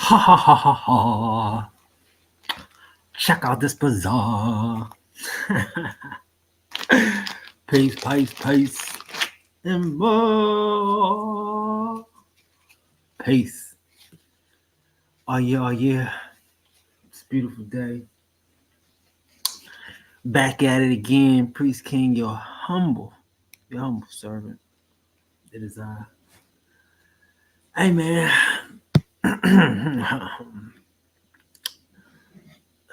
Ha ha ha ha ha. Check out this bazaar. Peace, peace, peace, and more. Peace. Oh yeah, oh yeah. It's a beautiful day. Back at it again, priest king, your humble servant. It is I. Hey man,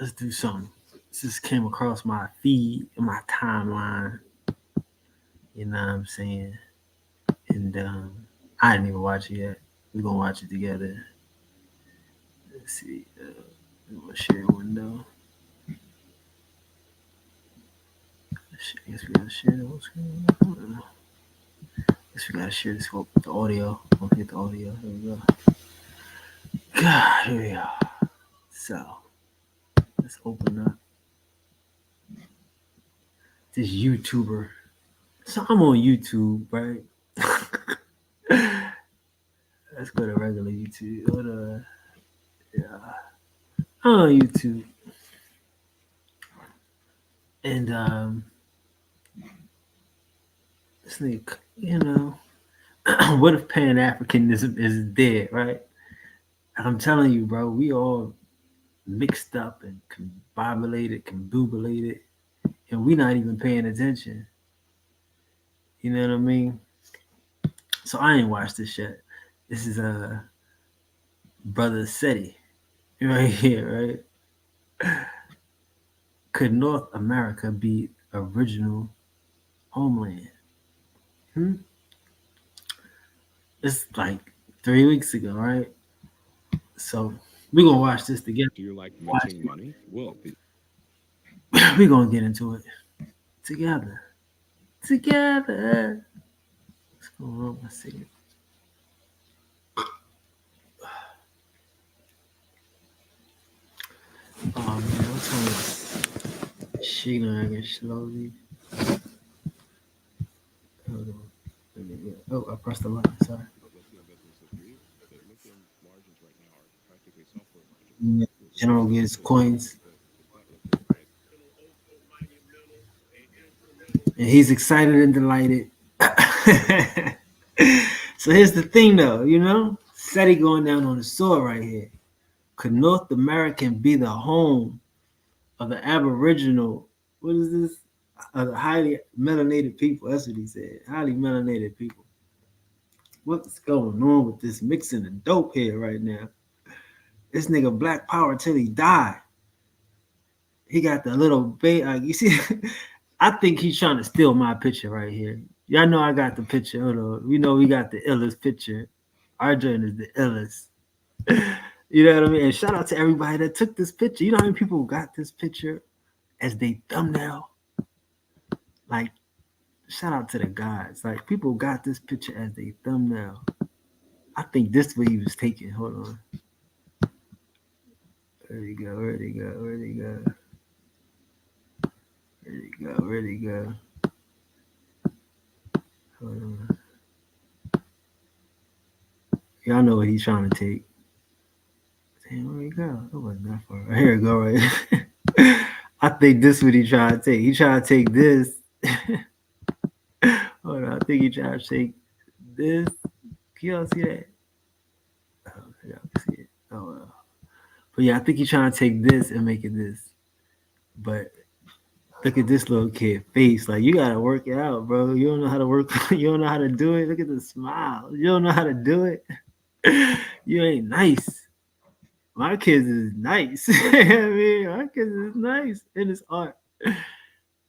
let's do something. This just came across my feed and my timeline. You know what I'm saying? And I didn't even watch it yet. We're gonna watch it together. Let's see. I'm gonna share a window. I guess we gotta share the whole screen. I guess we gotta share this whole the audio. I'll hit the audio. Here we go. God, here we are. So let's open up this YouTuber. So I'm on YouTube, right? Let's go to regular YouTube. Go to yeah. I'm on YouTube, and this nigga, what if Pan Africanism is dead, right? I'm telling you, bro, we all mixed up and combobulated, and we not even paying attention. You know what I mean? So I ain't watched this yet. This is brother SETI right here, right? Could North America be original homeland? Hmm? It's like 3 weeks ago, right? So we're gonna watch this together. Do you like Watch minting money? Well, it. We're gonna get into it together. Together. What's going on? Let's see. Oh man, I'm telling you, Sheila, I guess slowly. Hold on. Oh, I pressed the button. Sorry. let's get business history. The lithium margins right now are practically software margins. Yeah, With General lithium gets being coins, the lithium price, and he's excited and delighted. So here's the thing, though. SETI going down on the sword right here. Could North America be the home of the Aboriginal? What is this? The highly melanated people. That's what he said. Highly melanated people. What's going on with this mixing of dope here right now? This nigga Black Power till he died. He got the little bait. You see, I think he's trying to steal my picture right here. Y'all know I got the picture. Hold on. We know we got the illest picture. Our joint is the illest. You know what I mean? And shout out to everybody that took this picture. You know how many people got this picture as they thumbnail? Like, shout out to the guys. Like, people got this picture as they thumbnail. I think this way he was taken. Hold on. Where'd he go? Where'd he go? Where'd he go? Where'd he go? Where'd he go? Hold on. Y'all know what he's trying to take. Damn, where'd he go? It wasn't that far. Here we go, right? I think this what he trying to take. He trying to take this. Hold on. I think he trying to take this. Can y'all see that? Oh, y'all can see it. Oh, well. But yeah, I think he's trying to take this and make it this. But look at this little kid face. Like, you gotta work it out, bro. You don't know how to work. You don't know how to do it. Look at the smile. You don't know how to do it. You ain't nice. My kids is nice. I mean, my kids is nice. And it's art.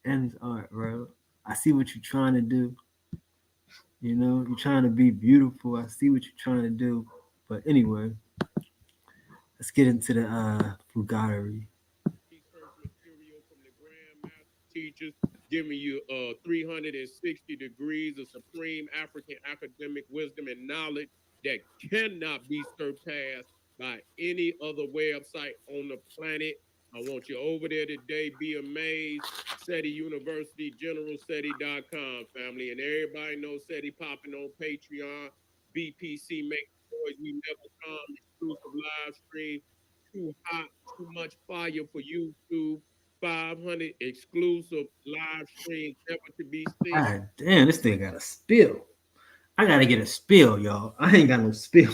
And it's art, bro. I see what you're trying to do. You're trying to be beautiful. I see what you're trying to do. But anyway, let's get into the Fugatery. research material from the grandmaster teachers, giving you 360 degrees of supreme African academic wisdom and knowledge that cannot be surpassed by any other website on the planet. I want you over there today. Be amazed. SETI University, GeneralSETI.com, family. And everybody knows SETI popping on Patreon. BPC make boys. We never come. Exclusive live stream. Too hot, too much fire for YouTube. 500 exclusive live streams never to be seen. God damn, this thing got a spill. I gotta get a spill, y'all. I ain't got no spill.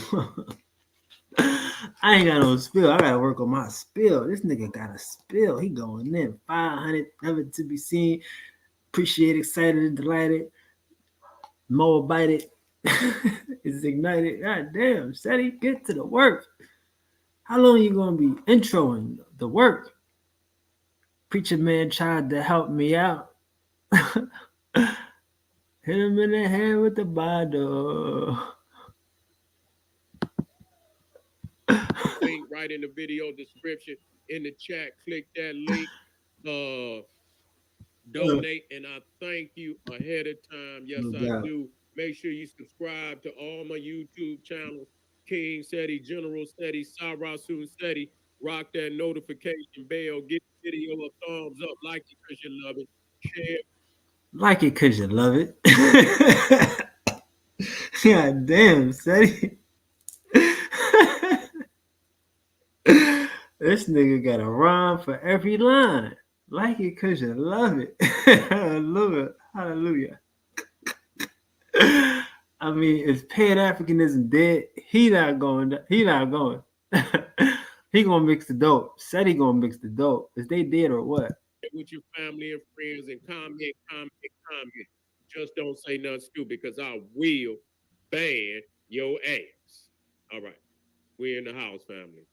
I ain't got no spill. I gotta work on my spill. This nigga got a spill. He going in. 500, never to be seen. Appreciate, excited, and delighted. Moabited. It's ignited. God damn, Seti, get to the work. How long you gonna be introing the work? Preacher man tried to help me out. Hit him in the head with the bottle. Link right in the video description in the chat. Click that link. Donate, and I thank you ahead of time. Yes, No I doubt. do. Make sure you subscribe to all my YouTube channels. King Seti, General Seti, Sarasun Seti. Rock that notification bell. Give the video a thumbs up. Like it because you love it. Share. Like it cause you love it. God damn, Seti. This nigga got a rhyme for every line. Like it cause you love it. Hallelujah. Hallelujah. I mean, is Pan Africanism dead? He not going. He not going. He gonna mix the dope. Said he gonna mix the dope. Is they dead or what? With your family and friends and comment. Just don't say nothing stupid because I will ban your ass. All right. We're in the house, family.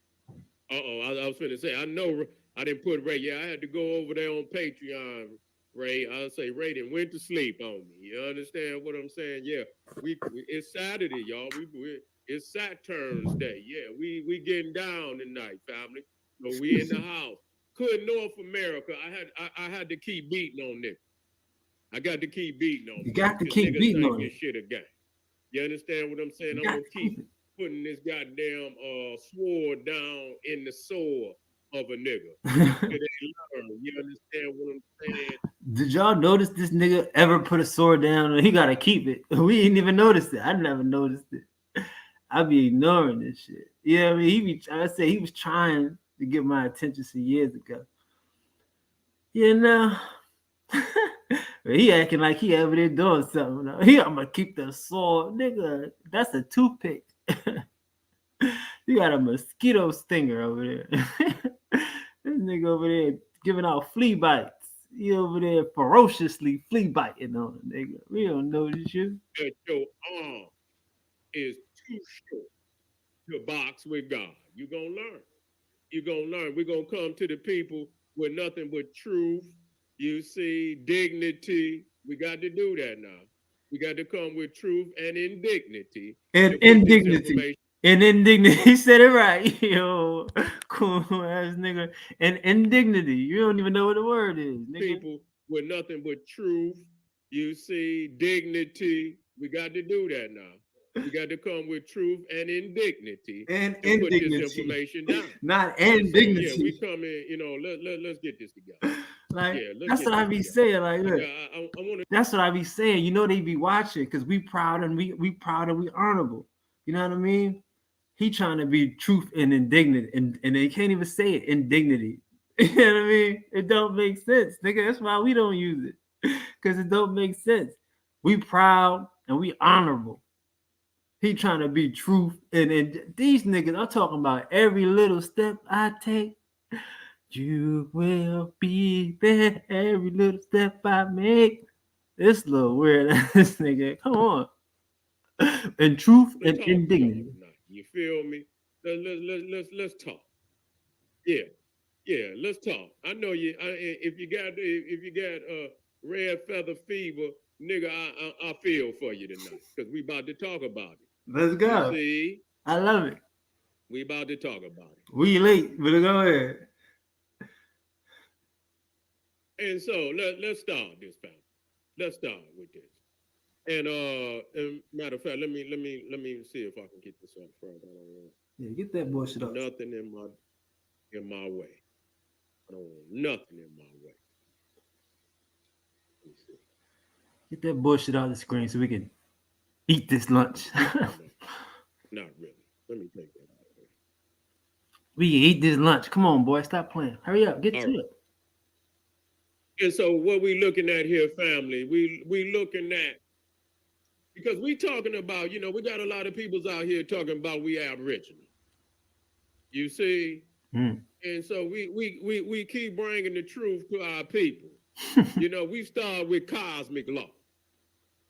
I was finna say, I know I didn't put Ray. Yeah, I had to go over there on Patreon, Ray. I'll say Ray didn't went to sleep on me. You understand what I'm saying? Yeah, we it's Saturday, y'all. It's Saturn's Day. Yeah, we getting down tonight, family. So we in the house. Could North America, I had to keep beating on niggas. I got to keep beating on You niggas got to because keep niggas beating think on this it. shit a game. You understand what I'm saying? You I'm got gonna to keep keep it. putting this goddamn sword down in the sword of a nigga. Till they learn. You understand what I'm saying? Did y'all notice this nigga ever put a sword down and he gotta keep it? We ain't even noticed it. I never noticed it. I be ignoring this shit. You know what I mean? I say he was trying to get my attention some years ago. You know? But he acting like he over there doing something. He I'm gonna keep the sword. Nigga, that's a toothpick. You got a mosquito stinger over there. This nigga over there giving out flea bites. He over there ferociously flea biting on a nigga. We don't know this shit. That your arm is too short to box with God. You gonna learn. You gonna learn. We're gonna come to the people with nothing but truth. You see, dignity. We got to do that now. We got to come with truth and indignity And to put this indignity. information. And indignity. He said it right. Yo, cool ass nigga. And indignity. You don't even know what the word is, nigga. People with nothing but truth. You see, dignity. We got to do that now. We got to come with truth and indignity And to put this indignity. information down. Not And so, yeah, indignity. we come in, let's get this together. Like, Yeah, let's that's get what I this be together. saying. Like, look, I want to. that's what I be saying. You know they be watching because we proud and we proud and we honorable. You know what I mean? He trying to be truth and indignant, and they can't even say it. Indignity. You know what I mean? It don't make sense, nigga. That's why we don't use it because it don't make sense. We proud and we honorable. He trying to be truth, and these niggas. I'm talking about every little step I take. You will be there every little step I make. This little weird ass nigga. Come on. And truth and talk to y'all indignity. tonight. You feel me? Let's talk. Yeah, yeah. Let's talk. I know you. If you got red feather fever, nigga, I feel for you tonight because we about to talk about it. Let's You go. see, I love it. we about to talk about it. We late, but go ahead. And so let's start this, family. Let's start with this. And matter of fact, let me see if I can get this up front. I don't want Yeah, get that bullshit up. nothing in my way. I don't want nothing in my way. Let me see. Get that bullshit out of the screen so we can eat this lunch. No, not really. Let me take that out of there. We can eat this lunch. Come on, boy. Stop playing. Hurry up. Get All to right. it. And so what we looking at here, family, we looking at, because we talking about, we got a lot of peoples out here talking about we Aboriginal. You see? Mm. And so we keep bringing the truth to our people. We start with cosmic law.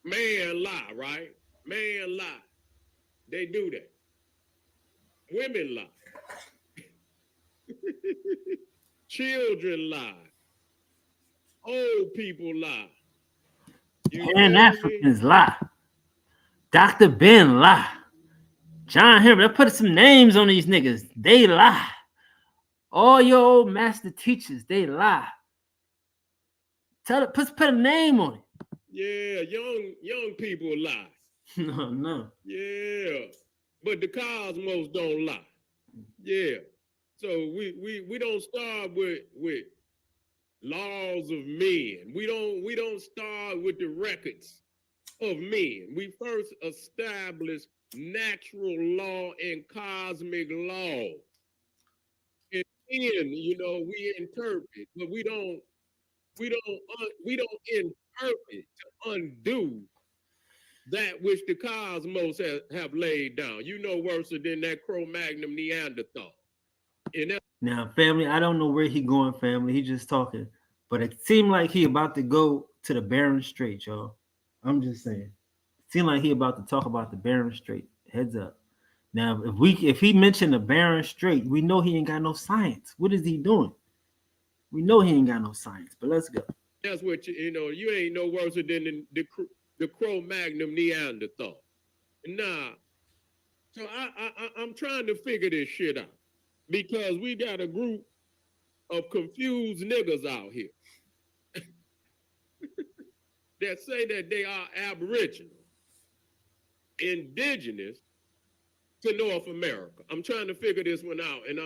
Man lie, right? Man lie. They do that. Women lie. Children lie. Old people lie. You Pan feel me? Africans lie. Dr. Ben lie. John Henry, I put some names on these niggas. They lie. All your old master teachers, they lie. Tell it, put a name on it. Yeah, young people lie. No, no. Yeah. But the cosmos don't lie. Yeah. So we don't start with laws of men. We don't start with the records of men. We first establish natural law and cosmic law. And then, we interpret, but we don't interpret to undo that which the cosmos have laid down. Worse than that Cro-Magnon Neanderthal. And that, Now, family, I don't know where he going, family. He just talking. But it seemed like he about to go to the Bering Strait, y'all. I'm just saying. It seemed like he about to talk about the Bering Strait. Heads up. Now, if he mentioned the Bering Strait, we know he ain't got no science. What is he doing? We know he ain't got no science. But let's go. that's what you ain't no worse than the Cro-Magnon Neanderthal. Nah. So I'm trying to figure this shit out because we got a group of confused niggas out here that say that they are Aboriginal, indigenous to North America. I'm trying to figure this one out, and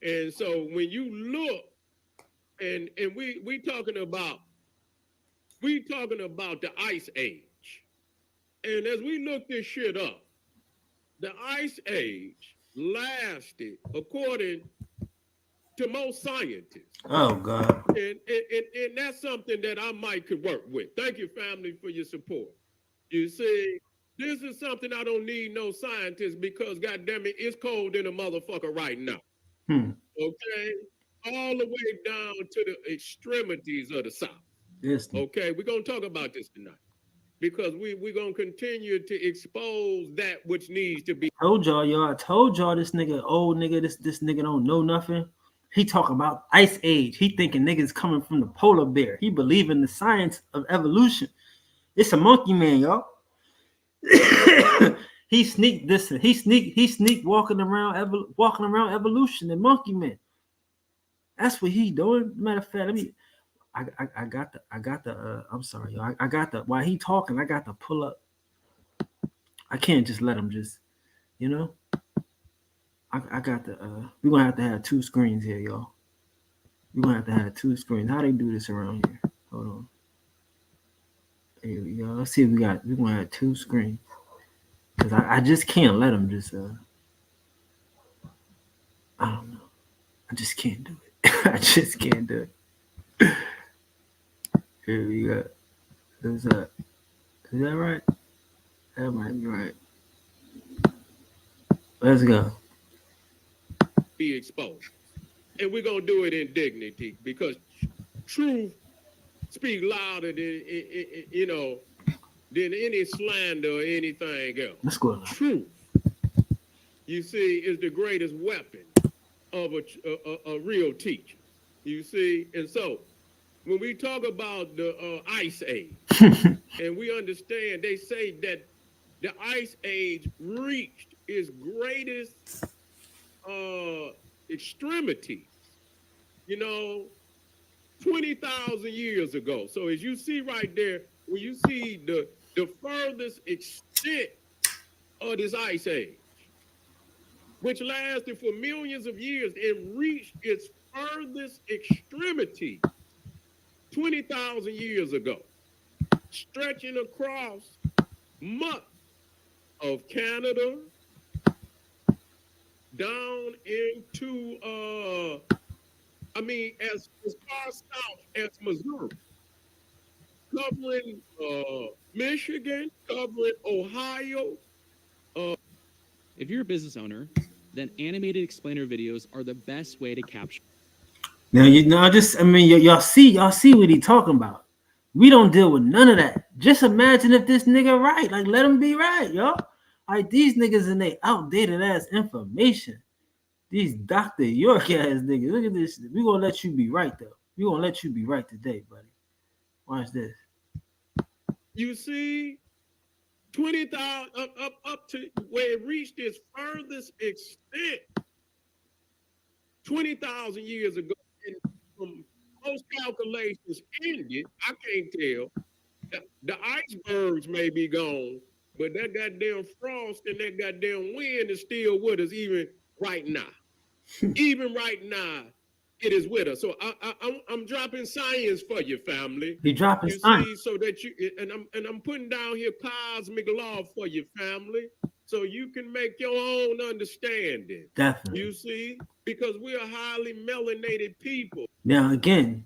and so when you look, and we talking about the Ice Age, and as we look this shit up, the Ice Age lasted, according to most scientists. Oh God. And that's something that I might could work with. Thank you, family, for your support. You see, this is something I don't need no scientists because, goddamn it, it's cold in a motherfucker right now. Hmm. Okay? All the way down to the extremities of the South. This Okay? We're going to talk about this tonight because we're going to continue to expose that which needs to be. told y'all. I told y'all this nigga, old nigga, this nigga don't know nothing. He talking about Ice Age. He thinking niggas coming from the polar bear. He believe in the science of evolution. It's a monkey man, y'all. He sneak walking around evolution and monkey man. That's what he doing. Matter of fact, let me. I got the. I'm sorry, y'all. I got the. While he talking, I got to pull up. I can't just let him just. You know. I got the. We're gonna have to have two screens here, y'all. We're gonna have to have two screens. How they do this around here? Hold on. Here we go. Let's see if we got. We're gonna have two screens. Cause I just can't let him just. I don't know. I just can't do it. I just can't do it. Here we go. Is that right? That might be right. Let's go. Be exposed. And we're going to do it in dignity because truth speaks louder than any slander or anything else. Let's go. Truth, you see, is the greatest weapon of a real teacher. You see, and so when we talk about the Ice Age, and we understand, they say that the Ice Age reached its greatest extremity, 20,000 years ago. So as you see right there, when you see the furthest extent of this Ice Age, which lasted for millions of years and reached its furthest extremity 20,000 years ago, stretching across much of Canada, down into I mean as far south as Missouri, covering Michigan, covering Ohio. If you're a business owner, then animated explainer videos are the best way to capture. Now you know, just I mean, y'all see what he talking about. We don't deal with none of that. Just imagine if this nigga right, like let him be right, y'all. Like these niggas and they outdated ass information. These Dr. York ass niggas. Look at this. We gonna let you be right though. We gonna let you be right today, buddy. Watch this. You see, 20,000 up to where it reached its furthest extent 20,000 years ago. And from most calculations ended, I can't tell. The icebergs may be gone, but that goddamn frost and that goddamn wind is still with us even right now. Even right now, it is with us. So I'm dropping science for you, family. He dropping You science. see, so that you and I'm putting down here cosmic law for you, family, so you can make your own understanding. Definitely. You see, because we are highly melanated people. Now again,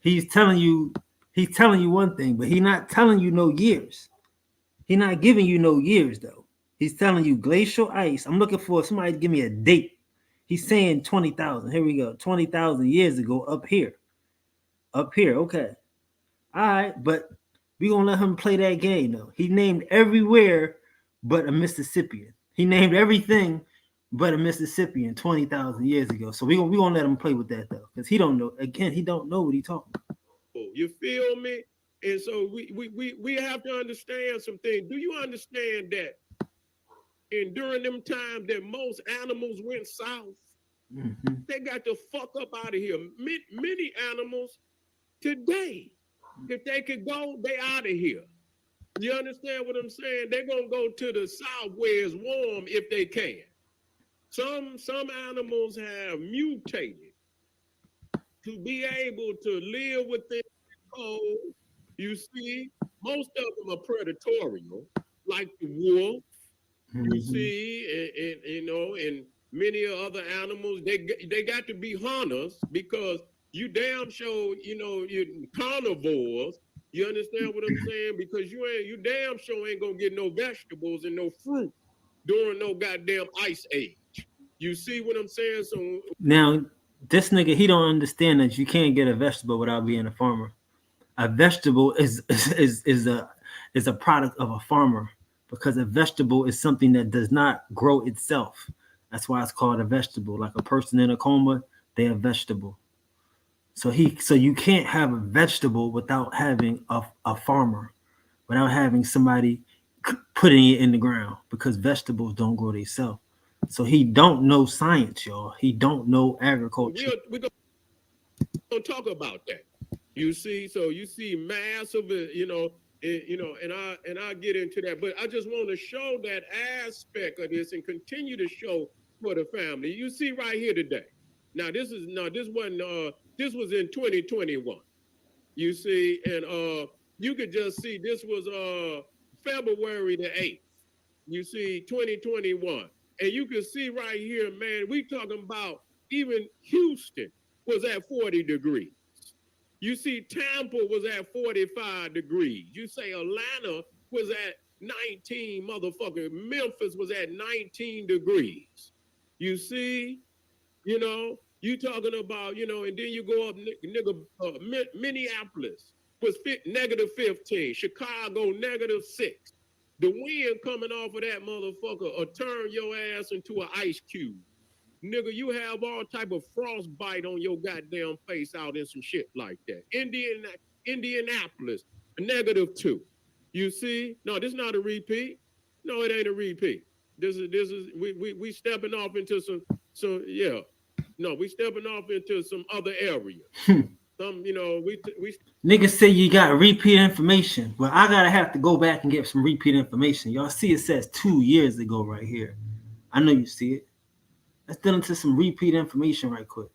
he's telling you one thing, but he's not telling you no years. He's not giving you no years though. He's telling you glacial ice. I'm looking for somebody to give me a date. He's saying 20,000. Here we go. 20,000 years ago up here. Up here. Okay. All right, but we gonna let him play that game though. He named everywhere but a Mississippian. He named everything but a Mississippian 20,000 years ago. So we gonna let him play with that though, because he don't know. Again, he don't know what he talking about. You feel me? And so we have to understand some things. Do you understand that and during them times that most animals went south, they got the fuck up out of here. Many animals today, if they could go, they out of here. You understand what I'm saying? They're gonna go to the south where it's warm if they can. Some animals have mutated to be able to live within the cold. You see, most of them are predatorial, like the wolf. You see, and you know, and many other animals, they got to be hunters because you damn sure, you know, you carnivores. You understand what I'm saying? Because you damn sure ain't gonna get no vegetables and no fruit during no goddamn ice age. You see what I'm saying? So Now, this nigga, he don't understand that you can't get a vegetable without being a farmer. A vegetable is a product of a farmer because a vegetable is something that does not grow itself. That's why it's called a vegetable. Like a person in a coma, they're a vegetable. So you can't have a vegetable without having a farmer, without having somebody putting it in the ground because vegetables don't grow themselves. So he don't know science, y'all. He don't know agriculture. we're gonna talk about that. You see, so you see massive, and I get into that, but I just want to show that aspect of this and continue to show for the family. You see right here today. Now this was in 2021. You see, and you could just see this was February the 8th. You see, 2021. And you can see right here, man, we talking about even Houston was at 40 degrees. You see, Tampa was at 45 degrees. You say Atlanta was at 19, motherfucker. Memphis was at 19 degrees. You see, you talking about, and then you go up, Minneapolis was negative 15, Chicago negative 6. The wind coming off of that motherfucker will turn your ass into an ice cube. Nigga, you have all type of frostbite on your goddamn face out in some shit like that. Indianapolis, negative 2. You see? No, this is not a repeat. No, it ain't a repeat. This is we stepping off into some yeah. No, we stepping off into some other area. We Niggas say you got repeat information. Well, I gotta have to go back and get some repeat information. Y'all see it says 2 years ago right here. I know you see it. Let's get into some repeat information right quick.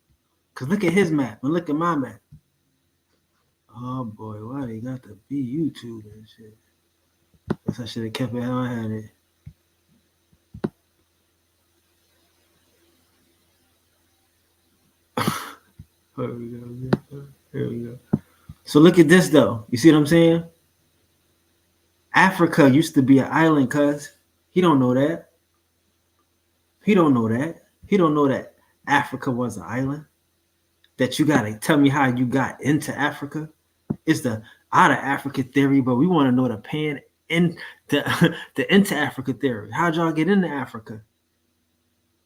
Cause look at his map and look at my map. Oh boy, why they got to be YouTube and shit? Guess I should have kept it how I had it. Here we go. Here we go. So look at this though. You see what I'm saying? Africa used to be an island, cuz he don't know that. He don't know that. He don't know that Africa was an island. That you gotta tell me how you got into Africa. It's the out of Africa theory, but we want to know the pan in the the into Africa theory. How'd y'all get into Africa?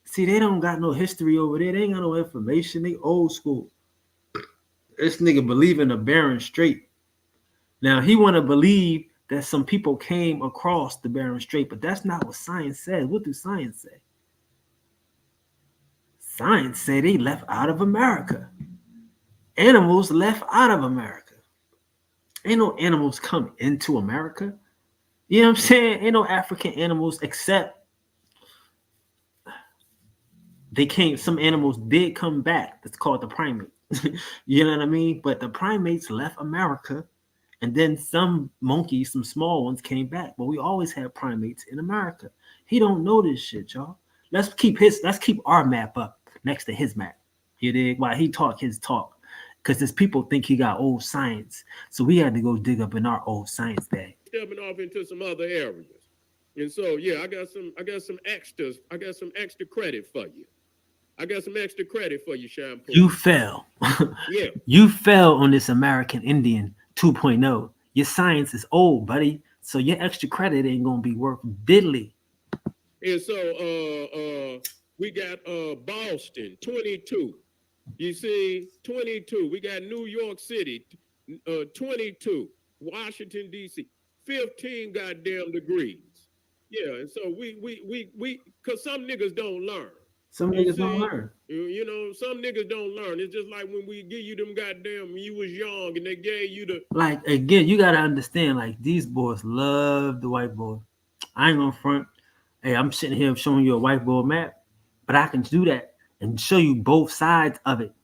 See, they don't got no history over there. They ain't got no information. They old school. This nigga believe in the Bering Strait. Now he want to believe that some people came across the Bering Strait, but that's not what science says. What do science say? Science say they left out of America. Animals left out of America. Ain't no animals come into America. You know what I'm saying? Ain't no African animals except they came. Some animals did come back. That's called the primate. You know what I mean? But the primates left America, and then some monkeys, some small ones, came back. But we always had primates in America. He don't know this shit, y'all. Let's keep our map up next to his map. You dig? While he talk his talk. Because his people think he got old science. So we had to go dig up in our old science bag. Stepping off into some other areas. And so yeah, I got some extras. I got some extra credit for you. I got some extra credit for you, Shampoo. You fell. Yeah. You fell on this American Indian 2.0. Your science is old, buddy. So your extra credit ain't gonna be worth diddly. And so we got Boston 22. You see, 22. We got New York City 22. Washington D.C. 15 goddamn degrees. Yeah, and so we cause some niggas don't learn. Some You niggas don't see, learn. you know, some niggas don't learn. It's just like when we give you them goddamn, you was young and they gave you the Like again, you gotta understand, like these boys love the white boy. I ain't gonna front. Hey, I'm sitting here showing you a white boy map, but I can do that and show you both sides of it.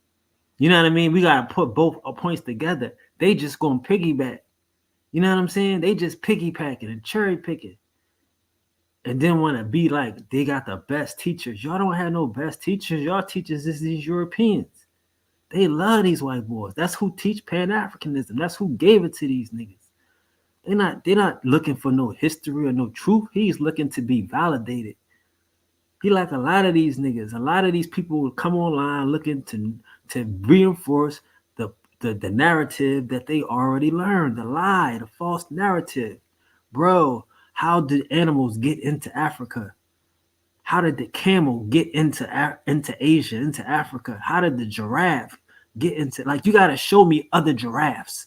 You know what I mean? We gotta put both points together. They just gonna piggyback. You know what I'm saying? They just piggybacking and cherry picking. And then want to be like they got the best teachers. Y'all don't have no best teachers. Y'all teachers is these Europeans. They love these white boys. That's who teach Pan Africanism. That's who gave it to these niggas. They're not looking for no history or no truth. He's looking to be validated. He like a lot of these niggas. A lot of these people will come online looking to reinforce the narrative that they already learned, the lie, the false narrative. Bro, how did animals get into Africa? How did the camel get into Asia, into Africa? How did the giraffe get into? Like, you gotta show me other giraffes.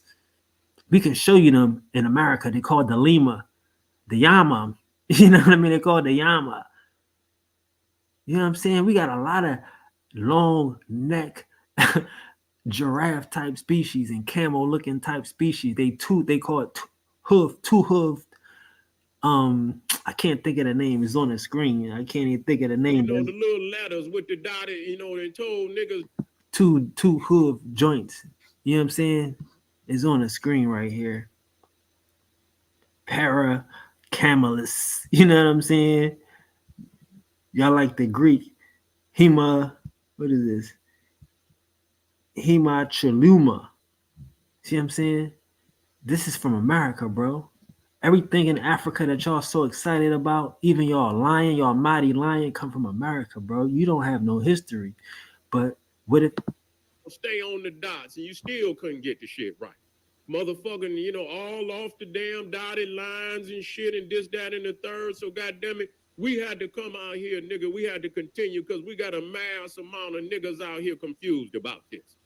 We can show you them in America. They call it the llama, the llama. You know what I mean? They call it the llama. You know what I'm saying? We got a lot of long neck giraffe type species and camel looking type species. They call it two hoofed. I can't think of the name. It's on the screen. I can't even think of the name. you know, the little letters with the dotted, you know, they told niggas Two hoof joints. You know what I'm saying? It's on the screen right here. Para camelus. You know what I'm saying? Y'all like the Greek. Hema, what is this? Hemachaluma. See what I'm saying? This is from America, bro. Everything in Africa that y'all so excited about, even y'all lion, y'all mighty lion, come from America, bro. You don't have no history. But what if stay on the dots and you still couldn't get the shit right. Motherfucking, you know, all off the damn dotted lines and shit and this, that, and the third. So goddamn it, we had to come out here, nigga. We had to continue because we got a mass amount of niggas out here confused about this.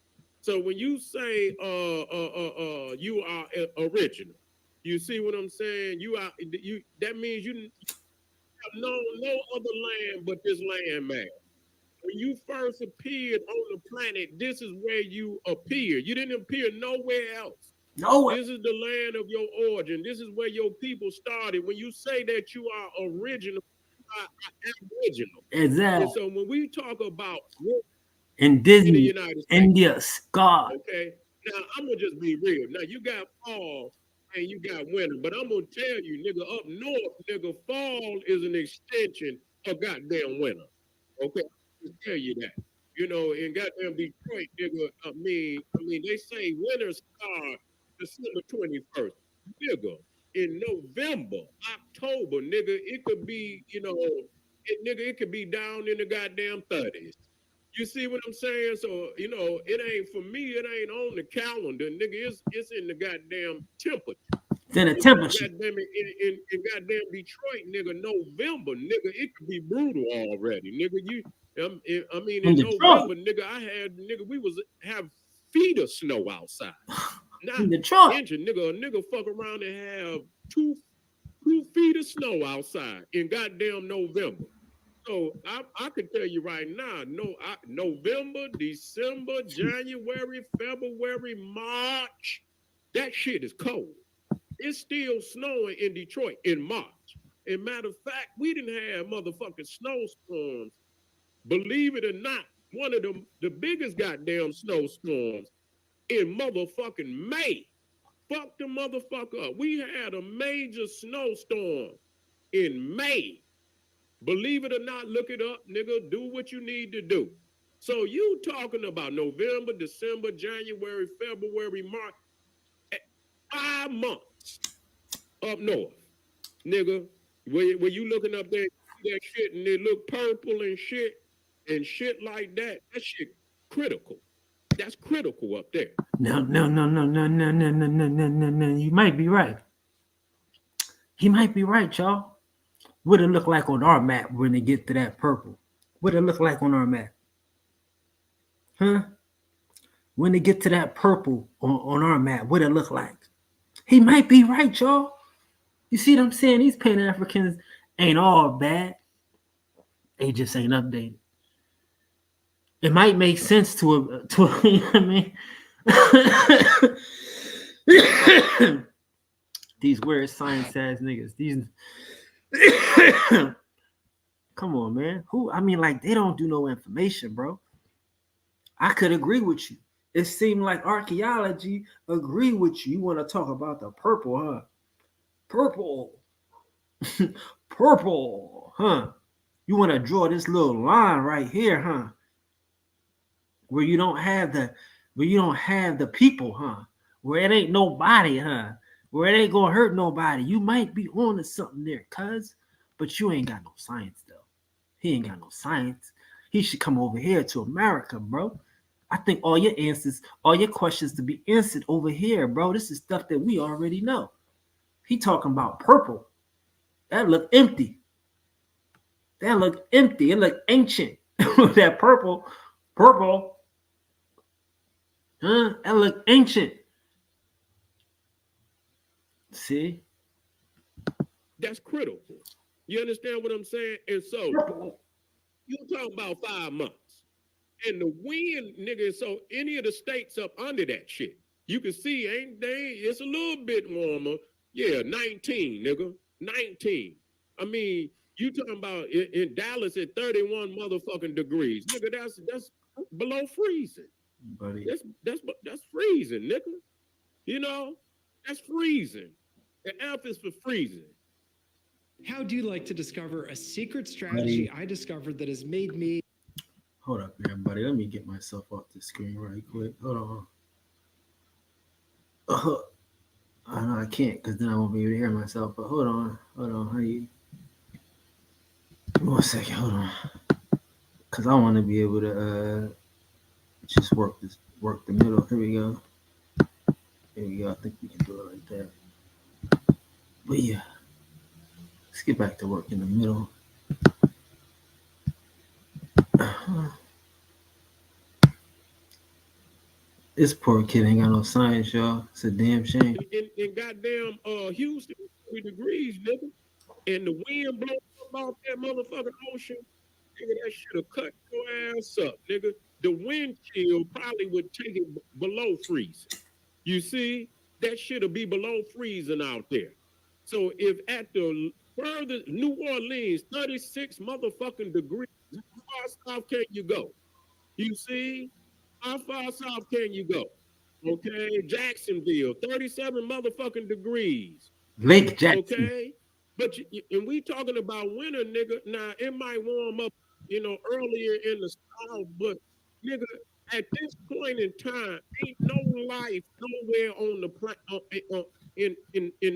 So when you say you are original, you see what I'm saying? You that means you have known no other land but this land mass. When you first appeared on the planet, this is where you appeared. You didn't appear nowhere else. no This is the land of your origin. This is where your people started. When you say that you are original, you are aboriginal. exactly. And so when we talk about In in the Disney, United States, India, God. okay, now I'm gonna just be real. Now you got fall and you got winter, but I'm gonna tell you, nigga, up north, nigga, fall is an extension of goddamn winter. Okay, I'll just tell you that. in goddamn Detroit, nigga. I mean, they say winter start December 21st, nigga. In November, October, nigga, it could be, it could be down in the goddamn 30s. You see what I'm saying? So, it ain't for me, it ain't on the calendar, nigga. It's in the goddamn temperature. It's in the temperature. Goddamn it, in goddamn Detroit, nigga, November, nigga, it could be brutal already, nigga. I mean, in November, nigga, we was have feet of snow outside. Not inches, nigga. A nigga fuck around and have two feet of snow outside in goddamn November. So I can tell you right now, November, December, January, February, March, that shit is cold. It's still snowing in Detroit in March. And matter of fact, we didn't have motherfucking snowstorms. Believe it or not, one of the biggest goddamn snowstorms in motherfucking May. Fuck the motherfucker up. We had a major snowstorm in May. Believe it or not, look it up, nigga. Do what you need to do. So you talking about November, December, January, February, March, 5 months up north, nigga. Where you looking up there, that shit, and it look purple and shit like that. That shit critical. That's critical up there. No. You might be right. He might be right, y'all. What it look like on our map when they get to that purple? What it look like on our map? Huh? When they get to that purple on our map, what it look like? He might be right, y'all. You see what I'm saying? These Pan-Africans ain't all bad. They just ain't updated. It might make sense to you know what I mean? These weird science ass niggas. These come on, man. Like they don't do no information, bro. I could agree with you. It seemed like archaeology agree with you. You want to talk about the purple, huh? Purple. Purple, huh? You want to draw this little line right here, huh? Where you don't have the people, huh? Where it ain't nobody, huh? Where it ain't gonna hurt nobody. You might be on to something there, cuz, but you ain't got no science though. He ain't got no science. He should come over here to America, bro. I think all your answers, all your questions to be answered over here, bro. This is stuff that we already know. He talking about purple. That look empty. That look empty. It look ancient. That purple. Huh? That look ancient. See? That's critical. You understand what I'm saying? And so you're talking about 5 months. And the wind, nigga, so any of the states up under that shit, you can see, it's a little bit warmer. Yeah, 19, nigga. 19. I mean, you talking about in Dallas at 31 motherfucking degrees. Nigga, that's below freezing. Buddy. That's freezing, nigga. You know? That's freezing. The F is for freezing. How do you like to discover a secret strategy I discovered that has made me... Hold up here, buddy. Let me get myself off the screen right quick. Hold on. I know I can't because then I won't be able to hear myself. But hold on. How you? 1 second. Hold on. Because I want to be able to just work the middle. Here we go. I think we can do it like that. But yeah, let's get back to work in the middle. This poor kid ain't got no science, y'all. It's a damn shame. In goddamn Houston, 3 degrees, nigga. And the wind blows off that motherfucking ocean. Nigga, that should have cut your ass up, nigga. The wind chill probably would take it below freezing. You see? That shit'll be below freezing out there. So if at the further New Orleans, 36 motherfucking degrees, how far south can you go? You see? How far south can you go? Okay, Jacksonville, 37 motherfucking degrees. Lake Jackson. Okay, but and we talking about winter, nigga. Now it might warm up, earlier in the south, but nigga. At this point in time, ain't no life nowhere on the planet in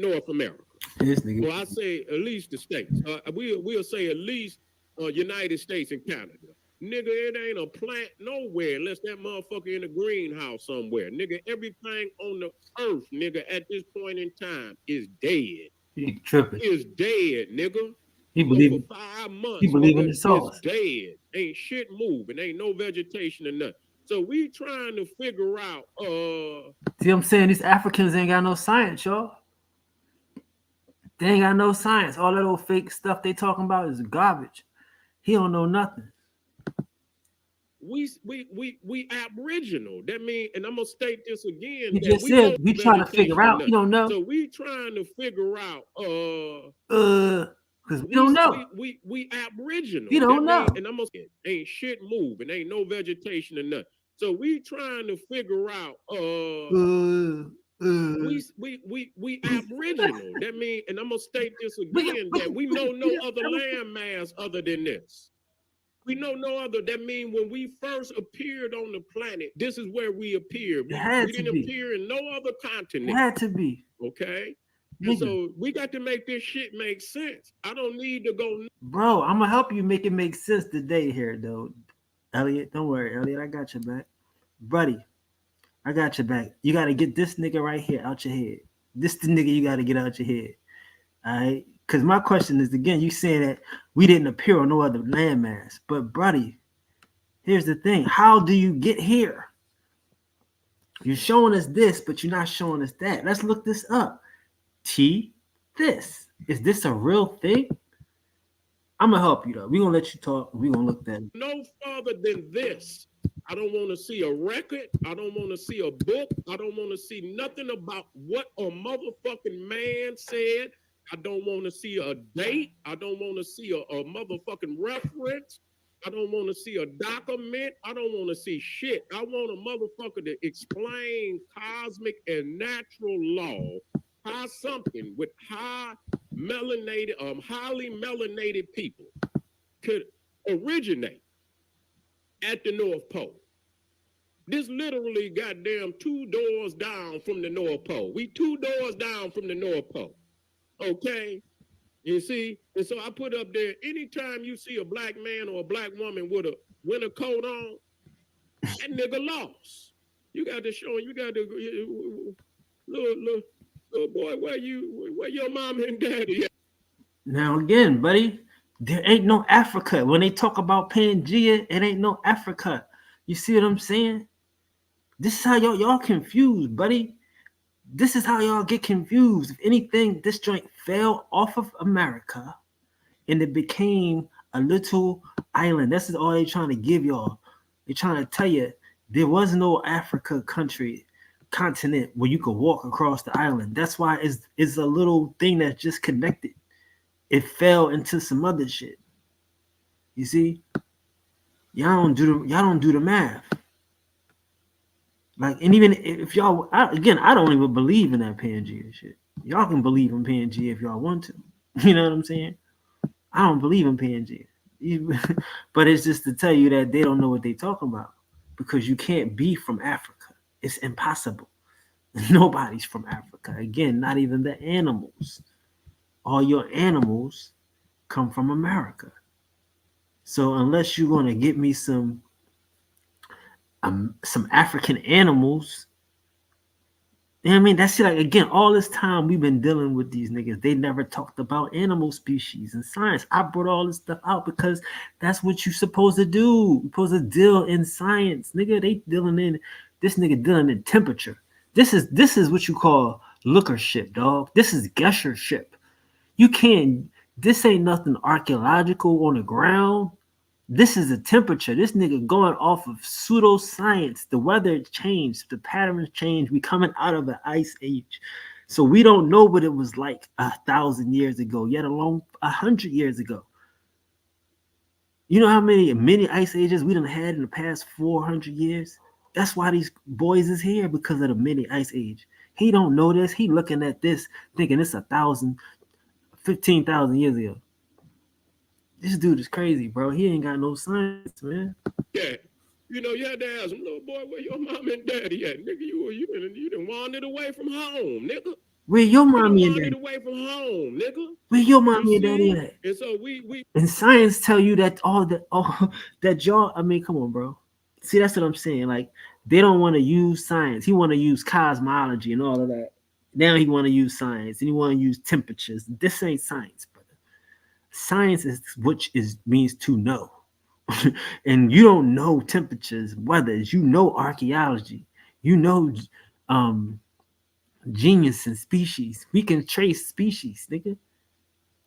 North America. This nigga. Well, I say at least the states. We'll say at least United States and Canada. Nigga, it ain't a plant nowhere unless that motherfucker in a greenhouse somewhere. Nigga, everything on the earth, nigga, at this point in time is dead. He tripping. Is dead, nigga. He So believe. for 5 months, He believe in nigga, the sauce. it's dead. Ain't shit moving. Ain't no vegetation or nothing. So we trying to figure out. See what I'm saying? These Africans ain't got no science, y'all. They ain't got no science. All that old fake stuff they talking about is garbage. He don't know nothing. We Aboriginal. That mean, and I'm gonna state this again. He That just said we trying to figure out. You don't know. So we trying to figure out. Because we don't know. We Aboriginal. You don't know. And I'm gonna say, ain't shit moving. Ain't no vegetation or nothing. So we trying to figure out. We Aboriginal. That mean, and I'm gonna state this again. That we know no other landmass other than this. We know no other. That means when we first appeared on the planet, this is where we appeared. We didn't appear in no other continent. It had to be. Okay? And so we got to make this shit make sense. I don't need to go. Bro, I'm going to help you make it make sense today here, though. Elliot, don't worry. Elliot, I got your back. Buddy, I got your back. You got to get this nigga right here out your head. This the nigga you got to get out your head. All right? Because my question is, again, you saying that we didn't appear on no other landmass. But, buddy, here's the thing. How do you get here? You're showing us this, but you're not showing us that. Let's look this up. This. Is this a real thing? I'm going to help you, though. We're going to let you talk. We're going to look that. No further than this. I don't want to see a record. I don't want to see a book. I don't want to see nothing about what a motherfucking man said. I don't want to see a date. I don't want to see a motherfucking reference. I don't want to see a document. I don't want to see shit. I want a motherfucker to explain cosmic and natural law, how something with highly melanated people could originate at the North Pole. This literally goddamn 2 doors down from the North Pole. We 2 doors down from the North Pole. Okay, you see, and so I put up there. Anytime you see a black man or a black woman with a winter coat on, that nigga lost. You got to show. You got to little boy. Where your mom and daddy at? Now again, buddy, there ain't no Africa. When they talk about Pangea, it ain't no Africa. You see what I'm saying? This is how y'all confused, buddy. This is how y'all get confused. If anything, this joint fell off of America and it became a little island. This is all they're trying to give y'all. They're trying to tell you there was no Africa continent where you could walk across the island. That's why it's a little thing that's just connected. It fell into some other shit. You see? Y'all don't do the math. Like, and even if y'all, I don't even believe in that Pangea shit. Y'all can believe in Pangea if y'all want to. You know what I'm saying? I don't believe in Pangea. But it's just to tell you that they don't know what they're talking about because you can't be from Africa. It's impossible. Nobody's from Africa. Again, not even the animals. All your animals come from America. So unless you're going to get me some African animals, you know what I mean? That's like, again, all this time we've been dealing with these niggas. They never talked about animal species and science. I brought all this stuff out because that's what you're supposed to do. You're supposed to deal in science. Nigga, this nigga dealing in temperature. This is what you call lookership, dog. This is guessership. This ain't nothing archaeological on the ground. This is a temperature. This nigga going off of pseudoscience. The weather changed. The patterns changed. We coming out of an ice age. So we don't know what it was like 1,000 years ago, yet alone 100 years ago. You know how many ice ages we done had in the past 400 years? That's why these boys is here, because of the mini ice age. He don't know this. He looking at this thinking it's 15,000 years ago. This dude is crazy, bro. He ain't got no science, man. Yeah, You had to ask them, little boy, where your mom and daddy at? Nigga, you done wandered away from home, nigga. Where your You done mommy and wandered daddy? away from home, nigga. Where your You mommy and daddy see? at? And so we And science tell you that all that y'all. I mean, come on, bro. See, that's what I'm saying. Like they don't want to use science. He want to use cosmology and all of that. Now he want to use science and he want to use temperatures. This ain't science, brother. Science is which is means to know. And you don't know temperatures, weathers. You know archaeology. You know um genius and species. We can trace species, nigga.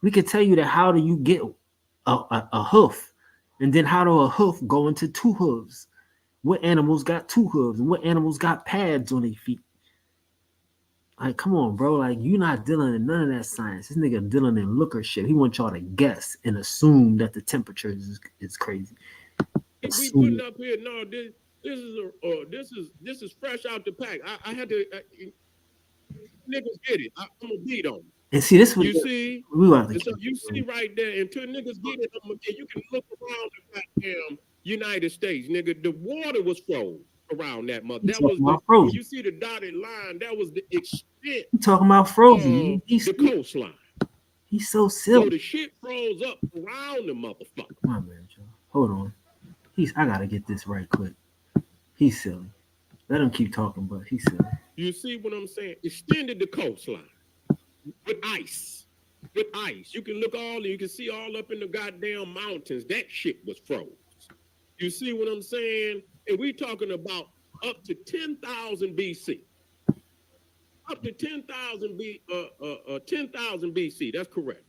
We can tell you that how do you get a hoof, and then how do a hoof go into two hooves? What animals got two hooves, and what animals got pads on their feet? Like, come on, bro. Like, you not dealing in none of that science. This nigga dealing in looker shit. He wants y'all to guess and assume that the temperature is crazy. we Assume putting it. up here. No, this is fresh out the pack. I had to niggas get it. I'm gonna beat on. And see, this was You see, we want to and so keep you see right there. Until niggas get it, you can look around the goddamn United States, nigga. The water was froze around that mother. That was talking the about when frozen. you see the dotted line. That was the extent He talking about of frozen. the coastline. He's so So silly. the shit froze up around the motherfucker. Come on, man, Joe. Hold on. I gotta get this right quick. He's silly. Let him keep talking, but he's silly. You see what I'm saying? Extended the coastline with ice. With ice. You can look you can see all up in the goddamn mountains. That shit was froze. You see what I'm saying? And we talking about up to 10,000 BC. Up to 10,000 10,000 BC. That's correct.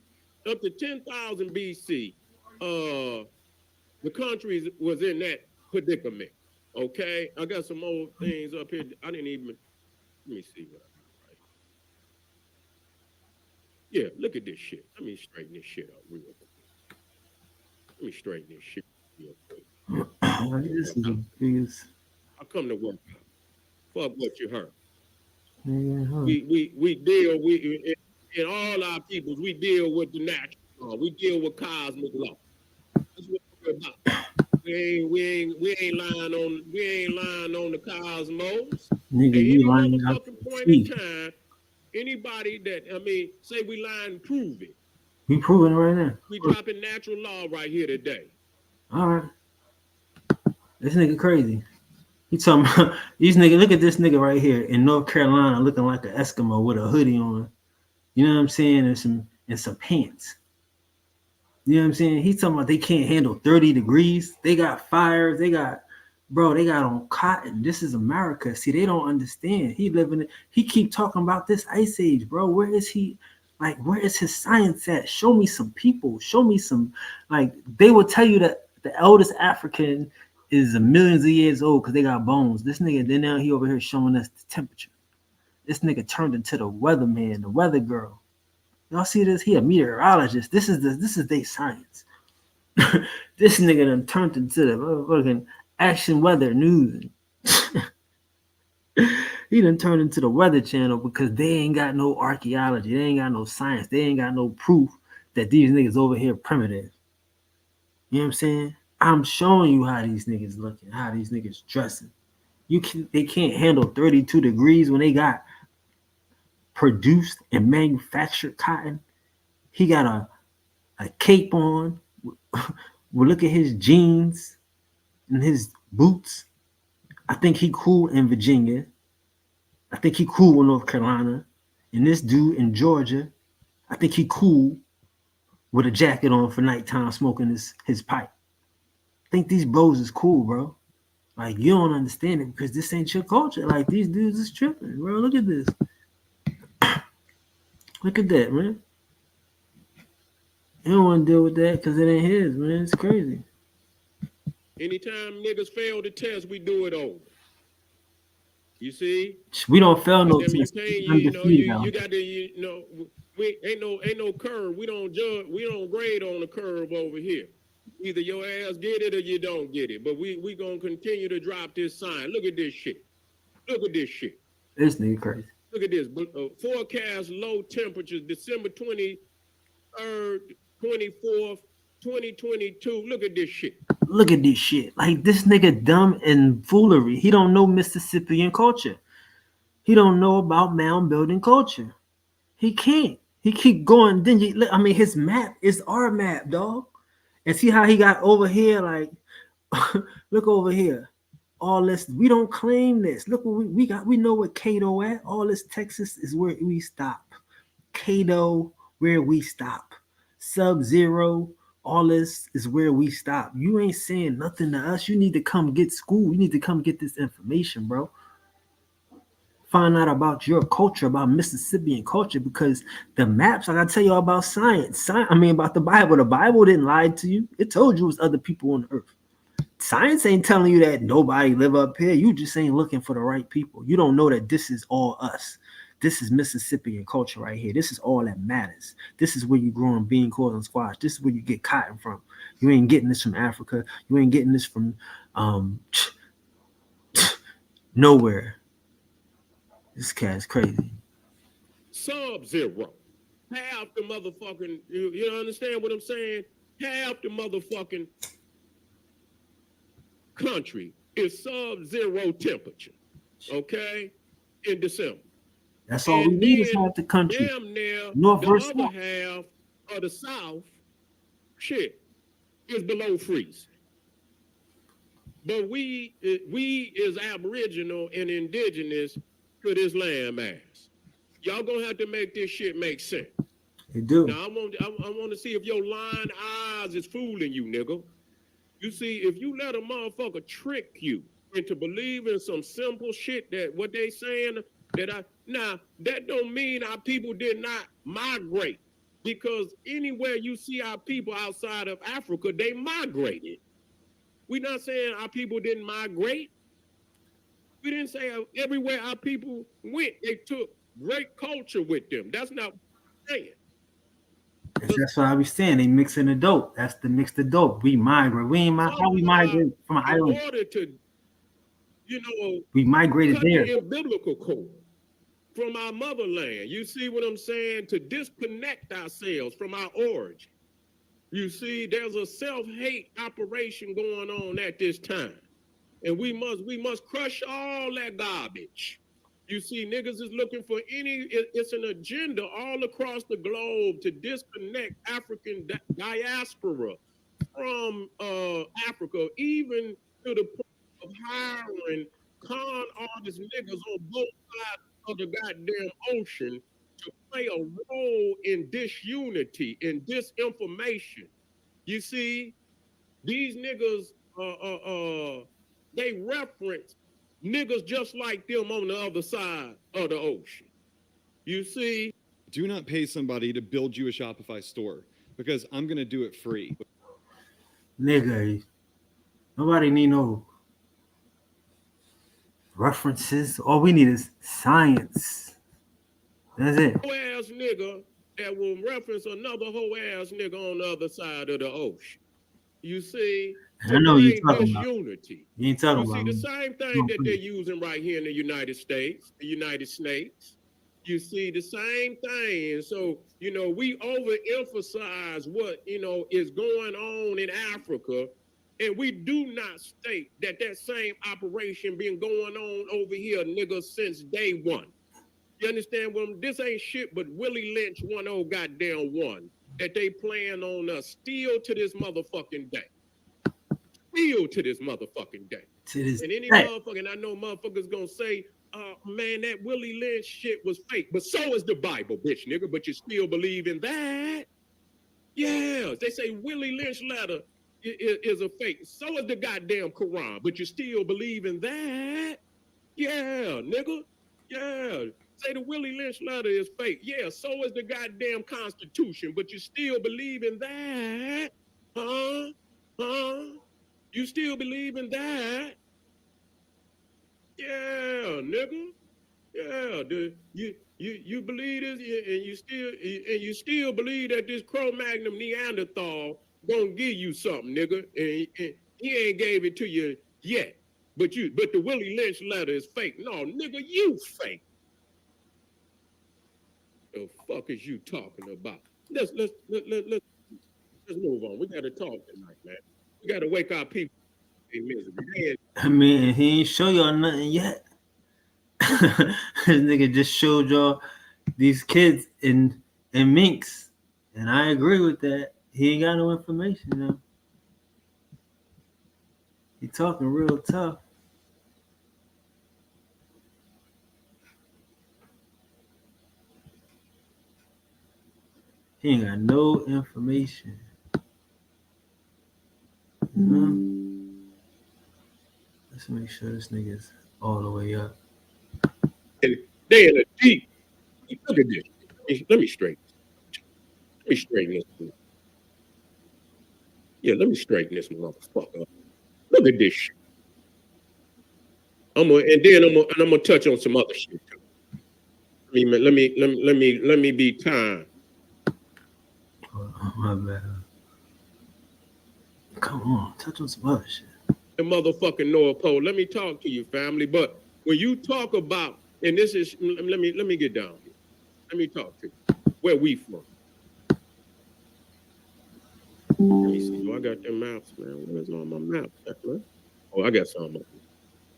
Up to 10,000 BC, the country was in that predicament. Okay, I got some old things up here. I didn't even. Let me see what I got right here. Yeah, look at this shit. Let me straighten this shit up real quick. Let me straighten this shit real quick. This is the biggest. I come to work out. Fuck what you heard. Yeah, huh. We deal in all our peoples. We deal with the natural law. We deal with cosmic law. That's what we're about. We ain't lying on the cosmos. Nigga, At you any lying out motherfucking your point in teeth. time, anybody that say we lying, prove it. We proving it right now. We dropping natural law right here today. All right. This nigga crazy. He talking about these niggas. Look at this nigga right here in North Carolina looking like an Eskimo with a hoodie on. You know what I'm saying? And some pants. You know what I'm saying? He's talking about they can't handle 30 degrees. They got fires. They got on cotton. This is America. See, they don't understand. He keep talking about this ice age, bro. Where is he? Like, where is his science at? Show me some people. Show me some, like, they will tell you that the eldest African is millions of years old because they got bones. This nigga, then now he over here showing us the temperature. This nigga turned into the weatherman, the weather girl. Y'all see this? He a meteorologist. This is their science. This nigga done turned into the fucking action weather news. He done turned into the weather channel because they ain't got no archaeology. They ain't got no science. They ain't got no proof that these niggas over here primitive. You know what I'm saying? I'm showing you how these niggas looking, how these niggas dressing. They can't handle 32 degrees when they got produced and manufactured cotton. He got a cape on. Well, look at his jeans and his boots. I think he cool in Virginia. I think he cool in North Carolina. And this dude in Georgia, I think he cool with a jacket on for nighttime smoking his pipe. I think these bros is cool, bro. Like, you don't understand it because this ain't your culture. Like, these dudes is tripping, bro. Look at this. Look at that, man. You don't want to deal with that because it ain't his, man. It's crazy. Anytime niggas fail the test, we do it over. You see? We don't fail no I mean, test. you got to, we ain't no curve. We don't judge. We don't grade on the curve over here. Either your ass get it or you don't get it. But we gonna continue to drop this sign. Look at this shit. Look at this shit. This nigga crazy. Look at this. Forecast low temperatures December 23rd, 24th, 2022. Look at this shit. Look at this shit. Like this nigga dumb and foolery. He don't know Mississippian culture. He don't know about mound building culture. He can't. He keep going. Then I mean, his map is our map, dog. And see how he got over here. Like, look over here. All this, we don't claim this. Look what we got. We know what Cato at. All this Texas is where we stop. Cato, where we stop. Sub-Zero, all this is where we stop. You ain't saying nothing to us. You need to come get school. You need to come get this information, bro. Find out about your culture, about Mississippian culture, because the maps, like I tell you about science. I mean, about the Bible. The Bible didn't lie to you. It told you it was other people on the earth. Science ain't telling you that nobody live up here. You just ain't looking for the right people. You don't know that this is all us. This is Mississippian culture right here. This is all that matters. This is where you growing bean, corn, and squash. This is where you get cotton from. You ain't getting this from Africa. You ain't getting this from nowhere. This cat's crazy. Sub-Zero. Half the motherfucking, you understand what I'm saying? Half the motherfucking country is sub-zero temperature, okay, in December. That's all we need is half the country. Damn near North the versus other South. half of the South, shit, is below freezing. But we is aboriginal and indigenous to this landmass. Y'all gonna have to make this shit make sense. They do. Now I want to see if your lying eyes is fooling you, nigga. You see, if you let a motherfucker trick you into believing some simple shit that what they saying that don't mean our people did not migrate, because anywhere you see our people outside of Africa, they migrated. We're not saying our people didn't migrate. We didn't say everywhere our people went, they took great culture with them. That's not what we're saying. That's what I be saying. They mixing the dope. That's the mix the dope. We migrate. We ain't how we migrate from an island. In order to, we migrated cut there. the umbilical cord from our motherland. You see what I'm saying? To disconnect ourselves from our origin. You see, there's a self-hate operation going on at this time. And we must crush all that garbage. You see, niggas is looking for it's an agenda all across the globe to disconnect African diaspora from Africa, even to the point of hiring con artist niggas on both sides of the goddamn ocean to play a role in disunity and disinformation. You see, these niggas, they reference niggas just like them on the other side of the ocean. You see? Do not pay somebody to build you a Shopify store, because I'm going to do it free. Nigga, nobody need no references. All we need is science. That's it. Hoe-ass nigga that will reference another hoe-ass nigga on the other side of the ocean. You see? I know you're talking about. Unity. You ain't talking about. You see the same thing that they're using right here in the United States, You see the same thing. And so, we overemphasize what, is going on in Africa. And we do not state that same operation been going on over here, nigga, since day one. You understand? Well, this ain't shit but Willie Lynch 1-0 goddamn one that they plan on us still to this motherfucking day. Still to this motherfucking day. And any motherfucking, I know motherfuckers gonna say, man, that Willie Lynch shit was fake. But so is the Bible, bitch, nigga. But you still believe in that? Yeah. They say Willie Lynch letter is a fake. So is the goddamn Quran. But you still believe in that? Yeah, nigga. Yeah. Say the Willie Lynch letter is fake. Yeah, so is the goddamn Constitution. But you still believe in that? Huh? You still believe in that? Yeah, nigga. Yeah, you believe this, and you still believe that this Cro-Magnon Neanderthal gonna give you something, nigga, and he ain't gave it to you yet. But the Willie Lynch letter is fake. No, nigga, you fake. The fuck is you talking about? Let's Let's move on. We got to talk tonight, man. We got to wake our people in misery. I mean, he ain't show y'all nothing yet. This nigga just showed y'all these kids in minks, and I agree with that. He ain't got no information now. He talking real tough. He ain't got no information. Let's make sure this nigga's all the way up. And they in a deep. Look at this. Let me straighten. Let me straighten this. Yeah, let me straighten this motherfucker up. Look at this shit. I'm gonna touch on some other shit too. Let me be kind. Oh, my bad. Come on, touch on some other shit. The motherfucking North Pole. Let me talk to you, family. But when you talk about, and this is, let me get down here. Let me talk to you. Where we from? Let me see. Oh, I got them maps, man. Where's all my maps at, man? Oh, I got some.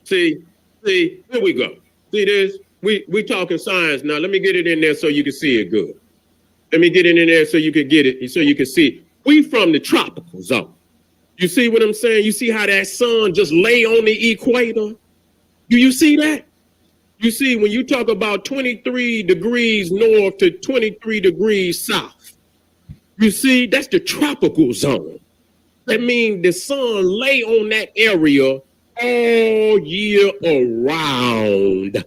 See, here we go. See this? We talking science now. Let me get it in there so you can see it good. Let me get it in there so you can get it, so you can see. We from the tropical zone. You see what I'm saying? You see how that sun just lay on the equator? Do you see that? You see, when you talk about 23 degrees north to 23 degrees south, you see, that's the tropical zone. That means the sun lay on that area all year around.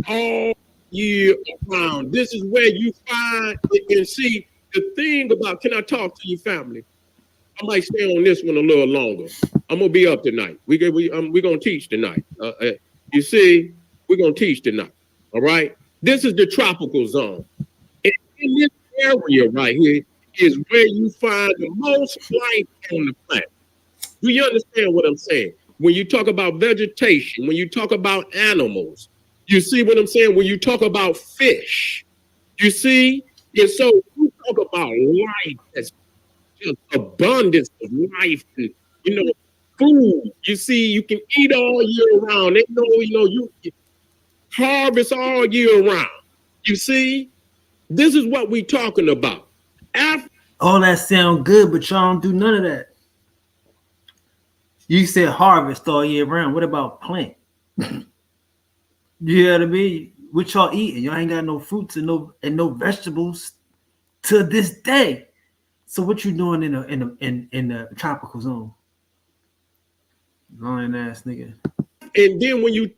All year around. This is where you find and see the thing about, can I talk to your family? I might stay on this one a little longer. I'm gonna be up tonight. We're gonna teach tonight. You see, we're gonna teach tonight. All right. This is the tropical zone. And in this area right here is where you find the most life on the planet. Do you understand what I'm saying? When you talk about vegetation, when you talk about animals, you see what I'm saying? When you talk about fish, you see? And so you talk about life that's just abundance of life and, you know, food. You see, you can eat all year round. They know, you harvest all year round. You see? This is what we talking about. All that sound good, but y'all don't do none of that. You said harvest all year round. What about plant? You know what I mean? What y'all eating? Y'all ain't got no fruits and no vegetables to this day. So what you doing in the tropical zone? Lying ass nigga. And then when you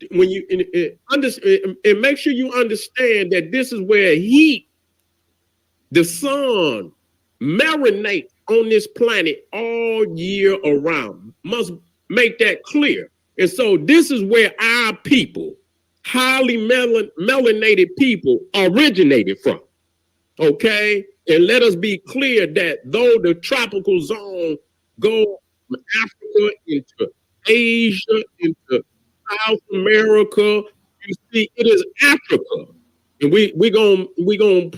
understand, and make sure you understand that this is where heat, the sun, marinate on this planet all year around. Must make that clear. And so this is where our people, highly melanated people, originated from. Okay? And let us be clear that though the tropical zone goes from Africa into Asia, into South America, you see, it is Africa. And we're gonna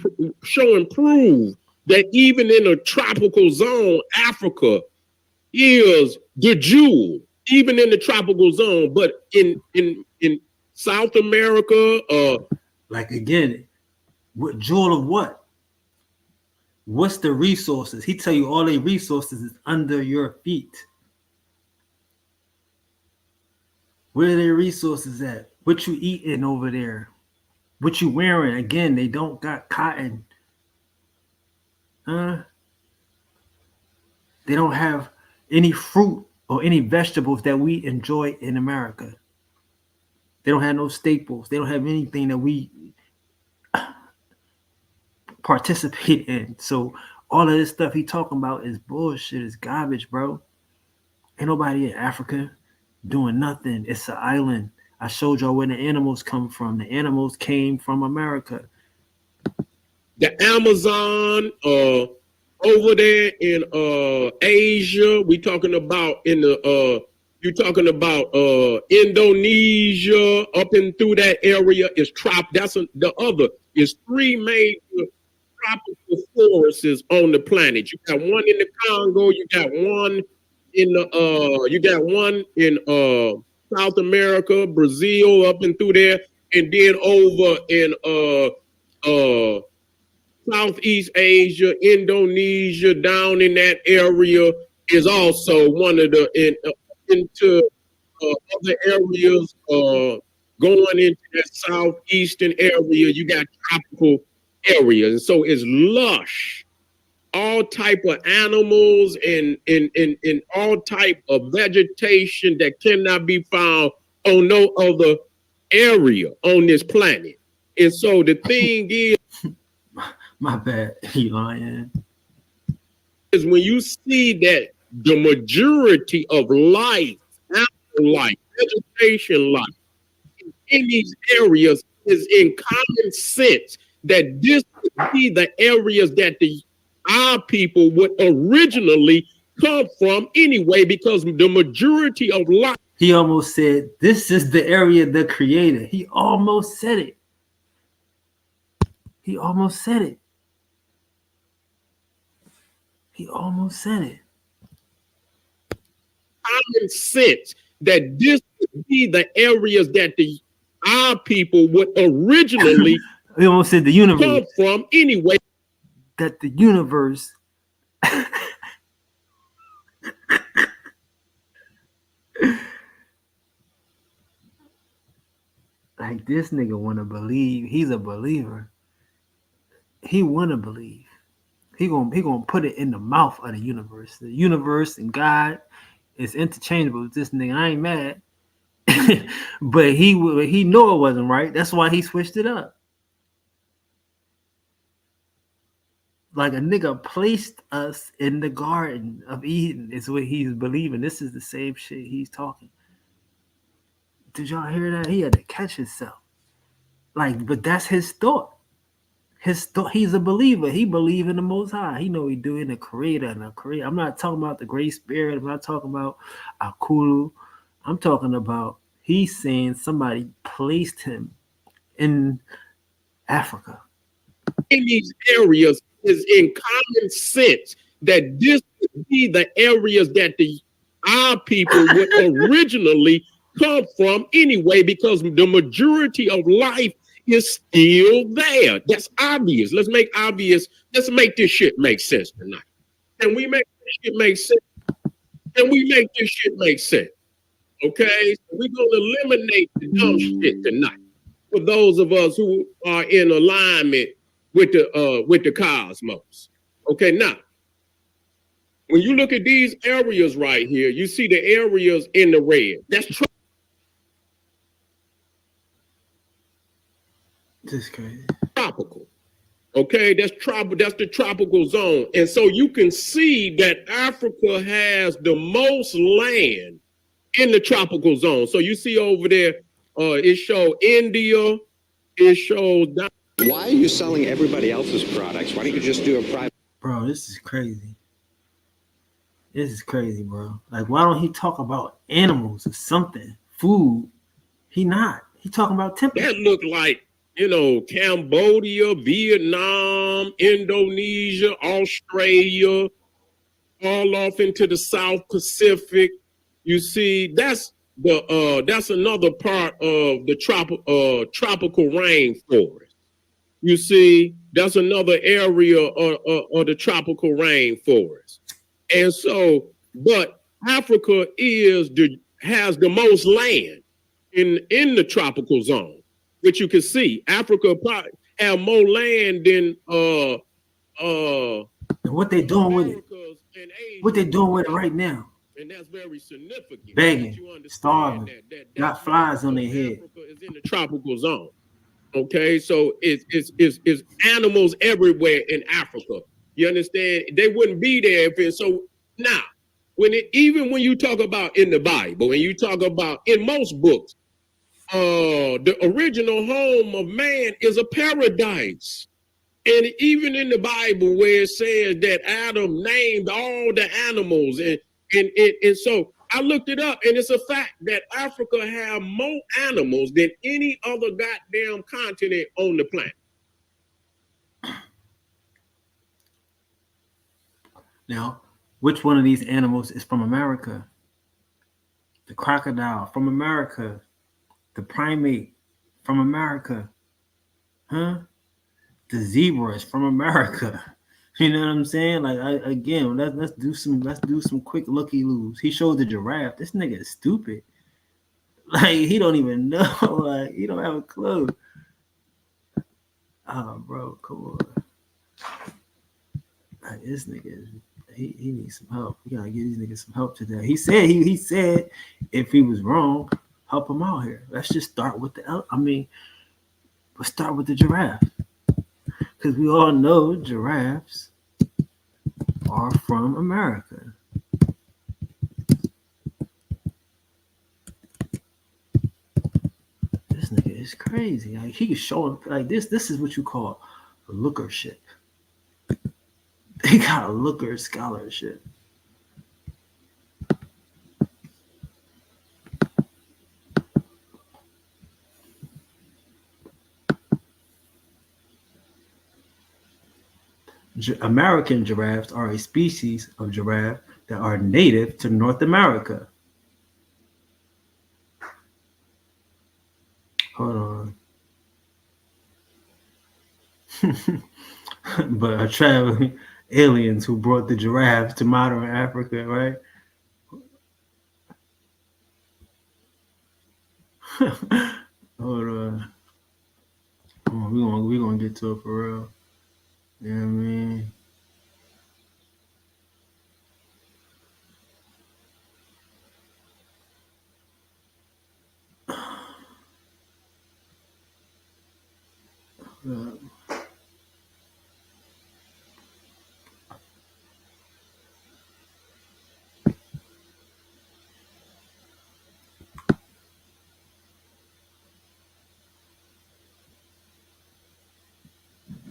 show and prove that even in a tropical zone, Africa is the jewel, even in the tropical zone. But in South America, like again, what jewel of what? What's the resources? He tell you all the resources is under your feet. Where are their resources at? What you eating over there? What you wearing? Again, they don't got cotton. They don't have any fruit or any vegetables that we enjoy in America. They don't have no staples. They don't have anything that we participate in. So all of this stuff he talking about is bullshit. It's garbage, bro. Ain't nobody in Africa doing nothing. It's an island. I showed y'all where the animals come from. The animals came from America. The Amazon, over there in Asia, we talking about in the you're talking about Indonesia, up and through that area is that's the other is three major tropical forests on the planet. You got one in the Congo, you got one in South America, Brazil, up and through there, and then over in Southeast Asia, Indonesia, down in that area is also one of the into other areas going into that southeastern area. You got tropical areas, and so it's lush, all type of animals and all type of vegetation that cannot be found on no other area on this planet. And so the thing is, my bad, Elian. Is when you see that the majority of life, animal life, vegetation life in these areas is in common sense that this would be the areas that our people would originally come from anyway, because the majority of life. He almost said, "This is the area of the creator." He almost said it. He almost said it. He almost said it. Common sense that this would be the areas that our people would originally he almost said the universe come from anyway. That the universe like this nigga wanna believe. He's a believer. He wanna believe. He gonna put it in the mouth of the universe. The universe and God is interchangeable with this nigga. I ain't mad. But he know it wasn't right. That's why he switched it up. Like a nigga placed us in the Garden of Eden is what he's believing. This is the same shit he's talking. Did y'all hear that? He had to catch himself. Like, but that's his thought. He's a believer. He believe in the Most High. He know he doing the Creator and the Creator. I'm not talking about the Great Spirit. I'm not talking about Akulu. I'm talking about he's saying somebody placed him in Africa. In these areas is in common sense that this would be the areas that our people would originally come from anyway, because the majority of life is still there. That's obvious. Let's make this shit make sense tonight. Can we make this shit make sense? Can we make this shit make sense? Okay, so we're gonna eliminate the dumb shit tonight for those of us who are in alignment with the cosmos. Okay, now when you look at these areas right here, you see the areas in the red. That's crazy. Tropical. Okay, that's the tropical zone. And so you can see that Africa has the most land in the tropical zone. So you see over there, it shows India, it shows. Why are you selling everybody else's products? Why don't you just do a private? Bro, this is crazy. This is crazy, bro. Like, why don't he talk about animals or something? Food. He talking about temperature. That look like, Cambodia, Vietnam, Indonesia, Australia, all off into the South Pacific. You see, that's another part of the tropical rainforest. You see, that's another area of the tropical rainforest. And so, but Africa has the most land in the tropical zone, which you can see. Africa probably have more land than what they doing with it? What they doing with it right now? And that's very significant. Begging, starving, got flies on their head. Africa is in the tropical zone. Okay, so it's animals everywhere in Africa. You understand? They wouldn't be there if it's so. Now, even when you talk about in the Bible, and you talk about in most books, the original home of man is a paradise. And even in the Bible, where it says that Adam named all the animals, and so I looked it up, and it's a fact that Africa have more animals than any other goddamn continent on the planet. Now, which one of these animals is from America? The crocodile from America. The primate from America. Huh? The zebra is from America. You know what I'm saying? Like again, let's do some quick looky loos. He showed the giraffe. This nigga is stupid. Like he don't even know. Like he don't have a clue. Oh, bro, come on. Like, this nigga, he needs some help. We gotta give these niggas some help today. He said if he was wrong, help him out here. Let's just start with let's start with the giraffe because we all know giraffes are from America. This nigga is crazy. Like he can show him like this. This is what you call lookership. They got a looker scholarship. American giraffes are a species of giraffe that are native to North America. Hold on. But are traveling aliens who brought the giraffes to modern Africa, right? Hold on. We're gonna get to it for real. You know what I mean?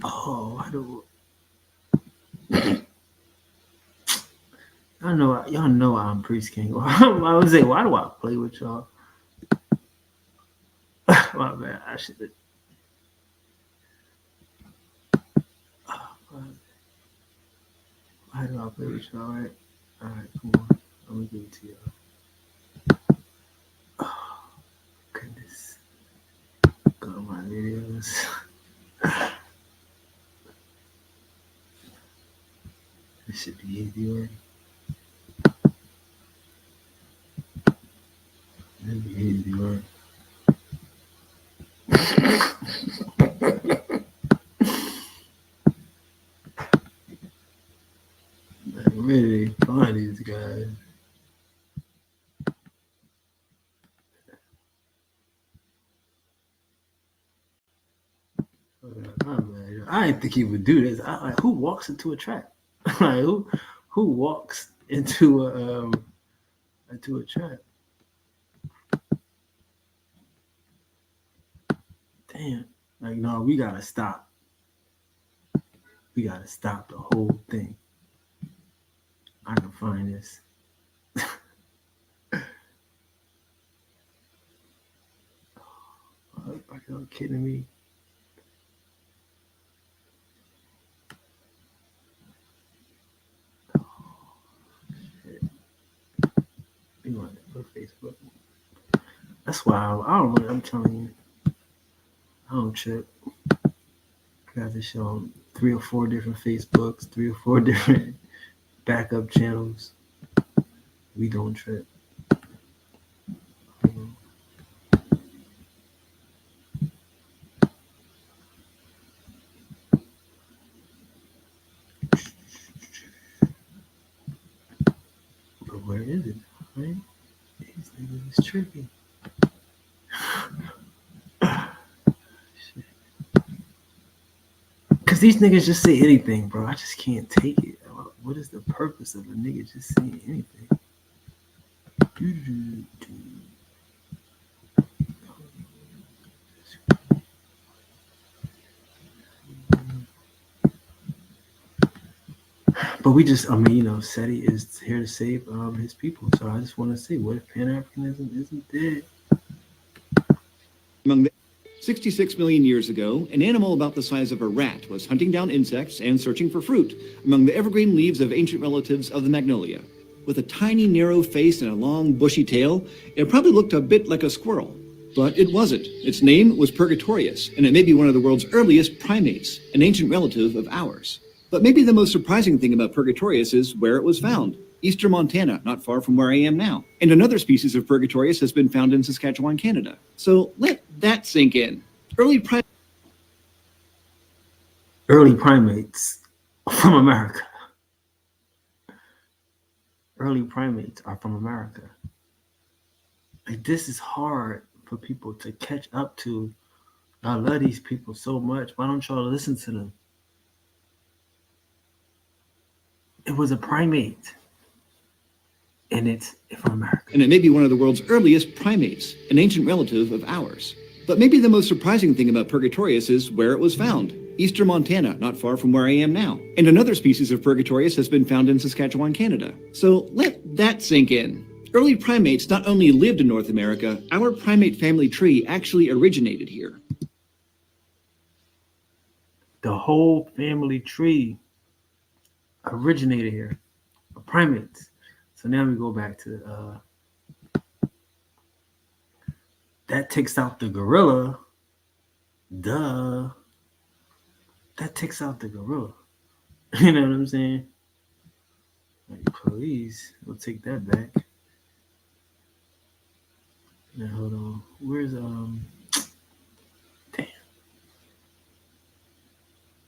Oh, I don't. Y'all know I'm Priest King. I was say, why do I play with y'all? My bad. I should have. Why do I play with y'all? Right? All right, come on. I'm gonna give it to y'all. Oh, goodness. Go to my videos. This should be easy, right? That'd be easy, right? Like, where do they find these guys? I didn't think he would do this. Like, who walks into a trap? Like who walks into a trap? Damn. Like, no, we gotta stop. We gotta stop the whole thing. I can find this. Are you kidding me? You want to put Facebook? That's why I don't really. I'm telling you, I don't trip. I got to show them 3 or 4 different Facebooks, 3 or 4 different backup channels. We don't trip. But where is it? Right? These niggas is trippy. Cause these niggas just say anything, bro. I just can't take it. What is the purpose of a nigga just saying anything? But we just, SETI is here to save his people. So I just want to say, what if Pan-Africanism isn't dead? 66 million years ago, an animal about the size of a rat was hunting down insects and searching for fruit among the evergreen leaves of ancient relatives of the magnolia. With a tiny, narrow face and a long, bushy tail, it probably looked a bit like a squirrel. But it wasn't. Its name was Purgatorius, and it may be one of the world's earliest primates, an ancient relative of ours. But maybe the most surprising thing about Purgatorius is where it was found. Eastern Montana, not far from where I am now. And another species of Purgatorius has been found in Saskatchewan, Canada. So let that sink in. Early primates from America. Early primates are from America. Like, this is hard for people to catch up to. I love these people so much. Why don't y'all listen to them? It was a primate. And it's from America. And it may be one of the world's earliest primates, an ancient relative of ours. But maybe the most surprising thing about Purgatorius is where it was found. Eastern Montana, not far from where I am now. And another species of Purgatorius has been found in Saskatchewan, Canada. So let that sink in. Early primates not only lived in North America, our primate family tree actually originated here. The whole family tree originated here. Primates. So now we go back to that takes out the gorilla. Duh. That takes out the gorilla. You know what I'm saying? Like, please, we'll take that back. Now hold on. Where's damn.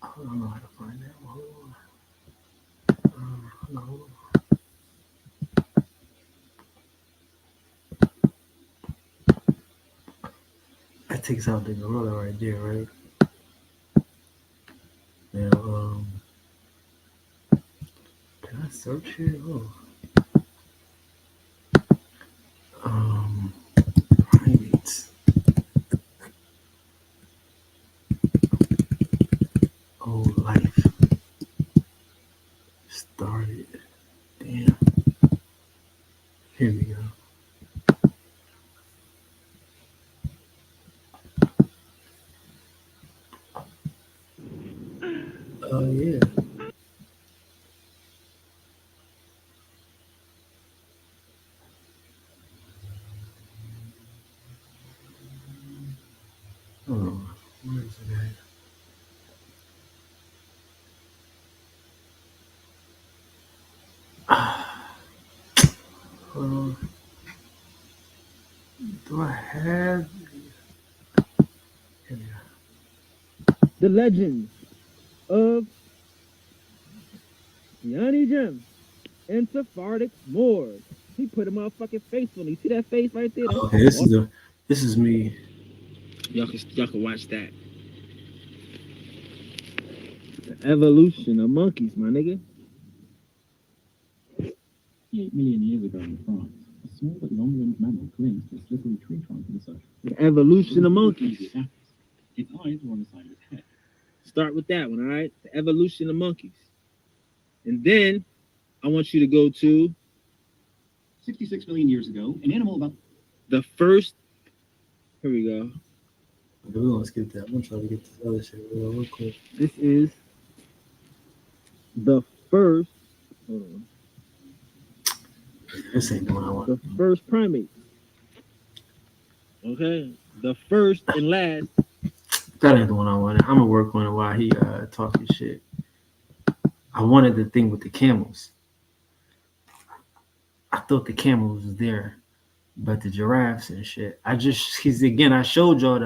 I don't know how to find that one. Hold on. That takes out the gorilla right there, right? Now, can I search here? Primates. Oh, life started. Damn. Here we go. Oh, yeah. Oh, where is it at? Hold on. Do I have? Here we go. The legends of Yanni Jim and Sephardic Moors. He put a motherfucking face on it. You see that face right there? Okay, this is me. Y'all can watch that. The evolution of monkeys, my nigga. 8 million years ago in France, a small but long-limbed mammal clings to a slippery tree trunk in search. The evolution of monkeys. Its eyes were on the side of its head. Start with that one, all right? The evolution of monkeys. And then I want you to go to 66 million years ago, an animal about the first. Here we go. We're gonna skip that. I'm gonna try to get this other shit real quick. This is the first. Hold on. This ain't the one I want. The first primate. Okay, the first and last. That ain't the one I wanted. I'm gonna work on it while he talking shit. I wanted the thing with the camels. I thought the camels was there, but the giraffes and shit. I showed y'all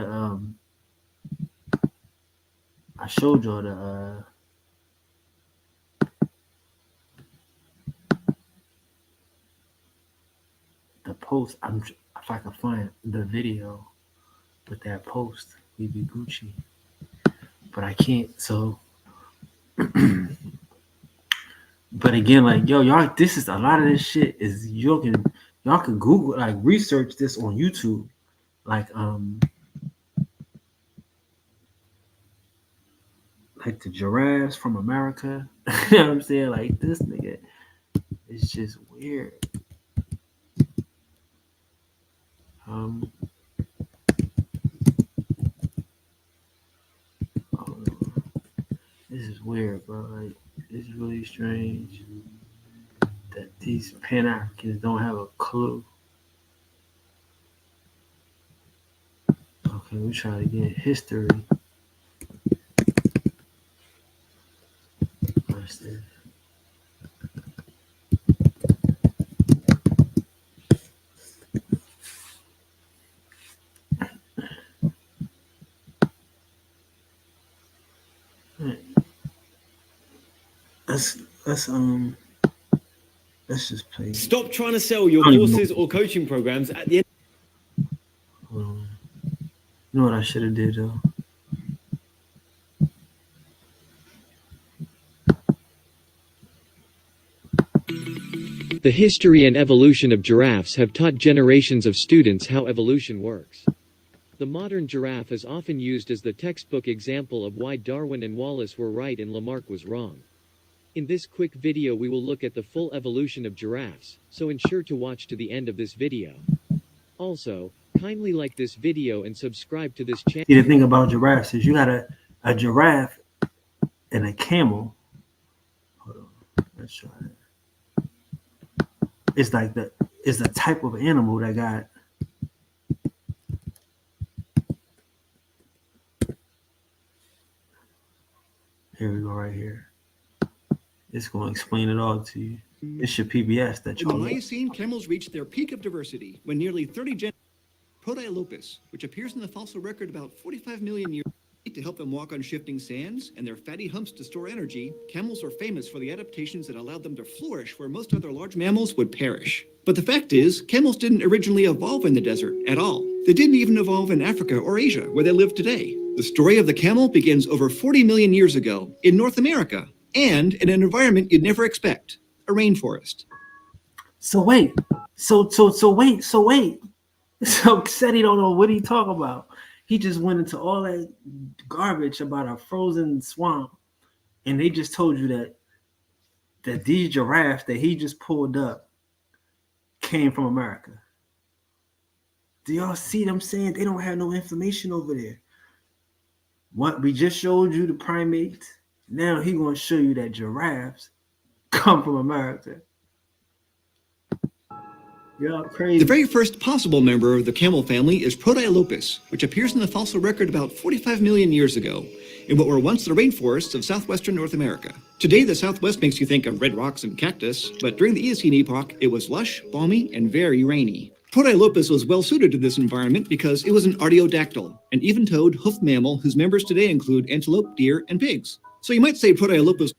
the post. If I can find the video with that post, we'd be Gucci. But I can't. So, but again, like y'all, this is a lot of this shit is y'all can Google, like, research this on YouTube, like the giraffes from America. You know what I'm saying? Like, this nigga, it's just weird. weird, bro. Like, it's really strange that these Pan Africans don't have a clue. Okay, we try to get history. What's this? Let's let's just play. Stop trying to sell your I don't even courses or coaching programs at the end. Hold on. You know what I should have did though? The history and evolution of giraffes have taught generations of students how evolution works. The modern giraffe is often used as the textbook example of why Darwin and Wallace were right and Lamarck was wrong. In this quick video we will look at the full evolution of giraffes, so ensure to watch to the end of this video. Also, kindly like this video and subscribe to this channel. See, the thing about giraffes is you got a giraffe and a camel. Hold on, let's try it. It's like it's a type of animal that got here we go right here. It's going to explain it all to you. It's your PBS that In the you Miocene, camels reached their peak of diversity when nearly 30 Proteolopus, which appears in the fossil record about 45 million years to help them walk on shifting sands and their fatty humps to store energy. Camels are famous for the adaptations that allowed them to flourish where most other large mammals would perish. But the fact is, camels didn't originally evolve in the desert at all. They didn't even evolve in Africa or Asia, where they live today. The story of the camel begins over 40 million years ago in North America, and in an environment you'd never expect, a rainforest. So wait. So wait. So said he don't know what he talk about. He just went into all that garbage about a frozen swamp, and they just told you that these giraffes that he just pulled up came from America. Do y'all see them saying they don't have no information over there? What we just showed you the primates. Now he gonna show you that giraffes come from America. Y'all crazy. The very first possible member of the camel family is Proteolopus, which appears in the fossil record about 45 million years ago, in what were once the rainforests of southwestern North America. Today, the Southwest makes you think of red rocks and cactus, but during the Eocene epoch, it was lush, balmy, and very rainy. Proteolopus was well suited to this environment because it was an artiodactyl, an even-toed hoofed mammal whose members today include antelope, deer, and pigs. So you might say Proteolopus.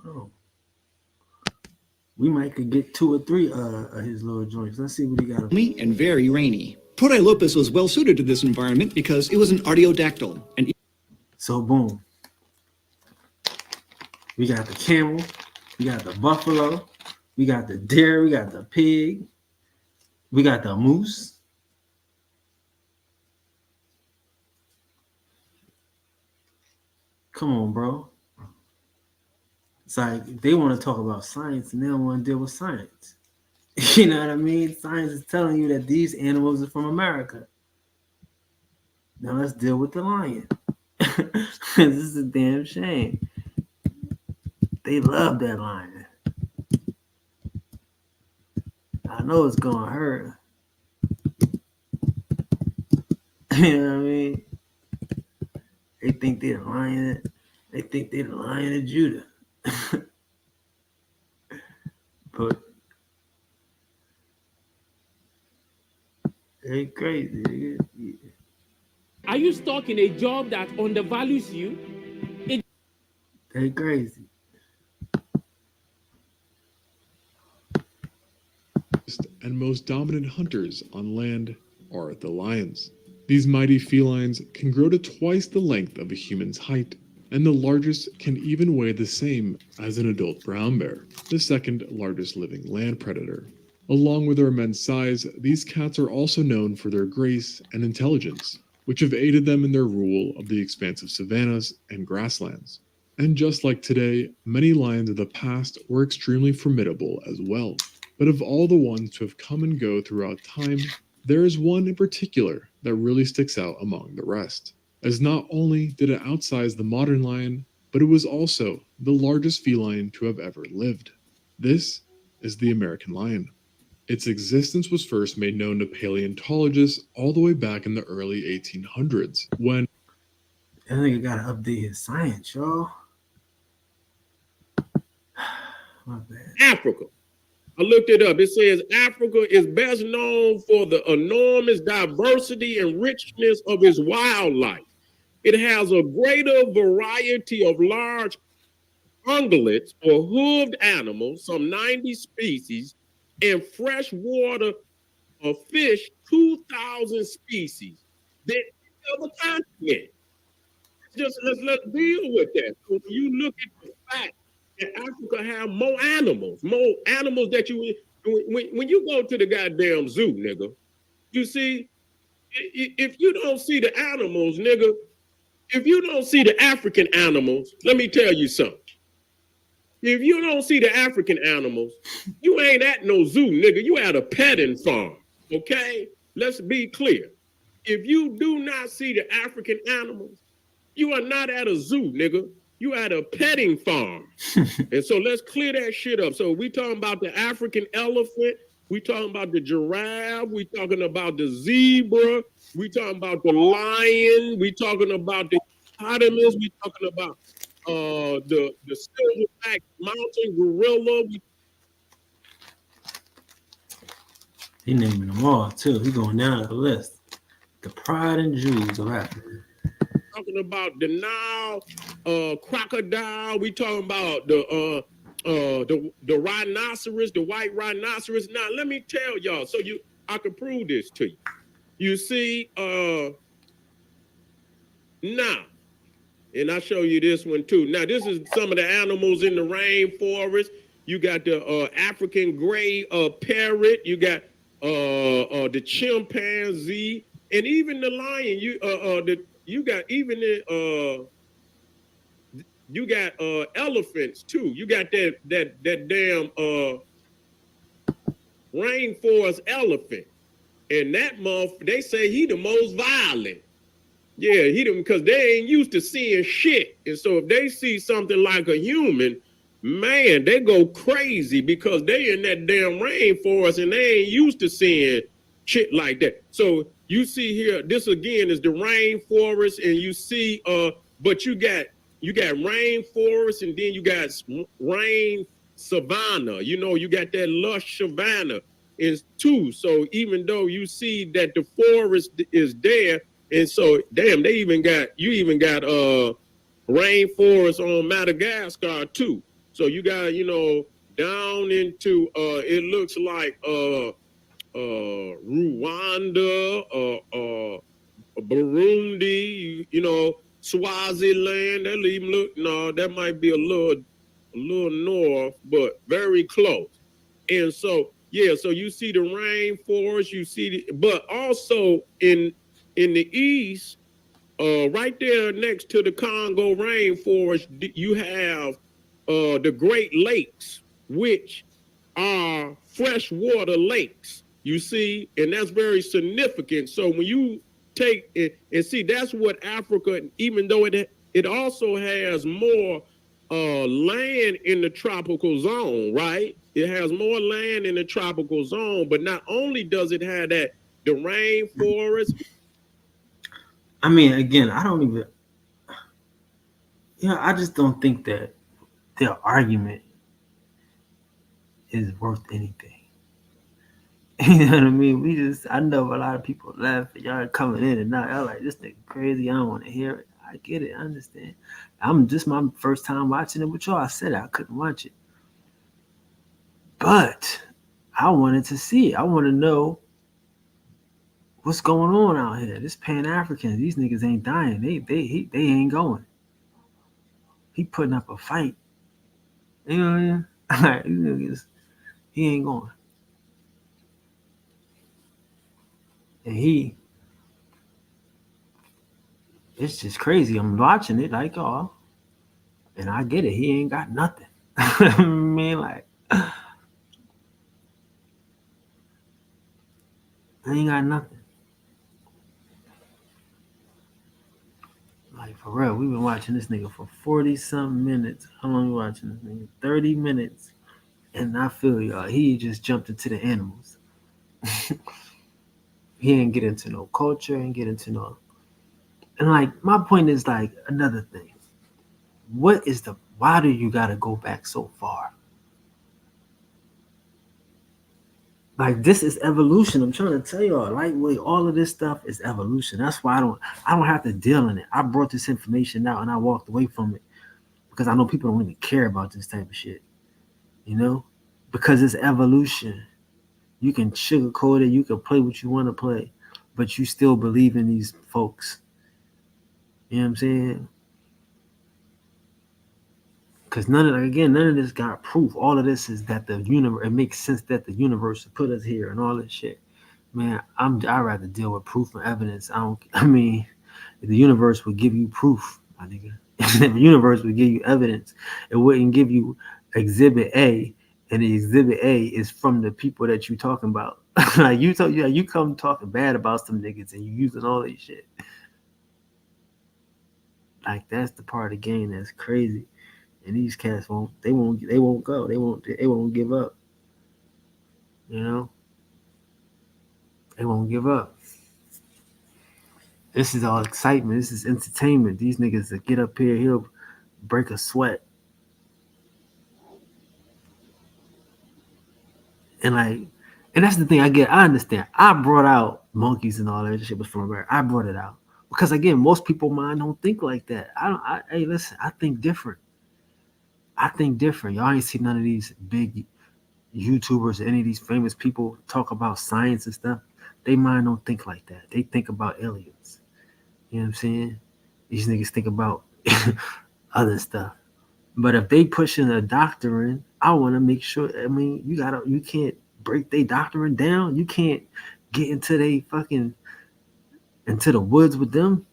Oh. We might could get 2 or 3 of his little joints. Let's see what he got. And very rainy. Proteolopus was well suited to this environment because it was an artiodactyl. So boom. We got the camel, we got the buffalo, we got the deer, we got the pig, we got the moose. Come on, bro. It's like they want to talk about science and they don't want to deal with science. You know what I mean? Science is telling you that these animals are from America. Now let's deal with the lion. This is a damn shame. They love that lion. I know it's gonna hurt. You know what I mean? They think they're the lion. They think they're the Lion of Judah. But they crazy. Are you stuck in a job that undervalues you? They crazy. And most dominant hunters on land are the lions. These mighty felines can grow to twice the length of a human's height, and the largest can even weigh the same as an adult brown bear, the second largest living land predator. Along with their immense size, these cats are also known for their grace and intelligence, which have aided them in their rule of the expansive savannas and grasslands. And just like today, many lions of the past were extremely formidable as well. But of all the ones to have come and go throughout time, there is one in particular that really sticks out among the rest, as not only did it outsize the modern lion, but it was also the largest feline to have ever lived. This is the American lion. Its existence was first made known to paleontologists all the way back in the early 1800s, when That nigga gotta update his science, y'all. My bad. Africa. I looked it up. It says Africa is best known for the enormous diversity and richness of its wildlife. It has a greater variety of large ungulates or hoofed animals, some 90 species, and freshwater fish, 2,000 species, than any other continent. Let's deal with that. So when you look at the fact that Africa have more animals that you when you go to the goddamn zoo, nigga, you see, if you don't see the animals, nigga, if you don't see the African animals, let me tell you something. If you don't see the African animals, you ain't at no zoo, nigga. You at a petting farm, okay? Let's be clear. If you do not see the African animals, you are not at a zoo, nigga. You at a petting farm. And so let's clear that shit up. So we talking about the African elephant. We talking about the giraffe. We talking about the zebra. We talking about the lion. We talking about the hippopotamus. We talking about the silverback mountain gorilla. He naming them all too. He going down the list. The pride and jewels of Africa. Talking about the Nile crocodile. We talking about the rhinoceros, the white rhinoceros. Now let me tell y'all, so I can prove this to you. You see, now, and I'll show you this one too. Now, this is some of the animals in the rainforest. You got the African gray parrot. You got the chimpanzee, and even the lion. You got even the you got elephants too. You got that damn rainforest elephant, and that they say he the most violent. Yeah, he them because they ain't used to seeing shit, and so if they see something like a human, man, they go crazy because they in that damn rainforest and they ain't used to seeing shit like that. So you see here, this again is the rainforest, and you see, but you got rainforest, and then you got rain savanna. You know, you got that lush savanna is too. So even though you see that the forest is there, and so damn, you even got rainforest on Madagascar too. So you got, down into it looks like Rwanda, Burundi, Swaziland. That even look, no, that might be a little north, but very close. And so, yeah, so you see the rainforest, you see but also in the east, right there next to the Congo rainforest, you have the Great Lakes, which are freshwater lakes, you see, and that's very significant. So when you take it and see, that's what Africa, even though it also has more land in the tropical zone, right? It has more land in the tropical zone, but not only does it have that, the rainforest. I mean, again, I don't even, I just don't think that their argument is worth anything. You know what I mean? I know a lot of people left, y'all are coming in and out. Y'all like, this nigga crazy. I don't want to hear it. I get it. I understand. I'm just my first time watching it with y'all. I said I couldn't watch it. But I wanted to see it. I want to know what's going on out here. This Pan-African, these niggas ain't dying. They ain't going. He putting up a fight. You know what I mean? Like, these niggas, he ain't going. And it's just crazy. I'm watching it like, oh, and I get it. He ain't got nothing. I mean, like, I ain't got nothing. Like for real, we've been watching this nigga for 40 something minutes. How long you watching this nigga? 30 minutes. And I feel y'all, he just jumped into the animals. He didn't get into no culture, and get into no. And like my point is like another thing. What is the? Why do you gotta go back so far? Like this is evolution. I'm trying to tell y'all, lightweight, all of this stuff is evolution. That's why I don't have to deal in it. I brought this information out and I walked away from it because I know people don't even care about this type of shit. You know? Because it's evolution. You can sugarcoat it, you can play what you want to play, but you still believe in these folks. You know what I'm saying? Because none of this got proof. All of this is that the universe. It makes sense that the universe put us here and all this shit. Man, I rather deal with proof and evidence. I mean, if the universe would give you proof, my nigga. If the universe would give you evidence, it wouldn't give you exhibit A, and the exhibit A is from the people that you talking about. Like you come talking bad about some niggas and you using all this shit. Like that's the part of the game that's crazy. And these cats won't go. They won't give up. You know? They won't give up. This is all excitement. This is entertainment. These niggas that get up here, he'll break a sweat. And like, and that's the thing I get. I understand. I brought out monkeys and all that shit was from America. I brought it out. Because again, most people mind don't think like that. Hey, listen, I think different. I think different. Y'all ain't see none of these big YouTubers or any of these famous people talk about science and stuff. They mind don't think like that. They think about aliens. You know what I'm saying? These niggas think about other stuff. But if they pushing a doctrine, I want to make sure. I mean, you can't break their doctrine down. You can't get into the woods with them.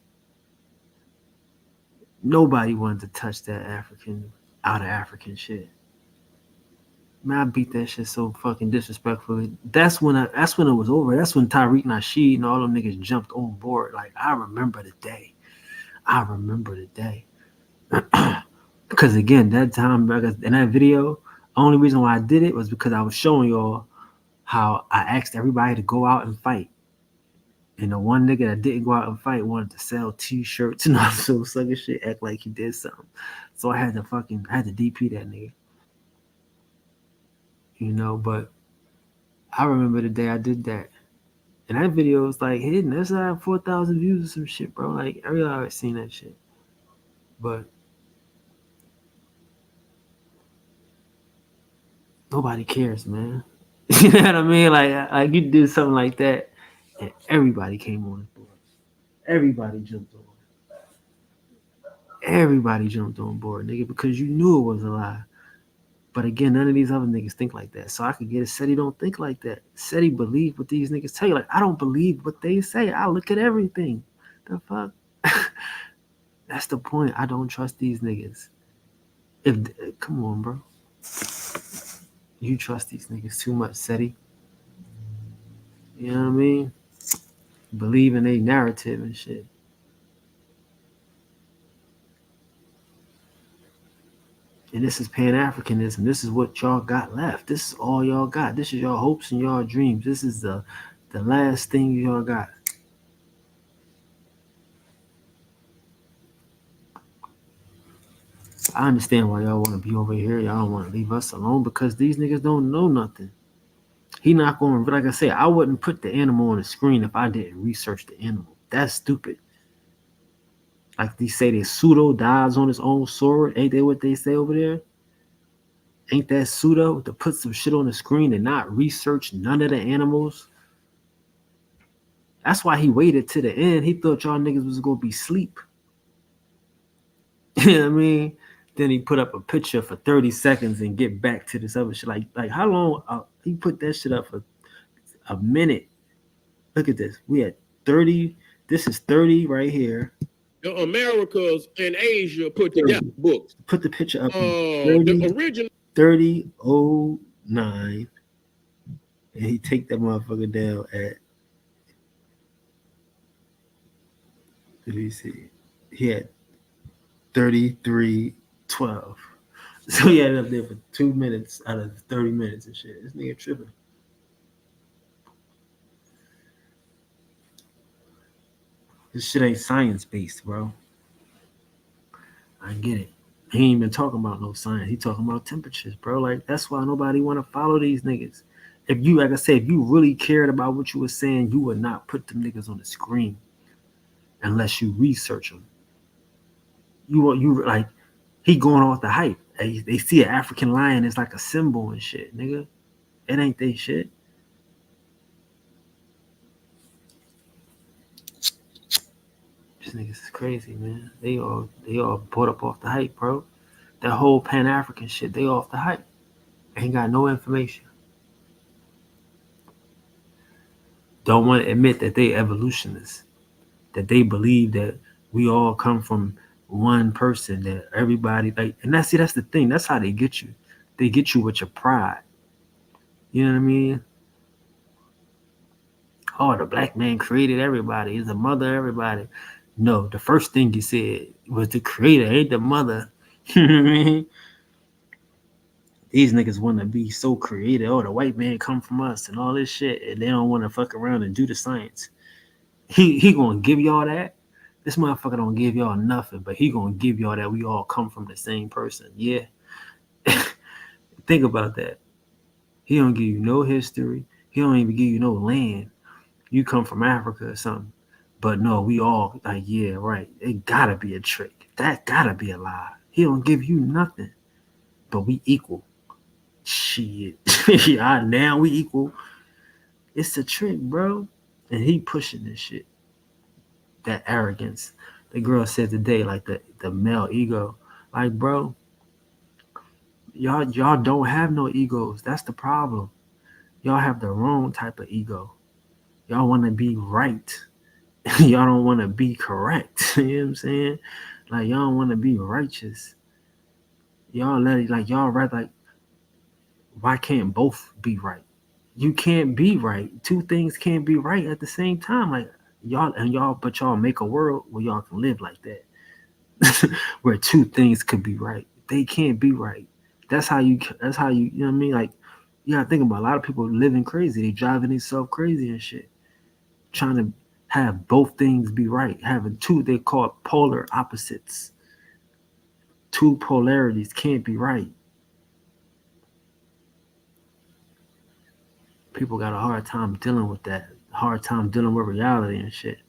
Nobody wanted to touch that out of African shit. Man, I beat that shit so fucking disrespectfully. That's when it was over. That's when Tariq Nasheed and all them niggas jumped on board. Like I remember the day. Because again, that time in that video, only reason why I did it was because I was showing y'all how I asked everybody to go out and fight. And the one nigga that didn't go out and fight wanted to sell t-shirts and all sorts of sucker shit, act like he did something. So I had to DP that nigga. You know, but I remember the day I did that. And that video was like hidden. That's like 4,000 views or some shit, bro. Like everybody seen that shit. But nobody cares, man. You know what I mean? Like you did something like that, and everybody came on board. Everybody jumped on. Everybody jumped on board, nigga, because you knew it was a lie. But again, none of these other niggas think like that. So I could get it. Said he don't think like that. Said he believe what these niggas tell you. Like I don't believe what they say. I look at everything. The fuck. That's the point. I don't trust these niggas. Come on, bro. You trust these niggas too much, Seti. You know what I mean? Believe in a narrative and shit. And this is Pan-Africanism. This is what y'all got left. This is all y'all got. This is your hopes and your dreams. This is the last thing y'all got. I understand why y'all want to be over here. Y'all don't want to leave us alone because these niggas don't know nothing. He not going to, like I said, I wouldn't put the animal on the screen if I didn't research the animal. That's stupid. Like they say, that pseudo dies on his own sword. Ain't that what they say over there? Ain't that pseudo to put some shit on the screen and not research none of the animals? That's why he waited to the end. He thought y'all niggas was gonna be sleep. You know what I mean? Then he put up a picture for 30 seconds and get back to this other shit. Like how long? He put that shit up for a minute. Look at this. We had 30. This is 30 right here. The Americas and Asia put together books. Put the picture up. 30, the original 3009. And he take that motherfucker down at. Let me see. He had 33:12. So he had it up there for 2 minutes out of 30 minutes and shit. This nigga tripping. This shit ain't science based, bro. I get it. He ain't even talking about no science. He talking about temperatures, bro. Like that's why nobody want to follow these niggas. If you, like I said, if you really cared about what you were saying, you would not put them niggas on the screen unless you research them. You like he going off the hype. They see an African lion as like a symbol and shit, nigga. It ain't they shit. These niggas is crazy, man. They all bought up off the hype, bro. That whole Pan African shit, they off the hype. Ain't got no information. Don't want to admit that they evolutionists. That they believe that we all come from one person, that everybody like, and that's the thing. That's how they get you. They get you with your pride. You know what I mean? Oh, the black man created everybody. He's the mother of everybody. No, the first thing you said was the creator, ain't the mother. You know what I mean? These niggas want to be so creative. Oh, the white man come from us and all this shit, and they don't want to fuck around and do the science. He gonna give y'all that. This motherfucker don't give y'all nothing, but he gonna give y'all that we all come from the same person. Yeah. Think about that. He don't give you no history. He don't even give you no land. You come from Africa or something. But no, we all like, yeah, right. It gotta be a trick. That gotta be a lie. He don't give you nothing. But we equal. Shit. Yeah, now we equal. It's a trick, bro. And he pushing this shit. That arrogance. The girl said today, like the male ego. Like, bro, y'all don't have no egos. That's the problem. Y'all have the wrong type of ego. Y'all want to be right. Y'all don't want to be correct. You know what I'm saying? Like y'all don't want to be righteous. Y'all let it like y'all right like why can't both be right? You can't be right. Two things can't be right at the same time. Like but y'all make a world where y'all can live like that. Where two things could be right. They can't be right. That's how you know what I mean? Like you gotta think about a lot of people living crazy. They driving themselves crazy and shit. Trying to have both things be right. Having two, they call it polar opposites. Two polarities can't be right. People got a hard time dealing with that. Hard time dealing with reality and shit.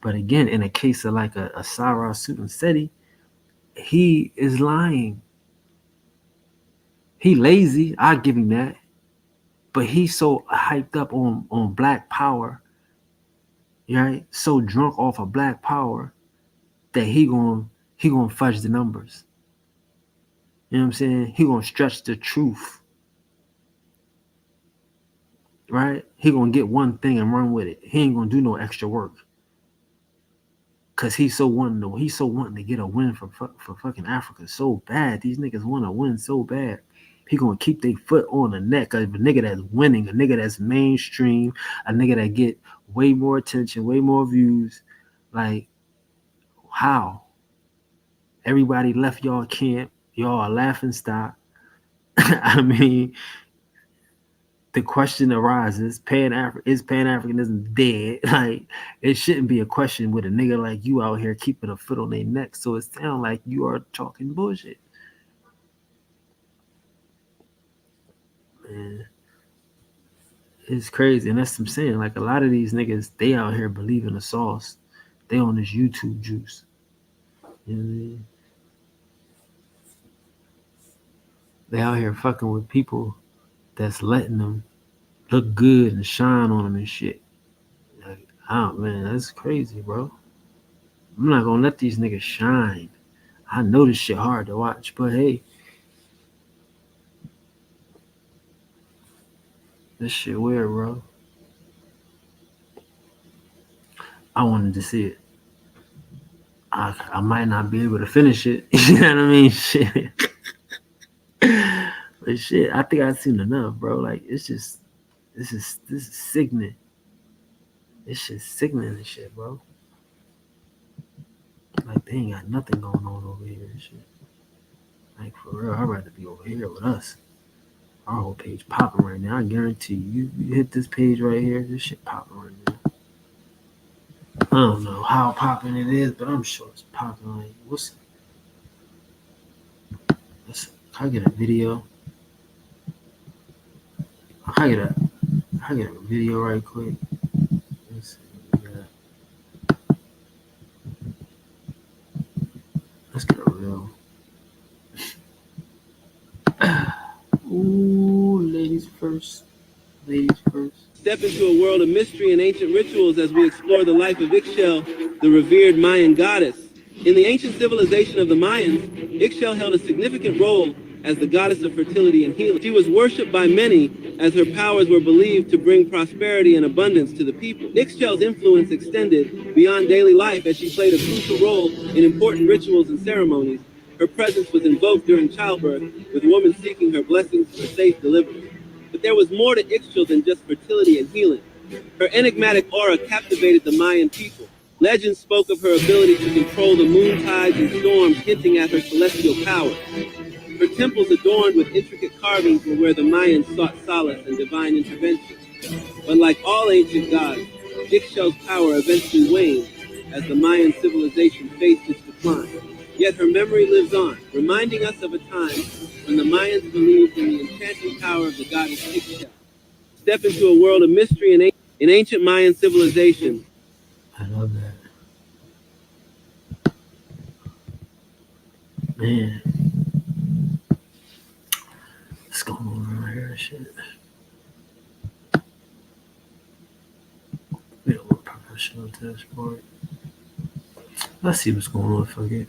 But again, in a case of like a Sarah Sutanseti, he is lying. He lazy, I give him that. But he's so hyped up on black power, right? So drunk off of black power that he gonna fudge the numbers. You know what I'm saying? He gonna stretch the truth. Right? He gonna get one thing and run with it. He ain't gonna do no extra work. Cause he's so wanting to get a win for fucking Africa so bad. These niggas want to win so bad. He gonna keep their foot on the neck of a nigga that's winning, a nigga that's mainstream, a nigga that get way more attention, way more views. Like, how? Everybody left y'all camp. Y'all a laughing stock. I mean, the question arises: is Pan-Africanism dead? Like, it shouldn't be a question with a nigga like you out here keeping a foot on their neck. So it sounds like you are talking bullshit, man. It's crazy, and that's what I'm saying. Like a lot of these niggas, they out here believing the sauce. They on this YouTube juice. You know what I mean? They out here fucking with people that's letting them look good and shine on them and shit. Like, oh man, that's crazy, bro. I'm not gonna let these niggas shine. I know this shit hard to watch, but hey, this shit weird, bro. I wanted to see it. I might not be able to finish it. You know what I mean? Shit. But shit, I think I've seen enough, bro. Like this is sickening. This shit's sickening and shit, bro. Like they ain't got nothing going on over here and shit. Like for real, I'd rather be over here with us. Our whole page popping right now. I guarantee you hit this page right here, this shit popping right now. I don't know how popping it is, but I'm sure it's popping. Like, can I get a video? I get a video right quick. Let's see. Let's get a real. Ooh, ladies first. Ladies first. Step into a world of mystery and ancient rituals as we explore the life of Ixchel, the revered Mayan goddess. In the ancient civilization of the Mayans, Ixchel held a significant role as the goddess of fertility and healing. She was worshipped by many as her powers were believed to bring prosperity and abundance to the people. Ixchel's influence extended beyond daily life as she played a crucial role in important rituals and ceremonies. Her presence was invoked during childbirth, with women seeking her blessings for safe delivery. But there was more to Ixchel than just fertility and healing. Her enigmatic aura captivated the Mayan people. Legends spoke of her ability to control the moon tides and storms, hinting at her celestial power. Her temples adorned with intricate carvings were where the Mayans sought solace and divine intervention. But like all ancient gods, Ixchel's power eventually waned as the Mayan civilization faced its decline. Yet her memory lives on, reminding us of a time when the Mayans believed in the enchanting power of the goddess Ixchel. Step into a world of mystery in ancient Mayan civilization. I love that. Man. What's going on around here and shit? We don't want professional dashboard. Let's see what's going on. Fuck it.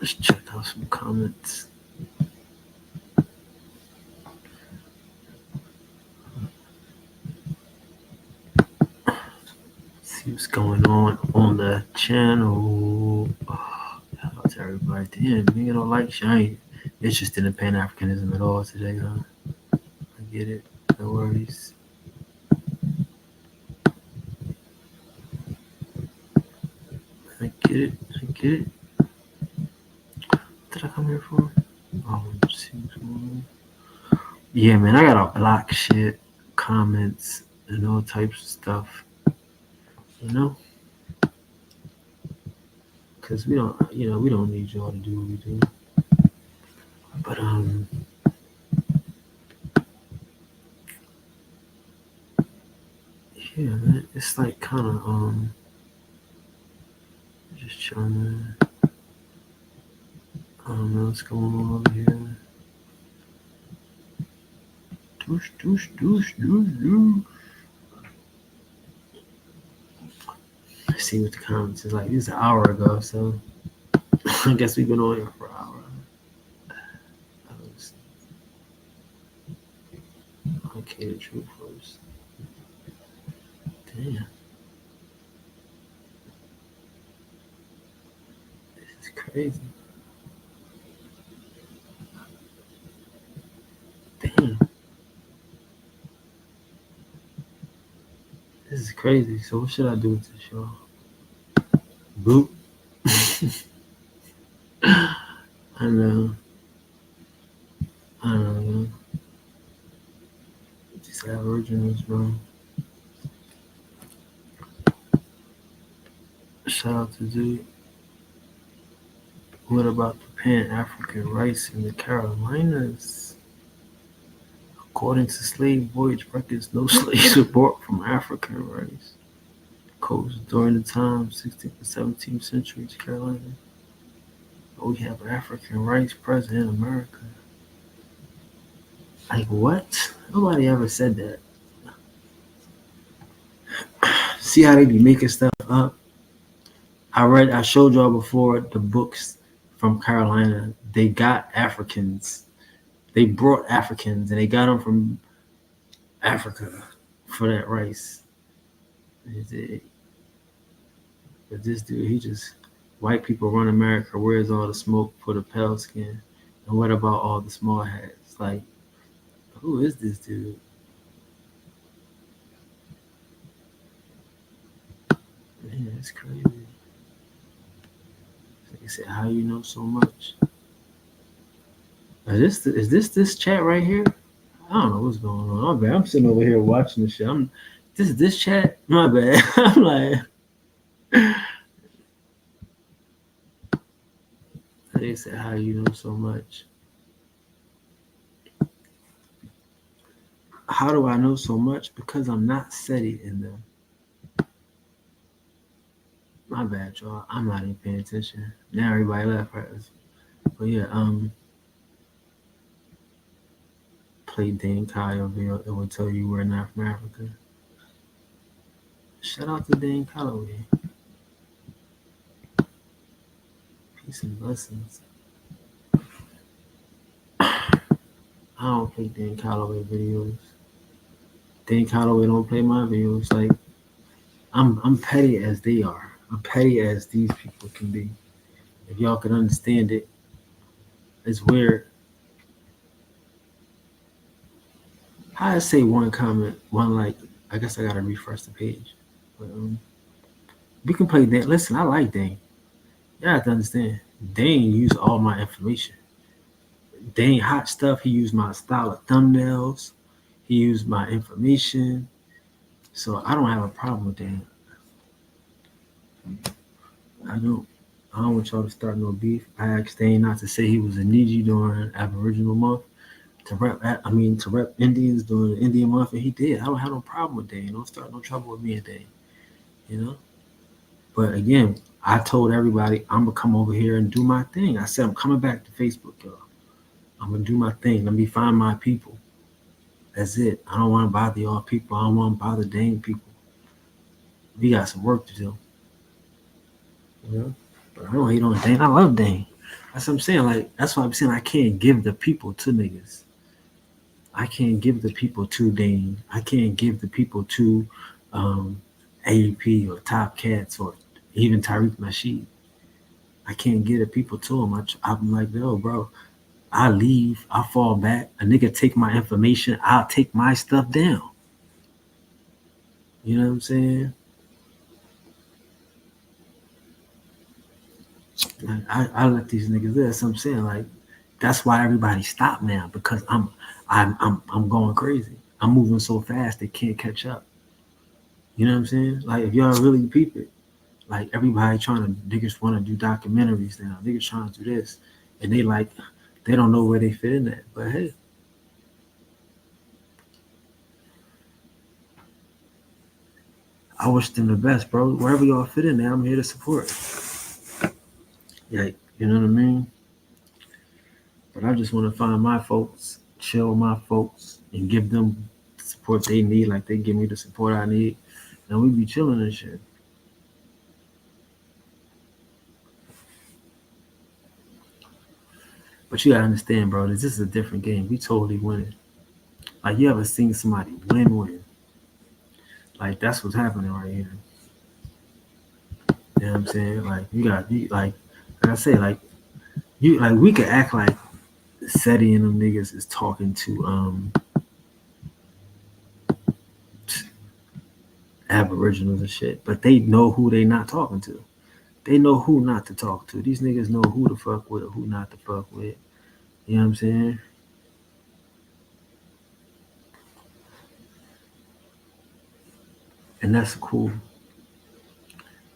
Let's check out some comments. See what's going on the channel. Shout out to everybody. Damn, nigga don't like shit. I ain't interested in Pan-Africanism at all today, huh? I get it. No worries. I get it. What did I come here for? Oh, see what's going on. Yeah, man, I gotta block shit, comments, and all types of stuff. You know? Because we don't need y'all to do what we do. But, yeah, man, it's like kind of, just chilling. I don't know what's going on over here. Doosh. Let's see what the comments is like. This is an hour ago, so I guess we've been on here for an hour. Okay, the truth first. Damn. This is crazy. Damn. This is crazy. So what should I do with this, y'all? Boop. I know. Man. These Aboriginals, bro. Shout out to dude. What about the Pan-African rice in the Carolinas? According to slave voyage records, no slaves were brought from African rice coast during the time 16th and 17th century to Carolina. But we have African rice present in America. Like what? Nobody ever said that. See how they be making stuff up? I showed y'all before the books from Carolina. They got Africans. They brought Africans and they got them from Africa for that rice. But this dude, he just, white people run America. Where's all the smoke for the pale skin? And what about all the small hats? Like, who is this dude? It's crazy. Like I said, how you know so much? Is this chat right here? I don't know what's going on. My bad. I'm sitting over here watching this shit. This chat. My bad. I'm like, they said, how you know so much? How do I know so much? Because I'm not SETI in them. My bad, y'all. I'm not even paying attention. Now everybody left, right? But yeah, play Dane Kyle video. It will tell you we're not from Africa. Shout out to Dane Calloway. Peace and blessings. I don't play Dan Calloway videos. Dan Calloway don't play my videos. Like I'm petty as they are. I'm petty as these people can be. If y'all can understand it, it's weird. I say one comment, one like. I guess I gotta refresh the page. But we can play Dan. Listen, I like Dane. You have to understand. Dane used all my information. Dane hot stuff. He used my style of thumbnails. He used my information. So I don't have a problem with that. I don't want y'all to start no beef. I asked Dane not to say he was a Niji during Aboriginal month to rep Indians during the Indian month, and he did. I don't have no problem with Dane. Don't start no trouble with me and Dane. You know? But again, I told everybody I'm gonna come over here and do my thing. I said I'm coming back to Facebook, y'all. I'm gonna do my thing. Let me find my people. That's it. I don't want to bother y'all people. I don't want to bother Dane people. We got some work to do. You know? But I don't hate on Dane. I love Dane. That's what I'm saying. Like, that's why I'm saying I can't give the people to niggas. I can't give the people to Dane. I can't give the people to AUP or Top Cats or even Tariq Nasheed. I can't give the people to them. I'm like, yo, bro, I leave, I fall back. A nigga take my information, I'll take my stuff down. You know what I'm saying? Like, I let these niggas there. That's what I'm saying. Like, that's why everybody stopped now, because I'm going crazy. I'm moving so fast they can't catch up. You know what I'm saying? Like, if y'all really peep it, like everybody niggas want to do documentaries now. Niggas trying to do this, and they don't know where they fit in at. But hey, I wish them the best, bro. Wherever y'all fit in there, I'm here to support. Yeah, you know what I mean? But I just want to find my folks, chill with my folks, and give them the support they need, like they give me the support I need, and we be chilling and shit. But you gotta understand, bro, this is a different game. We totally winning. Like, you ever seen somebody win? Like, that's what's happening right here. You know what I'm saying? Like, you got, like I say, like, we could act like SETI and them niggas is talking to Aboriginals and shit, but they know who they not talking to. They know who not to talk to. These niggas know who to fuck with, who not to fuck with. You know what I'm saying? And that's cool.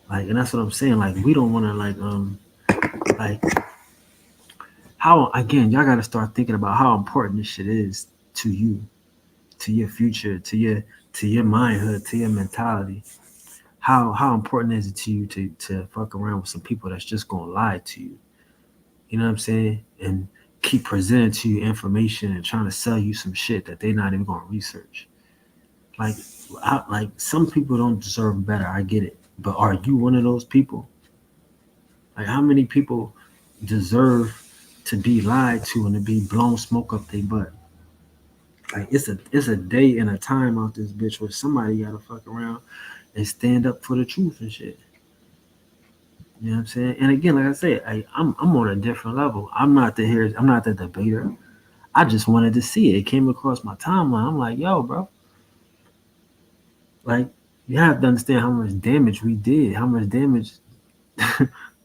Like, and that's what I'm saying. Like, we don't want to like how, again, y'all got to start thinking about how important this shit is to you, to your future, to your mindhood, to your mentality. How important is it to you to fuck around with some people that's just gonna lie to you? You know what I'm saying? And keep presenting to you information and trying to sell you some shit that they're not even gonna research. Like, some people don't deserve better. I get it, but are you one of those people? Like, how many people deserve to be lied to and to be blown smoke up their butt? Like, it's a day and a time out this bitch where somebody gotta fuck around and stand up for the truth and shit. You know what I'm saying? And again, like I said, I'm on a different level. I'm not the debater. I just wanted to see it. It came across my timeline. I'm like, yo, bro. Like, You have to understand how much damage we did, how much damage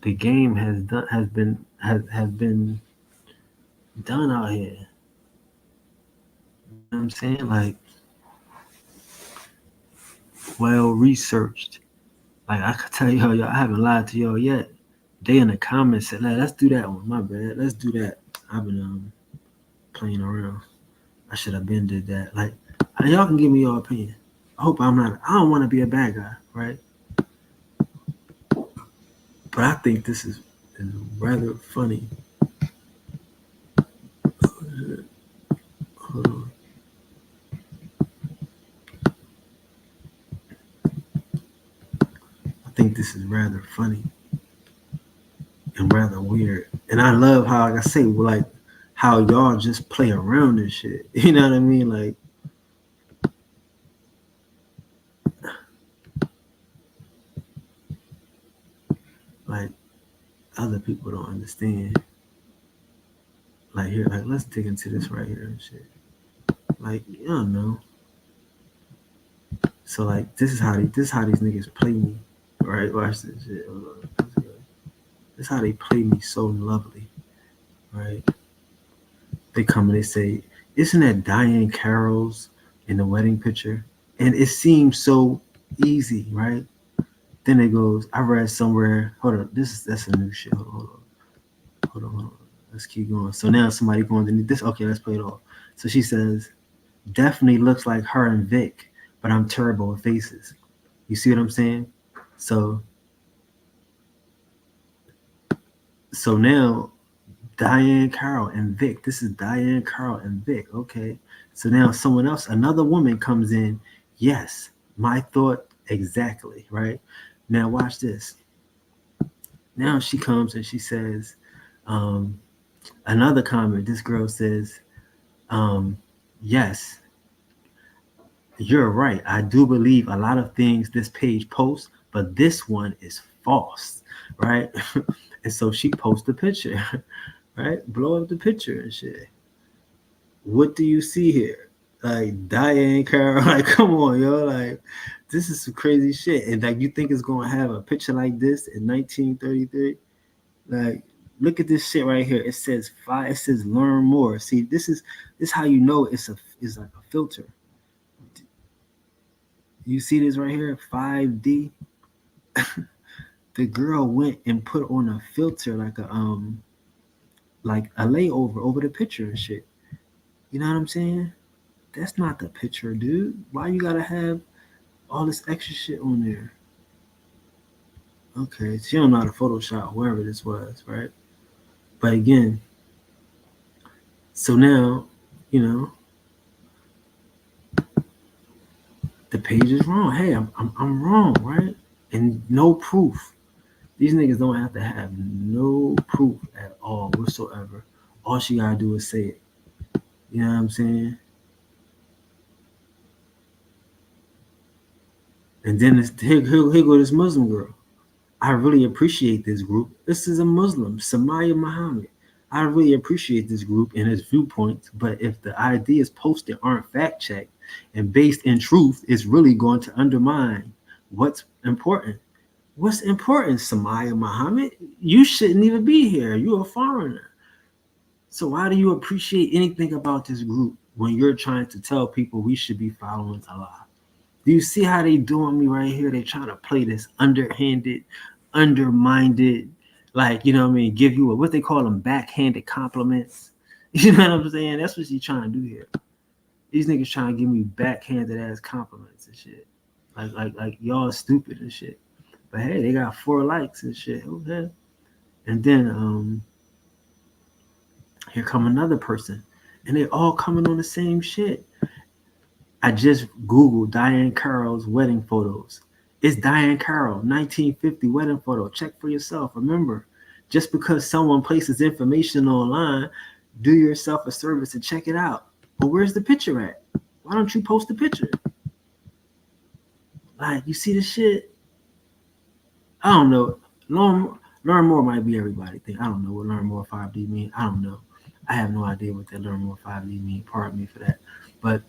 the game has been done out here. You know what I'm saying? Like well researched. Like I could tell y'all, I haven't lied to y'all yet. They in the comments said, "Let's do that one." My bad. Let's do that. I've been playing around. I should have been did that. Like y'all can give me your opinion. I hope I'm not. I don't want to be a bad guy, right? But I think this is rather funny. Hold on. I think this is rather funny and rather weird. And I love how, like I say, like how y'all just play around this shit. You know what I mean? Like other people don't understand. Like here, like let's dig into this right here and shit. Like you don't know. So like this is how these niggas play me. Right? Watch this shit. Hold on. This is how they play me so lovely. Right? They come and they say, "Isn't that Diane Carroll's in the wedding picture?" And it seems so easy, right? Then it goes, I read somewhere, hold on, that's a new shit. Hold on. Let's keep going. So now somebody going to need this. Okay, let's play it off. So she says, definitely looks like her and Vic, but I'm terrible with faces. You see what I'm saying? So now Diane Carroll and Vic. This is Diane Carroll and Vic. Okay. So now someone else, another woman comes in. Yes, my thought exactly, right? Now watch this. Now she comes and she says, another comment. This girl says, yes, you're right. I do believe a lot of things this page posts, but this one is false, right? And so she posts a picture, right? Blow up the picture and shit. What do you see here? Like Diane Carroll, like come on, yo, like this is some crazy shit. And like you think it's gonna have a picture like this in 1933? Like look at this shit right here. It says five. It says learn more. See, this is how you know it's like a filter. You see this right here, 5D. The girl went and put on a filter like a layover over the picture and shit. You know what I'm saying? That's not the picture, dude. Why you gotta have all this extra shit on there? Okay, she don't know how to Photoshop, whoever this was, right? But again, so now, you know, the page is wrong. Hey, I'm wrong, right? And no proof. These niggas don't have to have no proof at all whatsoever. All she gotta do is say it. You know what I'm saying? And then here go this Muslim girl. I really appreciate this group. This is a Muslim, Samaya Muhammad. I really appreciate this group and its viewpoints, but if the ideas posted aren't fact checked and based in truth, it's really going to undermine what's important. What's important, Samaya Muhammad? You shouldn't even be here. You're a foreigner. So why do you appreciate anything about this group when you're trying to tell people we should be following Allah? Do you see how they doing me right here? They trying to play this underhanded, undermined, like, you know what I mean, give you what they call them backhanded compliments. You know what I'm saying? That's what she's trying to do here. These niggas trying to give me backhanded ass compliments and shit. Like y'all stupid and shit. But hey, they got 4 likes and shit. Okay. And then here come another person. And they all coming on the same shit. I just Googled Diane Carroll's wedding photos. It's Diane Carroll, 1950 wedding photo. Check for yourself. Remember, just because someone places information online, do yourself a service and check it out. But where's the picture at? Why don't you post the picture? Like, you see the shit? I don't know. Learn more might be everybody thing. I don't know what learn more 5D mean. I don't know. I have no idea what that learn more 5D mean. Pardon me for that. But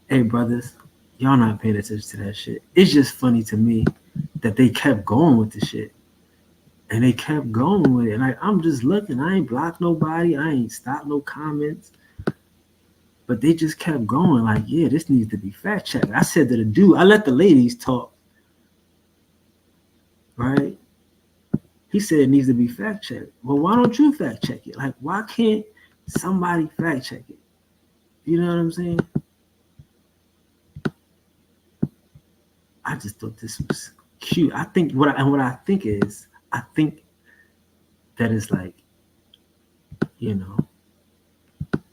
hey, brothers, Y'all not paying attention to that shit. It's just funny to me that they kept going with the shit. And they kept going with it. Like, I'm just looking. I ain't blocked nobody. I ain't stopped no comments. But they just kept going. Like, yeah, this needs to be fact checked. I said to the dude, I let the ladies talk. Right? He said it needs to be fact checked. Well, why don't you fact check it? Like, why can't somebody fact check it? You know what I'm saying? I just thought this was cute. I think what I think is, I think that is like, you know,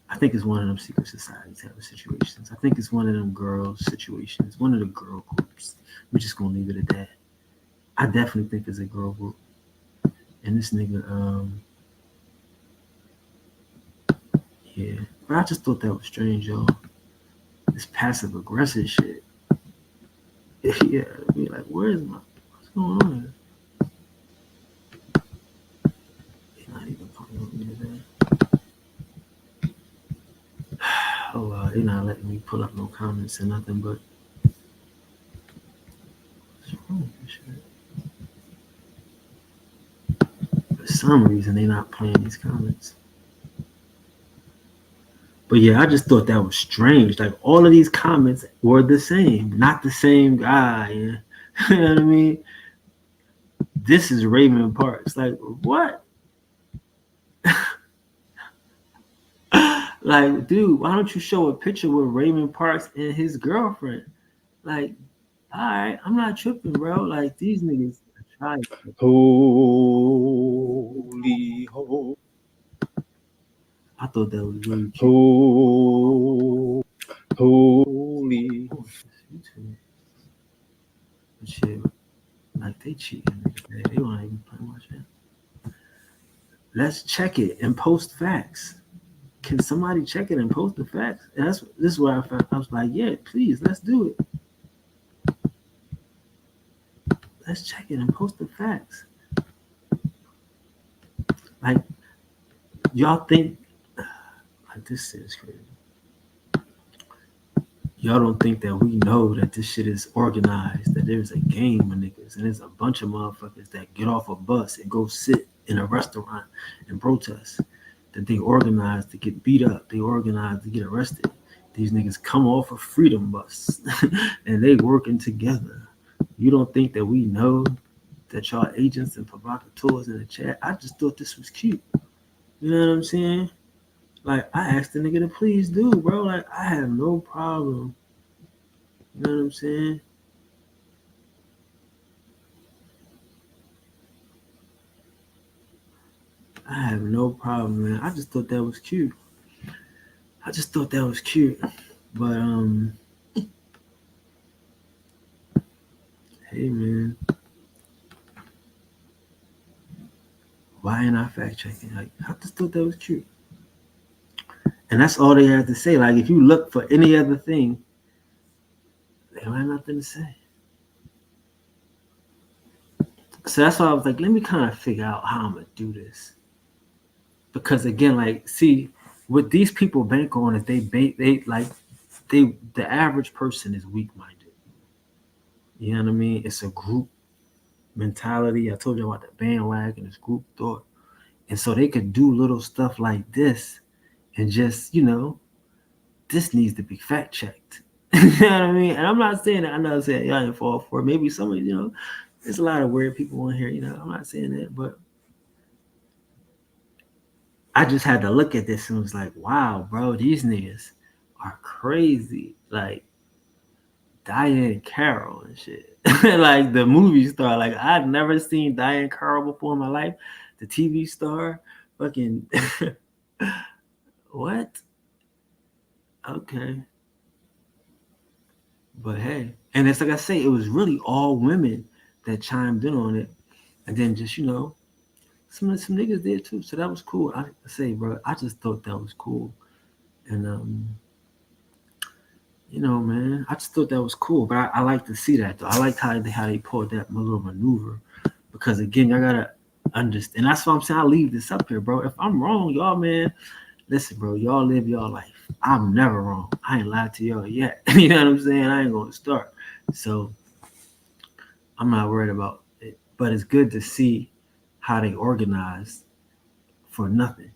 I think it's one of them secret society type of situations. I think it's one of them girl situations, one of the girl groups. We're just gonna leave it at that. I definitely think it's a girl group. And this nigga, yeah. But I just thought that was strange, y'all. This passive aggressive shit. Yeah, be like, what's going on? He's not even fucking with me today. Oh, they're not letting me pull up no comments or nothing, but what's wrong with this shit? For some reason, they're not playing these comments. But yeah, I just thought that was strange. Like, all of these comments were the same, not the same guy. Yeah. You know what I mean? This is Raymond Parks. Like, what? Like, dude, why don't you show a picture with Raymond Parks and his girlfriend? Like, all right, I'm not tripping, bro. Like, these niggas are trying. Holy ho. I thought that was really cute. Holy. But shit, like, they cheating. They won't even play much. Let's check it and post facts. Can somebody check it and post the facts? And this is where I found. I was like, yeah, please, let's do it. Let's check it and post the facts. Like, y'all think, like, this is crazy. Y'all don't think that we know that this shit is organized, that there's a game of niggas, and there's a bunch of motherfuckers that get off a bus and go sit in a restaurant and protest, that they organized to get beat up, they organized to get arrested. These niggas come off a freedom bus and they working together. You don't think that we know that y'all agents and provocateurs in the chat? I just thought this was cute. You know what I'm saying? Like, I asked the nigga to please do, bro. Like, I have no problem. You know what I'm saying? I have no problem, man. I just thought that was cute. But hey, man, why ain't I fact checking? Like, I just thought that was cute. And that's all they had to say. Like, if you look for any other thing, they don't have nothing to say. So that's why I was like, let me kind of figure out how I'm gonna do this. Because again, like, see, what these people bank on is the average person is weak-minded. You know what I mean? It's a group mentality. I told you about the bandwagon, this group thought. And so they could do little stuff like this and just, you know, this needs to be fact checked. You know what I mean? And I'm not saying that. I'm not saying y'all ain't fall for it. Maybe some of you know, there's a lot of weird people on here, you know. I'm not saying that, but I just had to look at this and was like, wow, bro, these niggas are crazy. Like Diane Carroll and shit. Like the movie star. Like, I'd never seen Diane Carroll before in my life. The TV star. Fucking what? Okay. But hey, and it's like I say, it was really all women that chimed in on it. And then just, you know, some niggas did too. So that was cool. I say, bro, I just thought that was cool. And you know, man, I just thought that was cool. But I like to see that though. I like how they pulled that little maneuver. Because again, y'all gotta understand. And that's why I'm saying I leave this up here, bro. If I'm wrong, y'all, man, listen, bro, y'all live your life. I'm never wrong. I ain't lied to y'all yet. You know what I'm saying? I ain't gonna start. So I'm not worried about it. But it's good to see how they organize for nothing.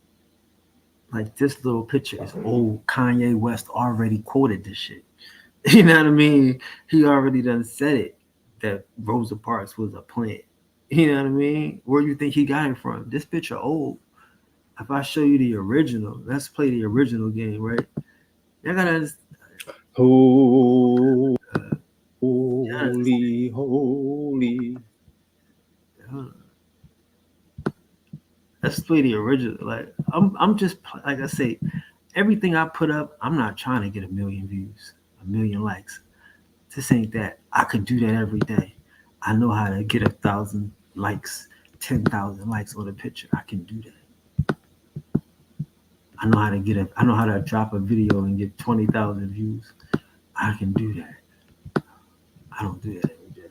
Like this little picture is old. Kanye West already quoted this shit. You know what I mean? He already done said it that Rosa Parks was a plant. You know what I mean? Where do you think he got it from? This picture old. If I show you the original, let's play the original game, right? Y'all gotta understand. Holy, holy, holy. Let's play the original. Like I'm just like I say, everything I put up, I'm not trying to get a million views, a million likes. This ain't that. I could do that every day. I know how to get 1,000 likes, 10,000 likes on a picture. I can do that. I know how to get I know how to drop a video and get 20,000 views. I can do that. I don't do that every day.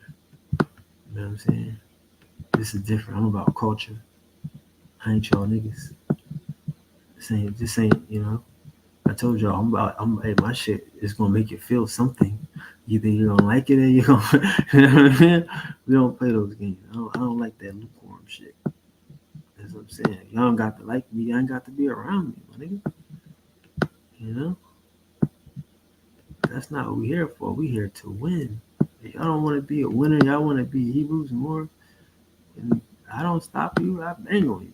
You know what I'm saying? This is different. I'm about culture. I ain't y'all niggas. This ain't, you know. I told y'all hey, my shit is gonna make you feel something. Either you're gonna like it or you're gonna you know what I mean? We don't play those games. I don't like that lukewarm shit. That's what I'm saying. Y'all don't got to like me, y'all ain't got to be around me, my nigga. You know? That's not what we here for. We here to win. If y'all don't want to be a winner, y'all want to be Hebrews more. And I don't stop you, I bang on you.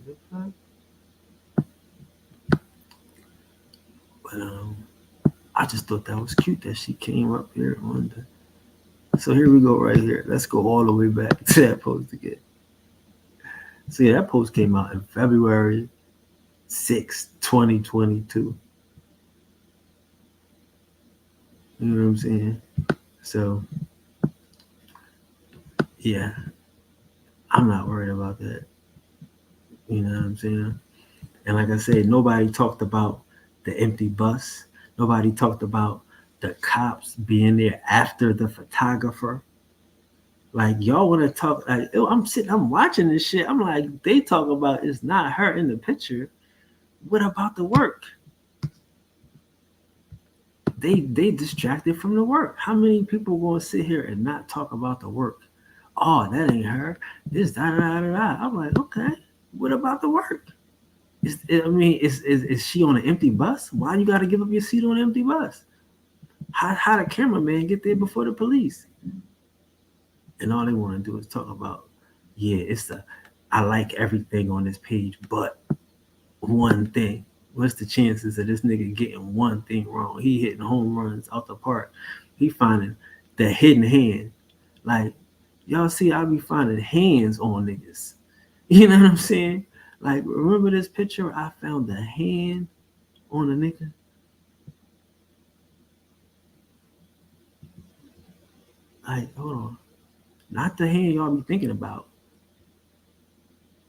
But I just thought that was cute that she came up here on the. So here we go right here. Let's go all the way back to that post again. So yeah, that post came out in February 6, 2022. You know what I'm saying? So yeah, I'm not worried about that. You know what I'm saying? And like I said, nobody talked about the empty bus. Nobody talked about the cops being there after the photographer. Like y'all want to talk? Like I'm watching this shit. I'm like, they talk about it's not her in the picture. What about the work? They distracted from the work. How many people gonna sit here and not talk about the work? Oh, that ain't her. This da da da da. I'm like, okay. What about the work? Is she on an empty bus? Why you got to give up your seat on an empty bus? How the cameraman get there before the police? And all they want to do is talk about, yeah, I like everything on this page, but one thing. What's the chances of this nigga getting one thing wrong? He hitting home runs out the park. He finding the hidden hand. Like, y'all see, I be finding hands on niggas. You know what I'm saying? Like, remember this picture? I found the hand on a nigga. Like, hold on. Not the hand y'all be thinking about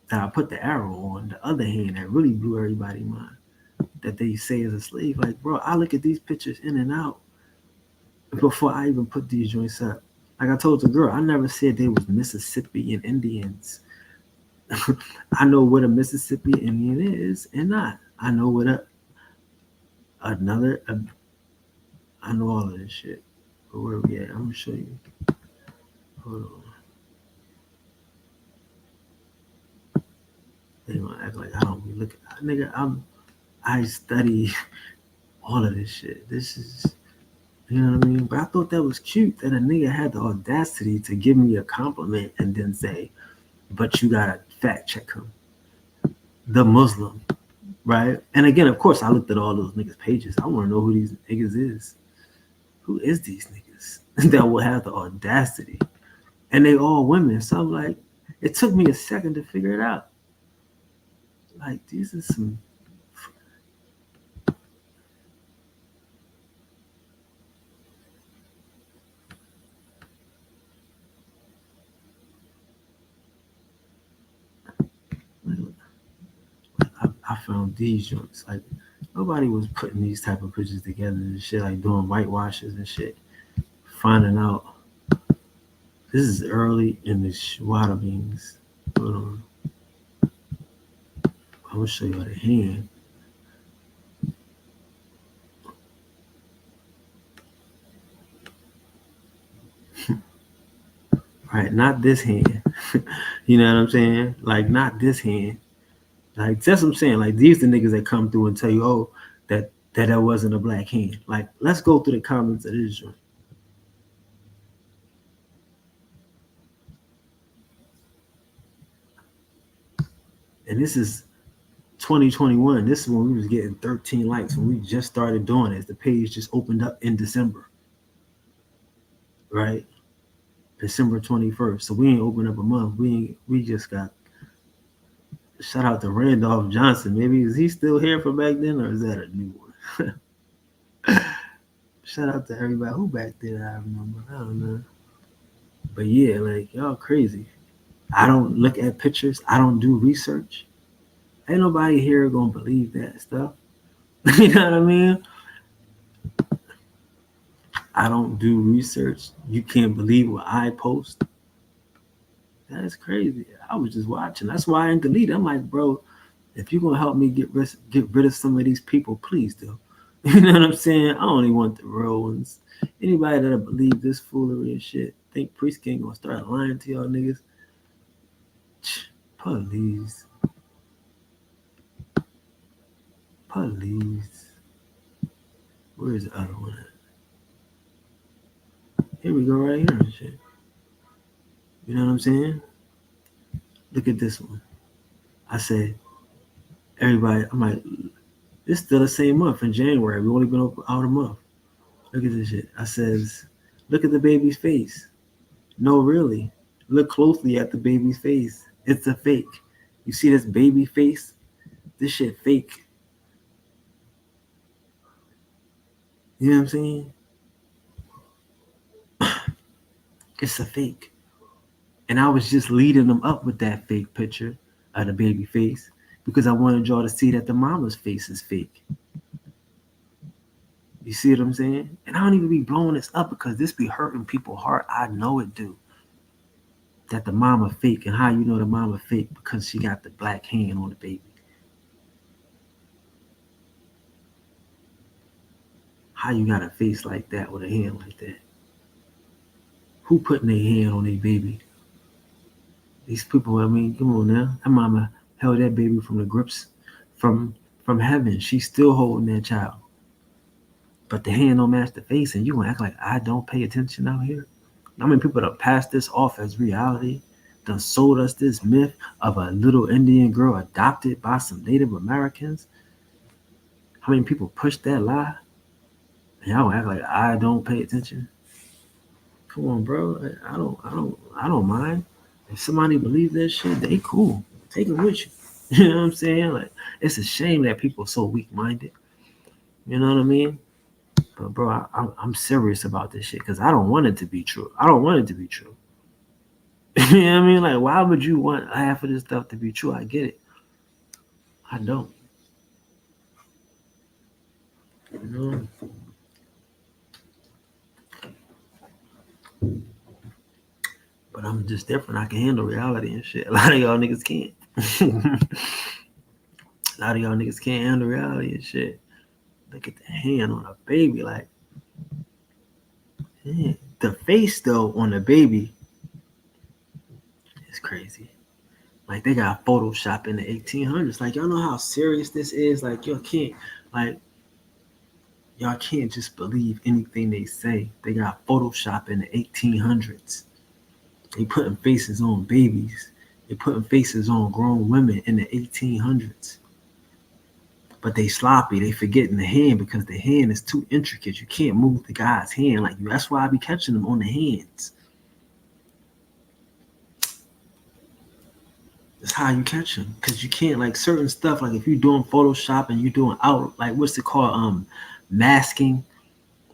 that I put the arrow on. The other hand that really blew everybody's mind. That they say is a slave. Like, bro, I look at these pictures in and out before I even put these joints up. Like I told the girl, I never said they was Mississippian Indians. I know what a Mississippi Indian is and not. I know what I know all of this shit. But where we at? I'm gonna show you. Hold on. They gonna act like I don't be looking. Nigga, I study all of this shit. This is, you know what I mean? But I thought that was cute that a nigga had the audacity to give me a compliment and then say, but you gotta fact check him. The Muslim, right? And again, of course, I looked at all those niggas' pages. I want to know who these niggas is. Who is these niggas that will have the audacity? And they all women. So I'm like, it took me a second to figure it out. Like, these are some. I found these joints. Like, nobody was putting these type of pictures together and shit, like doing whitewashes and shit. Finding out. This is early in the Shwada beans. Hold on. I'm gonna show you the hand. right? Not this hand. You know what I'm saying? Like not this hand. Like that's what I'm saying. Like these the niggas that come through and tell you, oh, that wasn't a black hand. Like let's go through the comments of this joint. And this is 2021. This is when we was getting 13 likes when we just started doing it. The page just opened up in December, right? December 21st. So we ain't opened up a month. We just got. Shout out to Randolph Johnson. Maybe is he still here from back then, or is that a new one? Shout out to everybody who back then I remember. I don't know. But yeah, like y'all crazy. I don't look at pictures. I don't do research. Ain't nobody here gonna believe that stuff. You know what I mean? I don't do research. You can't believe what I post. That's crazy. I was just watching. That's why I didn't delete it. I'm like, bro, if you're gonna help me get rid of some of these people, please do. You know what I'm saying? I only want the real ones. Anybody that'll believe this foolery and shit, think Priest King gonna start lying to y'all niggas? Please. Please. Where's the other one at? Here we go right here and shit. You know what I'm saying? Look at this one. I said, everybody, I'm like, it's still the same month in January. We've only been out a month. Look at this shit. I says, look at the baby's face. No, really. Look closely at the baby's face. It's a fake. You see this baby face? This shit fake. You know what I'm saying? It's a fake. And I was just leading them up with that fake picture of the baby face because I wanted y'all to see that the mama's face is fake. You see what I'm saying? And I don't even be blowing this up because this be hurting people's heart. I know it do. That the mama fake. And how you know the mama fake? Because she got the black hand on the baby. How you got a face like that with a hand like that? Who putting their hand on their baby? These people, I mean, come on now. That mama held that baby from the grips from heaven. She's still holding that child. But the hand don't match the face, and you gonna act like I don't pay attention out here? I mean, people that pass this off as reality, done sold us this myth of a little Indian girl adopted by some Native Americans. How many people push that lie? And y'all act like I don't pay attention. Come on, bro. I don't mind. If somebody believes that shit, they cool. Take it with you. You know what I'm saying? Like, it's a shame that people are so weak-minded. You know what I mean? But bro, I'm serious about this shit because I don't want it to be true. I don't want it to be true. You know what I mean? Like, why would you want half of this stuff to be true? I get it. I don't. You know? But I'm just different. I can handle reality and shit. A lot of y'all niggas can't. A lot of y'all niggas can't handle reality and shit. Look at the hand on a baby. Like, man, the face, though, on the baby is crazy. Like, they got Photoshop in the 1800s. Like, y'all know how serious this is? Like, y'all can't just believe anything they say. They got Photoshop in the 1800s. They putting faces on babies. They putting faces on grown women in the 1800s. But they sloppy. They forgetting the hand because the hand is too intricate. You can't move the guy's hand like you. That's why I be catching them on the hands. That's how you catch them. Because you can't, like, certain stuff, like if you're doing Photoshop and you're doing out, like, what's it called? Masking.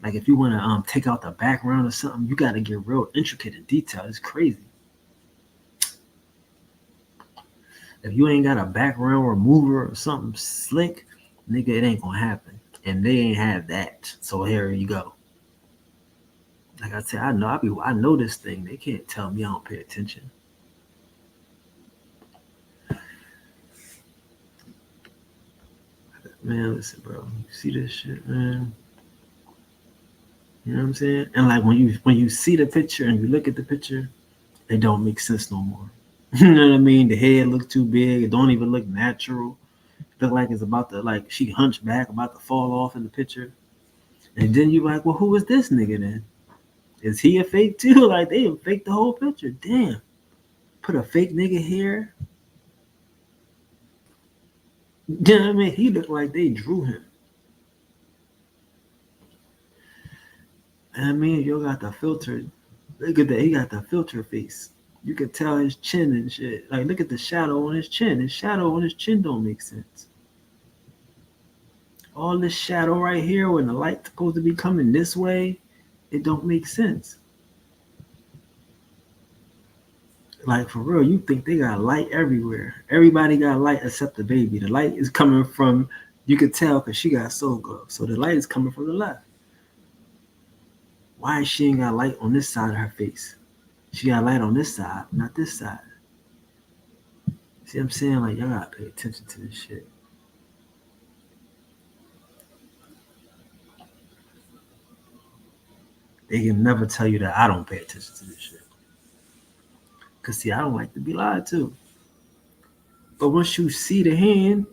Like if you want to take out the background or something, you got to get real intricate and detailed. It's crazy. If you ain't got a background remover or something slick, nigga, it ain't gonna happen. And they ain't have that. So here you go. Like I said, I know this thing. They can't tell me I don't pay attention. Man, listen, bro. You see this shit, man? You know what I'm saying? And like when you see the picture and you look at the picture It don't make sense no more. You know what I mean? The head look too big. It don't even look natural. Look like it's about to like she hunchback about to fall off in the picture. And then you like, well, who is this nigga then? Is he a fake too? Like they fake the whole picture. Damn. Put a fake nigga here. You know what I mean? He looked like they drew him. I mean, you got the filter. Look at that. He got the filter face. You could tell his chin and shit. Like, look at the shadow on his chin. His shadow on his chin don't make sense. All this shadow right here when the light's supposed to be coming this way, it don't make sense. Like, for real, you think they got light everywhere. Everybody got light except the baby. The light is coming from, you could tell because she got soul glow. So the light is coming from the left. Why she ain't got light on this side of her face? She got light on this side, not this side. See what I'm saying? Like, y'all gotta pay attention to this shit. They can never tell you that I don't pay attention to this shit. Because, see, I don't like to be lied to. But once you see the hand,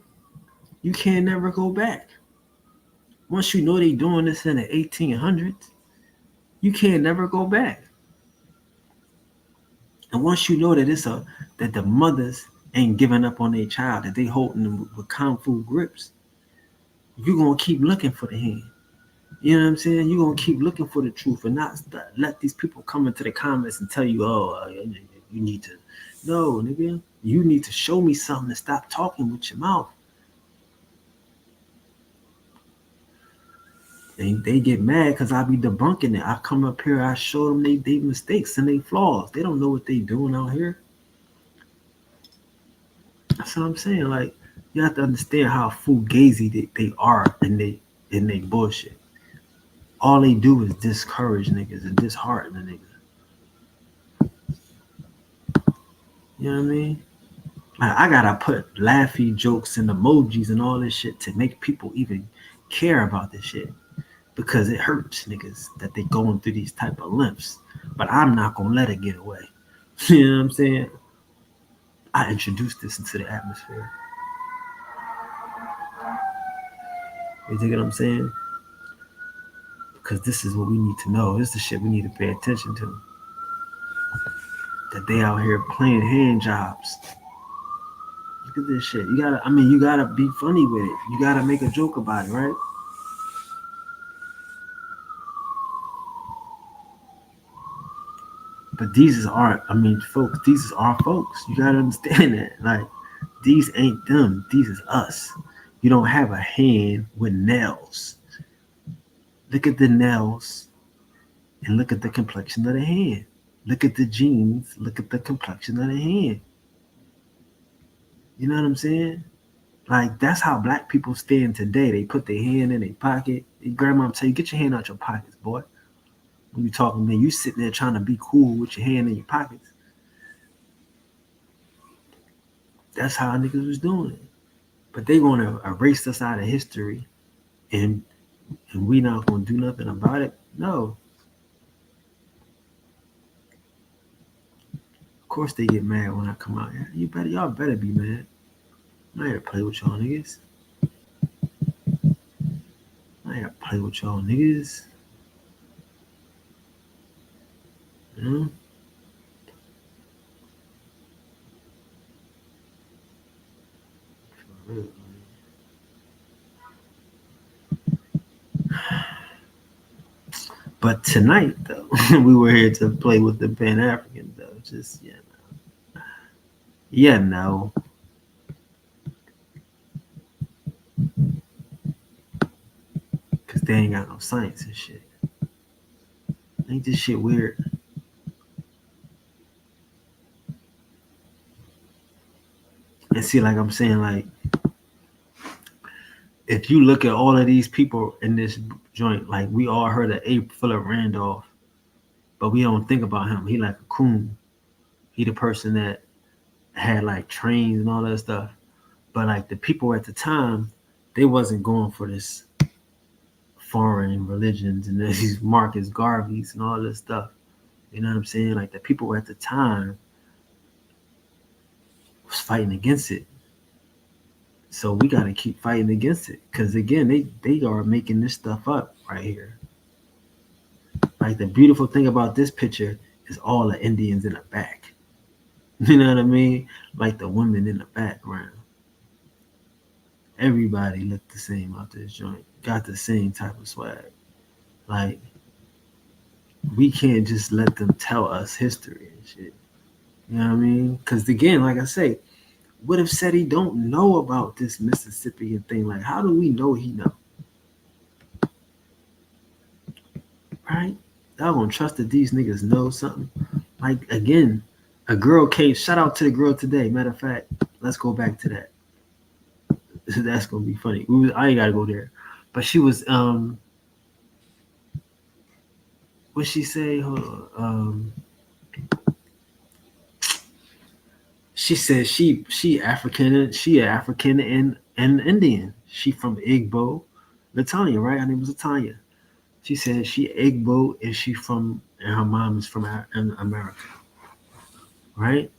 you can never go back. Once you know they doing this in the 1800s, you can never go back. And once you know that that the mothers ain't giving up on their child, that they holding them with kung fu grips, you're gonna keep looking for the hand. You know what I'm saying? You're gonna keep looking for the truth and not let these people come into the comments and tell you, oh, you need to. No, nigga, you need to show me something and stop talking with your mouth. They get mad because I be debunking it. I come up here, I show them they mistakes and they flaws. They don't know what they doing out here. That's what I'm saying. Like, you have to understand how fugazi they are in they bullshit. All they do is discourage niggas and dishearten a nigga. You know what I mean? Like, I gotta put laughy jokes and emojis and all this shit to make people even care about this shit. Because it hurts niggas that they going through these type of lengths. But I'm not gonna let it get away. You know what I'm saying? I introduced this into the atmosphere. You dig what I'm saying? Because this is what we need to know. This is the shit we need to pay attention to. That they out here playing hand jobs. Look at this shit. You gotta be funny with it. You gotta make a joke about it, right? But these is our, folks, these is our folks. You gotta understand that. Like, these ain't them. These is us. You don't have a hand with nails. Look at the nails and look at the complexion of the hand. Look at the genes. Look at the complexion of the hand. You know what I'm saying? Like, that's how black people stand today. They put their hand in their pocket. Your grandma tell you, get your hand out your pockets, boy. When you talking, man, you sitting there trying to be cool with your hand in your pockets. That's how niggas was doing it. But they gonna erase us out of history and we not gonna do nothing about it. No. Of course they get mad when I come out here. Y'all better be mad. I'm not here to play with y'all niggas. I'm not here to play with y'all niggas. You know? For real. But tonight, though, we were here to play with the Pan African, though. Just, no. Because they ain't got no science and shit. Ain't this shit weird? And see, like I'm saying, like, if you look at all of these people in this joint, like, we all heard of A. Philip Randolph, but we don't think about him. He like a coon. He the person that had like trains and all that stuff. But like the people at the time, they wasn't going for this foreign religions and these Marcus Garveys and all this stuff. You know what I'm saying? Like the people at the time was fighting against it. So we got to keep fighting against it because again, they are making this stuff up right here. Like the beautiful thing about this picture is all the Indians in the back. You know what I mean? Like the women in the background. Everybody looked the same out this joint. Got the same type of swag. Like we can't just let them tell us history and shit. You know what I mean? Because again, like I say, what if Seti don't know about this Mississippian thing? Like, how do we know he know? Right? Y'all gonna trust that these niggas know something? Like again, a girl came. Shout out to the girl today. Matter of fact, let's go back to that. That's gonna be funny. I ain't gotta go there, but she was what she say? Hold on. She said she African and Indian. She from Igbo, Latanya, right? Her name was Latanya. She said she Igbo and she from and her mom is from America, right?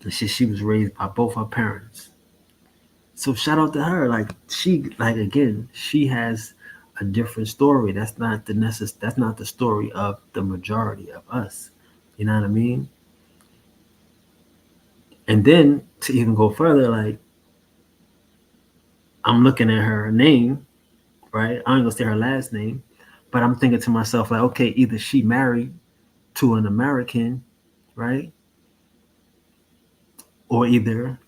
And she was raised by both her parents. So shout out to her. Like she like again, she has a different story. That's not that's not the story of the majority of us. You know what I mean? And then to even go further, like I'm looking at her name, right? I ain't gonna say her last name, but I'm thinking to myself, like, okay, either she married to an American, right? Or either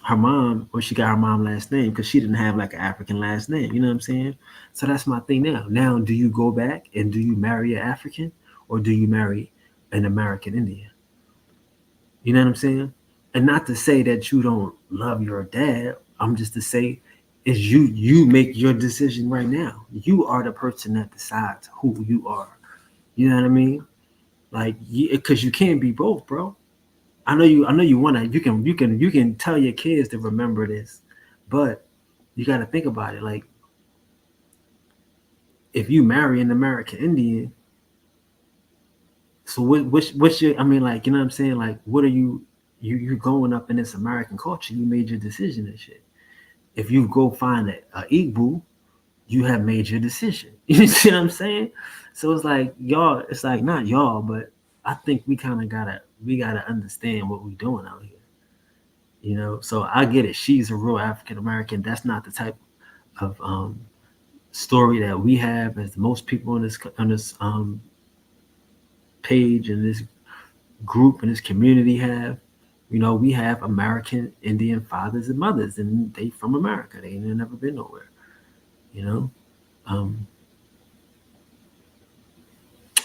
her mom, or she got her mom last name because she didn't have like an African last name. You know what I'm saying? So that's my thing now. Now, do you go back and do you marry an African or do you marry an American Indian? You know what I'm saying? And not to say that you don't love your dad. I'm just to say is you make your decision right now. You are the person that decides who you are. You know what I mean? Like, because you can't be both, bro. I know you wanna. You can tell your kids to remember this, but you got to think about it. Like, if you marry an American Indian, so what's your? I mean, like, you know what I'm saying? Like, what are you? You growing up in this American culture, you made your decision and shit. If you go find a Igbo, you have made your decision. You see what I'm saying? So it's like y'all, it's like not y'all, but I think we gotta understand what we're doing out here. You know, so I get it. She's a real African American. That's not the type of story that we have as most people on this page and this group and this community have. You know, we have American Indian fathers and mothers, and they from America. They ain't never been nowhere. You know, um,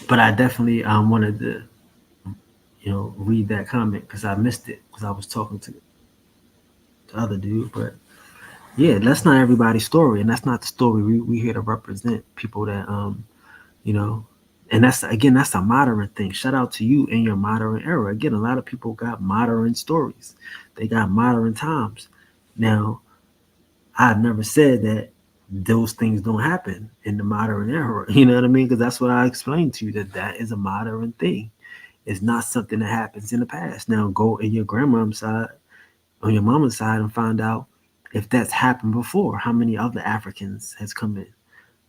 but I definitely wanted to, read that comment because I missed it because I was talking to the other dude. But yeah, that's not everybody's story, and that's not the story we here to represent people that you know, and that's a modern thing. Shout out to you in your modern era. Again, a lot of people got modern stories. They got modern times. Now, I've never said that those things don't happen in the modern era. You know what I mean? Because that's what I explained to you that is a modern thing. It's not something that happens in the past. Now, go in your grandmom's side, on your mama's side, and find out if that's happened before. How many other Africans has come in?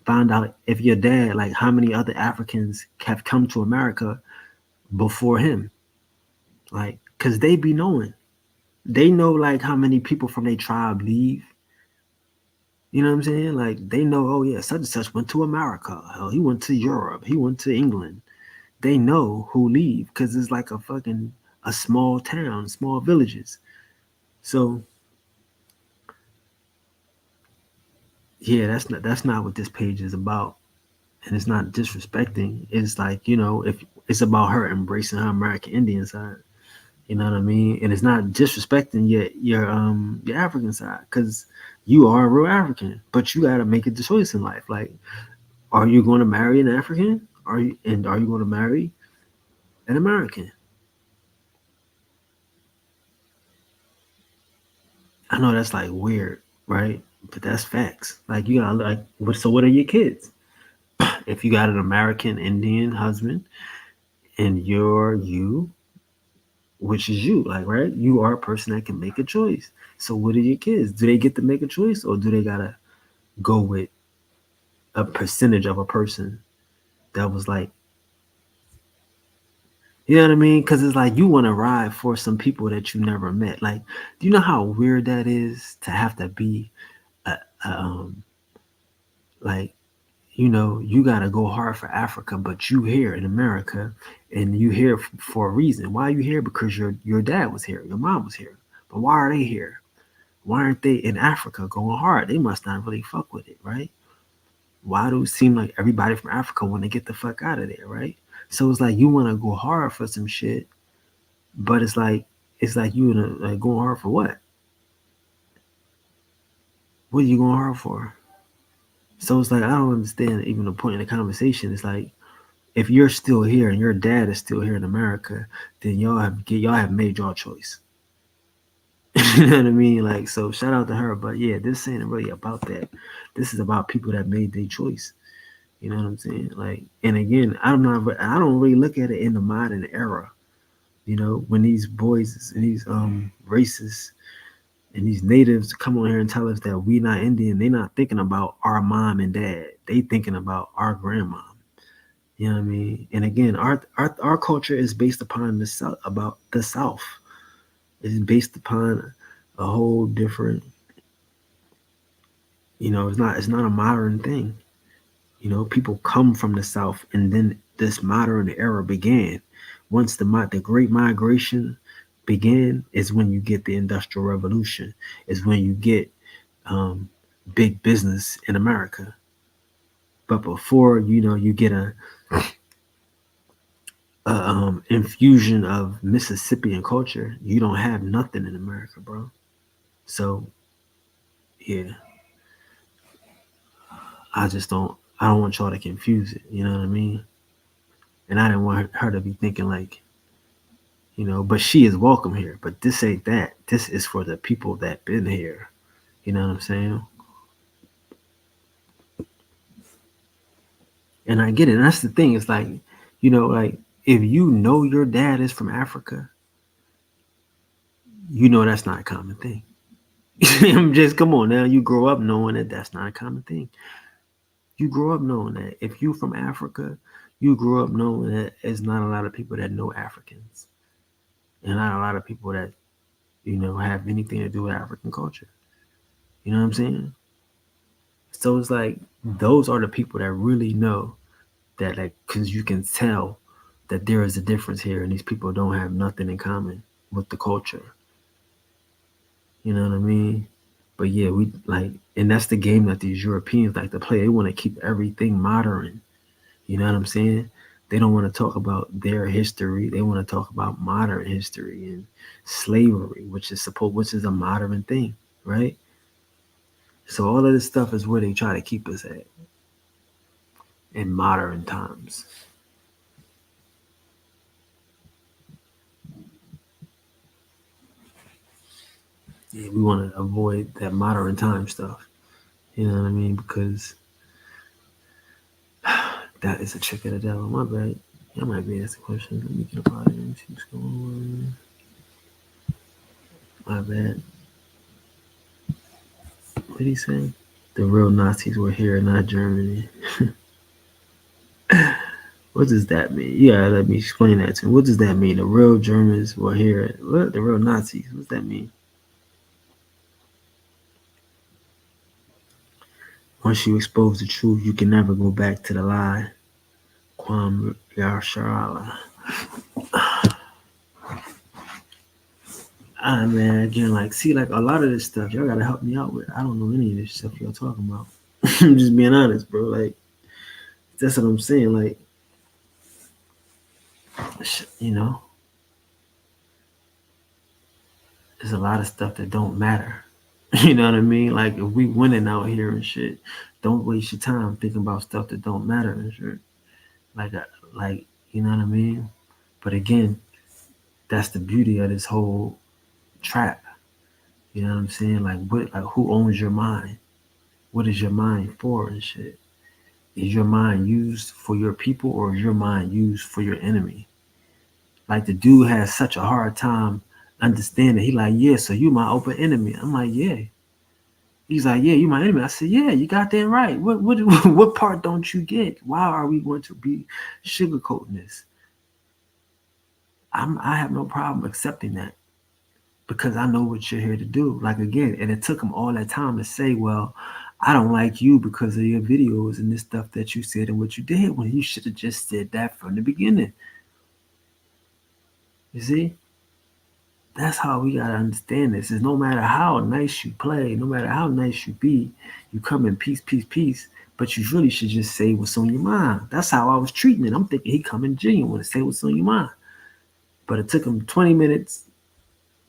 Find out if your dad, like how many other Africans have come to America before him. Like, cause they be knowing. They know like how many people from their tribe leave. You know what I'm saying? Like they know, oh yeah, such and such went to America. Hell, he went to Europe. He went to England. They know who leave because it's like a small town, small villages. So yeah, that's not what this page is about. And it's not disrespecting. It's like, if it's about her embracing her American Indian side. You know what I mean? And it's not disrespecting your African side because you are a real African, but you gotta make a choice in life. Like, are you going to marry an African? Are you going to marry an American? I know that's like weird, right? But that's facts. Like you gotta like so what are your kids? If you got an American Indian husband, and you're you, which is you, like, right? You are a person that can make a choice. So what are your kids? Do they get to make a choice, or do they gotta go with a percentage of a person that was like, you know what I mean? Because it's like you want to ride for some people that you never met. Like, do you know how weird that is to have to be a like, you got to go hard for Africa, but you here in America, and you here for a reason. Why are you here? Because your dad was here, your mom was here. But why are they here? Why aren't they in Africa going hard? They must not really fuck with it, right? Why do it seem like everybody from Africa want to get the fuck out of there, right? So it's like you want to go hard for some shit, but it's like you like going hard for what? What are you going hard for? So it's like I don't understand even the point of the conversation. It's like if you're still here and your dad is still here in America, then y'all have made your choice. You know what I mean? Like, so shout out to her. But yeah, this ain't really about that. This is about people that made their choice. You know what I'm saying? Like, and again, I don't really look at it in the modern era. When these boys and these racists and these natives come on here and tell us that we not Indian, they not thinking about our mom and dad. They thinking about our grandma. You know what I mean? And again, our culture is based upon the South, about the South. It's based upon a whole different, it's not a modern thing. People come from the South, and then this modern era began. Once the Great Migration began, is when you get the Industrial Revolution. Is when you get um, big business in America. But before, you get a infusion of Mississippian culture, you don't have nothing in America, bro. So yeah, I don't want y'all to confuse it. You know what I mean? And I didn't want her to be thinking like, but she is welcome here. But this ain't that. This is for the people that been here. You know what I'm saying? And I get it. And that's the thing. It's like, like if you know your dad is from Africa, that's not a common thing. I'm just come on now. You grow up knowing that that's not a common thing. You grow up knowing that if you from Africa, you grew up knowing that there's not a lot of people that know Africans, and not a lot of people that have anything to do with African culture. You know what I'm saying? So it's like those are the people that really know that, like, because you can tell that there is a difference here, and these people don't have nothing in common with the culture. You know what I mean? But yeah, we like, and that's the game that these Europeans like to play. They want to keep everything modern. You know what I'm saying? They don't want to talk about their history. They want to talk about modern history and slavery, which is a modern thing, right? So all of this stuff is where they try to keep us at in modern times. Yeah, we want to avoid that modern time stuff. You know what I mean? Because that is a trick of the devil. My bad. I might be asking questions. Let me get up out of here and see what's going on. My bad. What did he say? The real Nazis were here, not Germany. What does that mean? Yeah, let me explain that to him. What does that mean? The real Germans were here. What? The real Nazis? What's that mean? Once you expose the truth, you can never go back to the lie. Kwam Yasharala. Man, again, like, see, like, a lot of this stuff, y'all gotta help me out with. I don't know any of this stuff y'all talking about. I'm just being honest, bro. Like, that's what I'm saying. Like, there's a lot of stuff that don't matter. You know what I mean? Like, if we winning out here and shit, don't waste your time thinking about stuff that don't matter and shit. Like, you know what I mean? But again, that's the beauty of this whole trap. You know what I'm saying? Like who owns your mind? What is your mind for and shit? Is your mind used for your people, or is your mind used for your enemy? Like the dude has such a hard time understanding. He like, yeah, so you my open enemy. I'm like, yeah. He's like, yeah, you my enemy. I said, yeah, you got that right. What what part don't you get? Why are we going to be sugarcoating this? I have no problem accepting that because I know what you're here to do. Like again, and it took him all that time to say, well, I don't like you because of your videos and this stuff that you said and what you did when you should have just said that from the beginning. You see? That's how we gotta understand this. Is no matter how nice you play, no matter how nice you be, you come in peace, peace, peace. But you really should just say what's on your mind. That's how I was treating it. I'm thinking he coming genuine to say what's on your mind. But it took him 20 minutes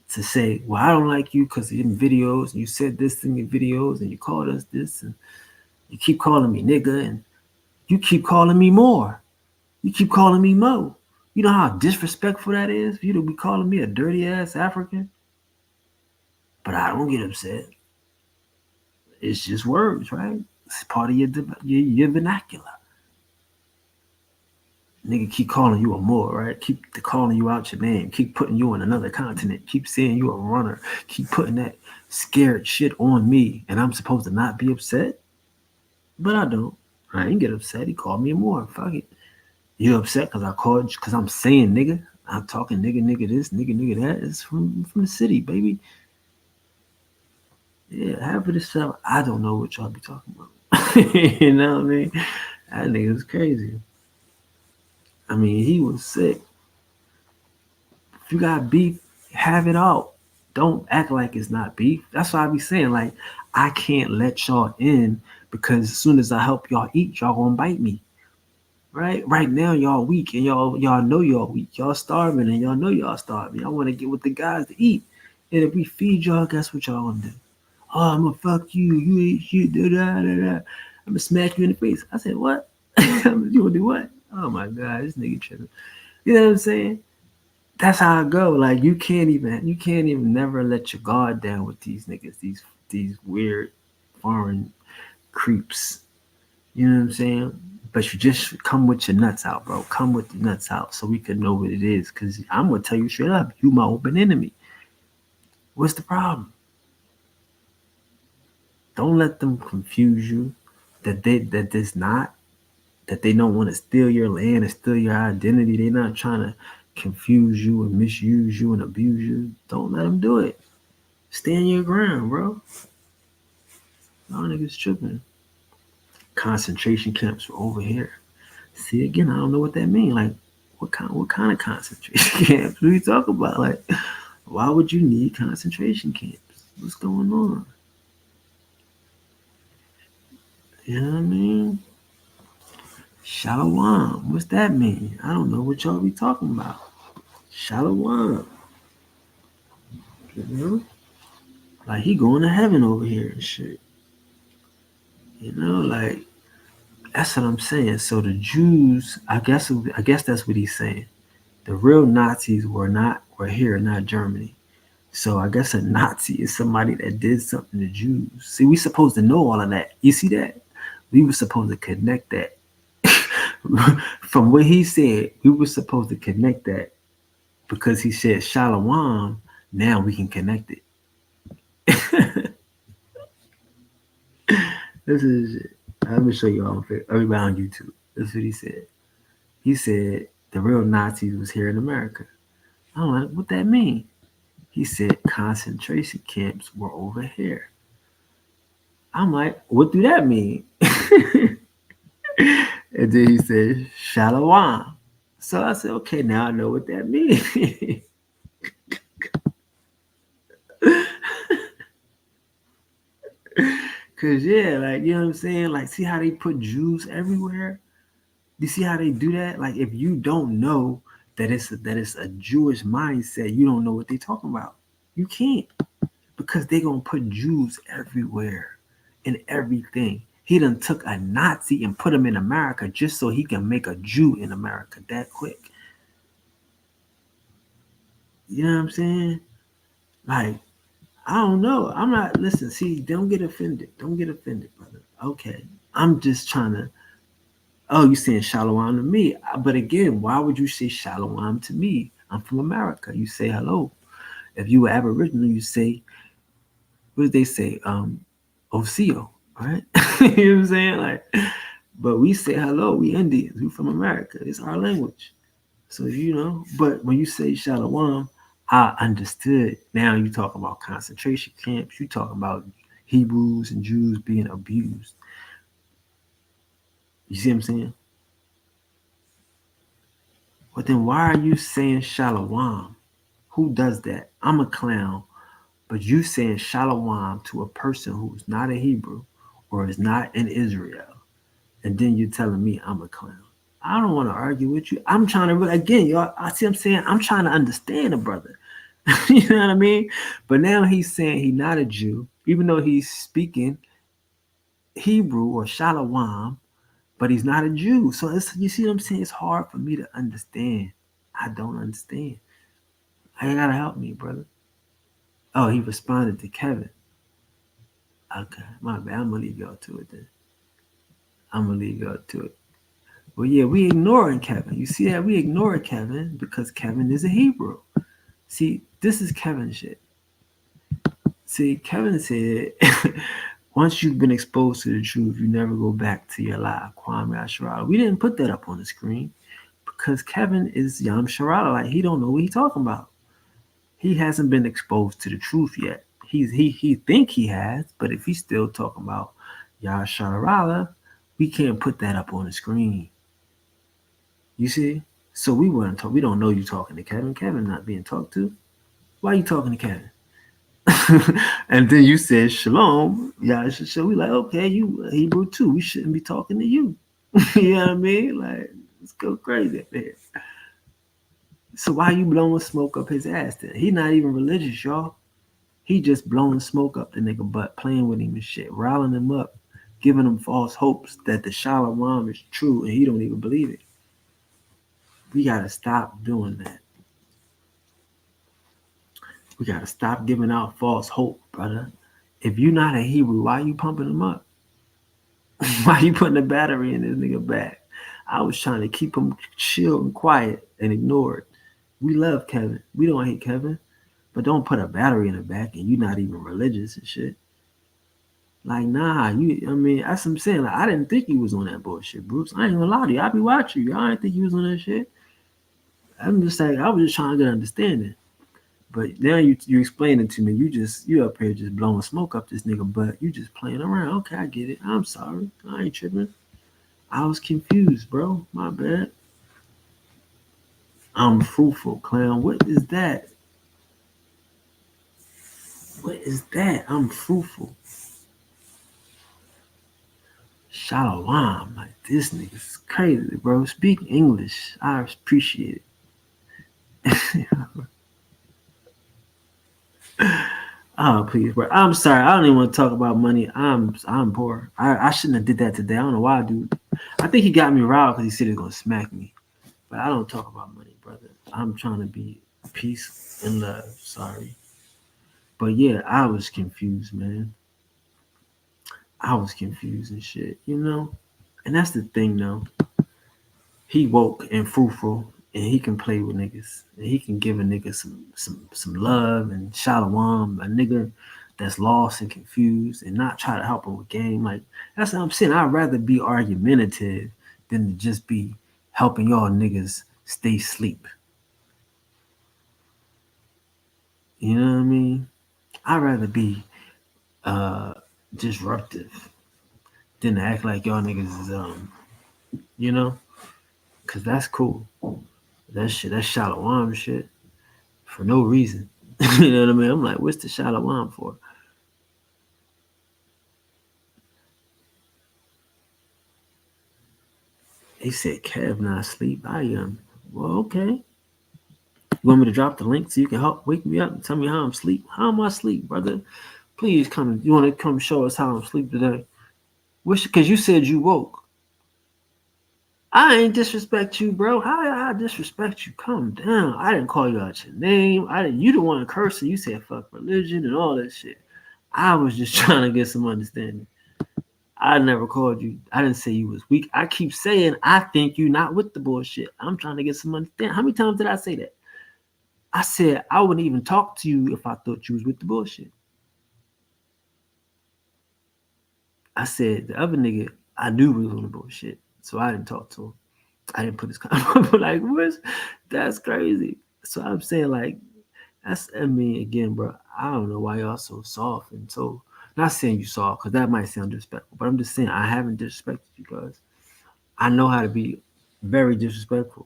to say, well, I don't like you because of your videos, and you said this in your videos, and you called us this, and you keep calling me nigga, and you keep calling me more. You keep calling me Mo. You know how disrespectful that is for you to be calling me a dirty ass African? But I don't get upset. It's just words, right? It's part of your vernacular. Nigga keep calling you a Moor, right? Keep calling you out your name. Keep putting you on another continent. Keep saying you a runner. Keep putting that scared shit on me. And I'm supposed to not be upset? But I don't. I ain't get upset. He called me a Moor. Fuck it. You upset because I called you because I'm saying nigga? I'm talking nigga, nigga this, nigga that. It's from the city, baby. Yeah, half of this stuff, I don't know what y'all be talking about. You know what I mean? That nigga was crazy. I mean, he was sick. If you got beef, have it out. Don't act like it's not beef. That's why I be saying, like, I can't let y'all in because as soon as I help y'all eat, y'all gonna bite me. Right now, y'all weak and y'all know y'all weak. Y'all starving and y'all know y'all starving. Y'all want to get with the guys to eat. And if we feed y'all, guess what y'all gonna do? Oh, I'm gonna fuck you. You eat shit. Da, da, da, da. I'm gonna smack you in the face. I said, what? You gonna do what? Oh my god, this nigga tripping. You know what I'm saying? That's how I go. Like you can't even never let your guard down with these niggas, these weird foreign creeps. You know what I'm saying? But you just come with your nuts out, bro. Come with your nuts out so we can know what it is. Cause I'm gonna tell you straight up, you my open enemy. What's the problem? Don't let them confuse you that there's not, that they don't want to steal your land and steal your identity. They're not trying to confuse you and misuse you and abuse you. Don't let them do it. Stand your ground, bro. Y'all niggas tripping. Concentration camps were over here. See again, I don't know what that means. Like, what kind of concentration camps do we talk about? Like, why would you need concentration camps? What's going on? You know what I mean? Shalom. What's that mean? I don't know what y'all be talking about. Shalom. You know? Like he going to heaven over here and shit. You know, like that's what I'm saying. So the Jews, I guess that's what he's saying. The real Nazis were here, not Germany. So I guess a Nazi is somebody that did something to Jews. See, we supposed to know all of that. You see that? We were supposed to connect that. From what he said, we were supposed to connect that because he said Shalom. Now we can connect it. This is shit. I'm gonna show you all everybody on YouTube. That's what he said. He said the real Nazis was here in America. I'm like, what that mean? He said concentration camps were over here. I'm like, what do that mean? And then he said Shalom. So I said, okay, now I know what that means. Cause yeah, like you know what I'm saying? Like, see how they put Jews everywhere? You see how they do that? Like, if you don't know that it's a Jewish mindset, you don't know what they're talking about. You can't, because they're gonna put Jews everywhere in everything. He done took a Nazi and put him in America just so he can make a Jew in America that quick. You know what I'm saying? Like, I don't know. I'm not, listen, see, don't get offended. Don't get offended, brother. Okay. I'm just trying to, oh, you saying shalom to me. But again, why would you say shalom to me? I'm from America. You say hello. If you were Aboriginal, you say, what did they say? Osio, right? You know what I'm saying? Like, but we say hello. We Indians. We from America. It's our language. So you know. But when you say Shalom, I understood. Now you talk about concentration camps. You talk about Hebrews and Jews being abused. You see what I'm saying? But then why are you saying Shalom? Who does that? I'm a clown, but you saying Shalom to a person who's not a Hebrew or is not in Israel, and then you're telling me I'm a clown. I don't want to argue with you. I'm trying to again, y'all. I see. What I'm saying I'm trying to understand a brother. You know what I mean? But now he's saying he's not a Jew, even though he's speaking Hebrew or Shalom, but he's not a Jew. So it's, you see what I'm saying? It's hard for me to understand. I don't understand. I gotta help me, brother. Oh, he responded to Kevin. Okay, my bad. I'm gonna leave y'all to it then. I'm gonna leave y'all to it. Well, yeah, we ignoring Kevin. You see that? We ignore Kevin because Kevin is a Hebrew. See, this is Kevin shit. See, Kevin said, once you've been exposed to the truth, you never go back to your lie. Kwame Asherah. We didn't put that up on the screen because Kevin is Yam Sharala. Like, he don't know what he's talking about. He hasn't been exposed to the truth yet. He think he has, but if he's still talking about Yah Sharala, we can't put that up on the screen. You see? So we weren't talk. We don't know you talking to Kevin. Kevin not being talked to. Why are you talking to Kevin? And then you said Shalom. Yeah, so we like, okay, you Hebrew too. We shouldn't be talking to you. You know what I mean? Like, let's go crazy up there. So why you blowing smoke up his ass then? He not even religious, y'all. He just blowing smoke up the nigga butt, playing with him and shit, riling him up, giving him false hopes that the Shalom is true and he don't even believe it. We gotta stop doing that. We gotta stop giving out false hope, brother. If you're not a Hebrew, why you pumping him up? Why you putting a battery in this nigga back? I was trying to keep him chill and quiet and ignored. We love Kevin. We don't hate Kevin. But don't put a battery in the back and you're not even religious and shit. Like, nah, I mean, that's what I'm saying. Like, I didn't think you was on that bullshit, Bruce. I ain't gonna lie to you. I be watching you. I didn't think you was on that shit. I'm just like, I was just trying to get understanding. But now you explaining to me, you up here just blowing smoke up this nigga butt. You just playing around. Okay, I get it. I'm sorry. I ain't tripping. I was confused, bro. My bad. I'm fruitful, clown. What is that? What is that? I'm fruitful. Shalom. Like, this nigga's crazy, bro. Speak English. I appreciate it. Oh, please, bro. I'm sorry. I don't even want to talk about money. I'm poor. I shouldn't have did that today. I don't know why, dude. I think he got me riled because he said he was gonna smack me. But I don't talk about money, brother. I'm trying to be peace and love. Sorry. But yeah, I was confused, man. I was confused and shit, you know? And that's the thing, though. He woke and fruitful, and he can play with niggas. And he can give a nigga some love and shalom, a nigga that's lost and confused, and not try to help him with game. Like, that's what I'm saying. I'd rather be argumentative than to just be helping y'all niggas stay asleep. You know what I mean? I'd rather be disruptive than to act like y'all niggas is you know, cause that's cool. That shit, that's shalom shit for no reason. You know what I mean? I'm like, what's the shalom for? They said Kev not asleep. I am. Well, okay. You want me to drop the link so you can help wake me up and tell me how I'm asleep? How am I asleep, brother? Please come. You want to come show us how I'm asleep today? Because you said you woke. I ain't disrespect you, bro. How I disrespect you? Calm down. I didn't call you out your name. I didn't. You the one cursing. You said fuck religion and all that shit. I was just trying to get some understanding. I never called you. I didn't say you was weak. I keep saying I think you not with the bullshit. I'm trying to get some understanding. How many times did I say that? I said, I wouldn't even talk to you if I thought you was with the bullshit. I said, the other nigga, I knew we was on the bullshit. So I didn't talk to him. I didn't put his comment. Like, that's crazy. So I'm saying, like, I mean, again, bro, I don't know why y'all so soft and so, not saying you soft, because that might sound disrespectful, but I'm just saying I haven't disrespected you guys. I know how to be very disrespectful,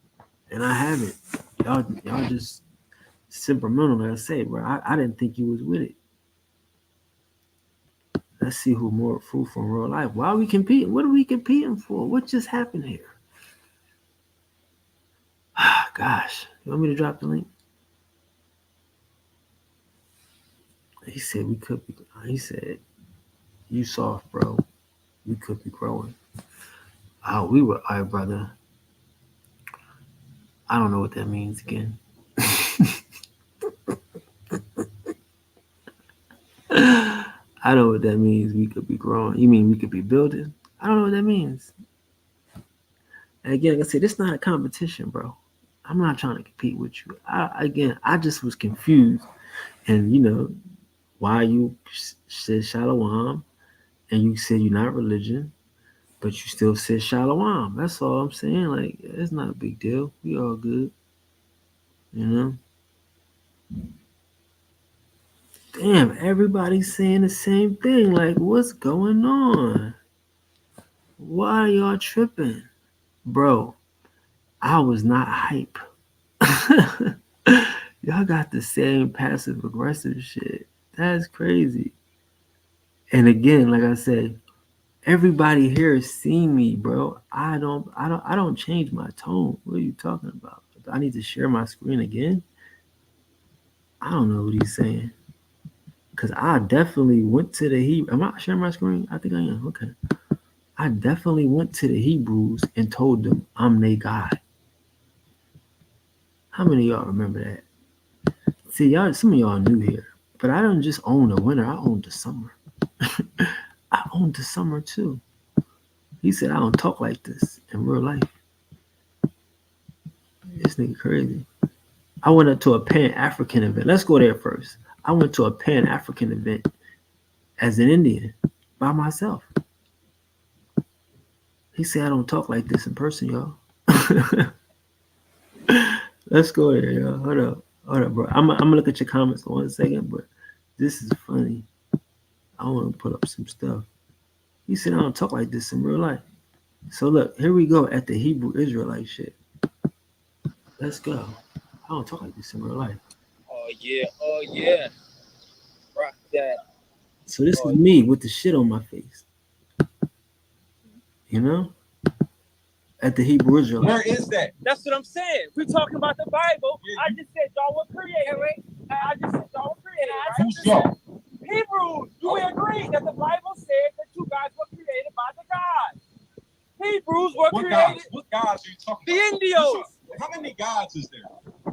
and I haven't. Y'all just temperamental, like I say, bro. I didn't think you was with it. Let's see who more fruitful in real life. Why are we competing? What are we competing for? What just happened here? Gosh, you want me to drop the link? He said we could be. He said, "You soft, bro. We could be growing." Oh, we were, all right, brother. I don't know what that means again. I know what that means. We could be growing. You mean we could be building? I don't know what that means. And again, like I said, it's not a competition, bro. I'm not trying to compete with you. I just was confused, and why you said Shalom, and you said you're not religion, but you still said Shalom. That's all I'm saying. Like, it's not a big deal. We all good, you know. Damn, everybody's saying the same thing. Like, what's going on? Why are y'all tripping? Bro, I was not hype. Y'all got the same passive aggressive shit. That's crazy. And again, like I said, everybody here has seen me, bro. I don't change my tone. What are you talking about? I need to share my screen again? I don't know what he's saying. Because I definitely went to the Hebrew. Am I sharing my screen? I think I am. Okay. I definitely went to the Hebrews and told them I'm their God. How many of y'all remember that? See, y'all, some of y'all new here, but I don't just own the winter. I own the summer. I own the summer too. He said I don't talk like this in real life. This nigga crazy. I went up to a Pan-African event. Let's go there first. I went to a Pan-African event as an Indian by myself. He said I don't talk like this in person, y'all. Let's go there, y'all. Hold up, bro. I'm gonna look at your comments for 1 second, but this is funny. I want to put up some stuff. He said I don't talk like this in real life. So look, here we go at the Hebrew Israelite shit. Let's go. I don't talk like this in real life. Oh yeah. Rock that. So this is me with the shit on my face. You know? At the Hebrew Israelite. Where is that? That's what I'm saying. We're talking about the Bible. I just said y'all were created. I just said y'all were created. Who's y'all? Hebrews. You agree that the Bible said that you guys were created by the gods. Hebrews were created. Gods? What gods are you talking about? The Indios. How many gods is there?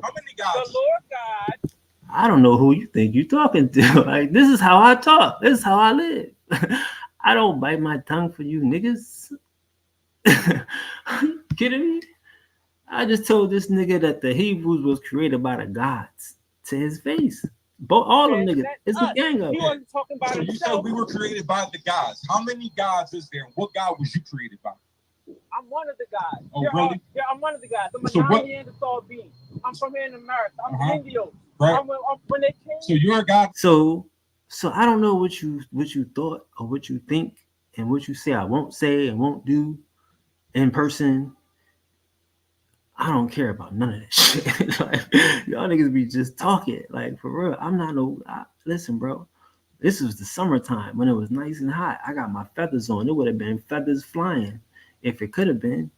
How many gods? The Lord God. I don't know who you think you're talking to. Like, this is how I talk. This is how I live. I don't bite my tongue for you niggas. Are you kidding me? I just told this nigga that the Hebrews was created by the gods to his face. Both all them niggas. It's a gang of He wasn't talking about so himself. You said we were created by the gods. How many gods is there? What God was you created by? I'm one of the guys. Oh, really? Yeah, I'm one of the guys. I'm a So what- non-Neanderthal being. I'm from here in America. I'm Indios. Right. When they came. So you're a god. So I don't know what you thought or what you think and what you say I won't say and won't do in person. I don't care about none of that shit. Like, y'all niggas be just talking. Like, for real. I'm not listen, bro. This was the summertime when it was nice and hot. I got my feathers on. It would have been feathers flying if it could have been.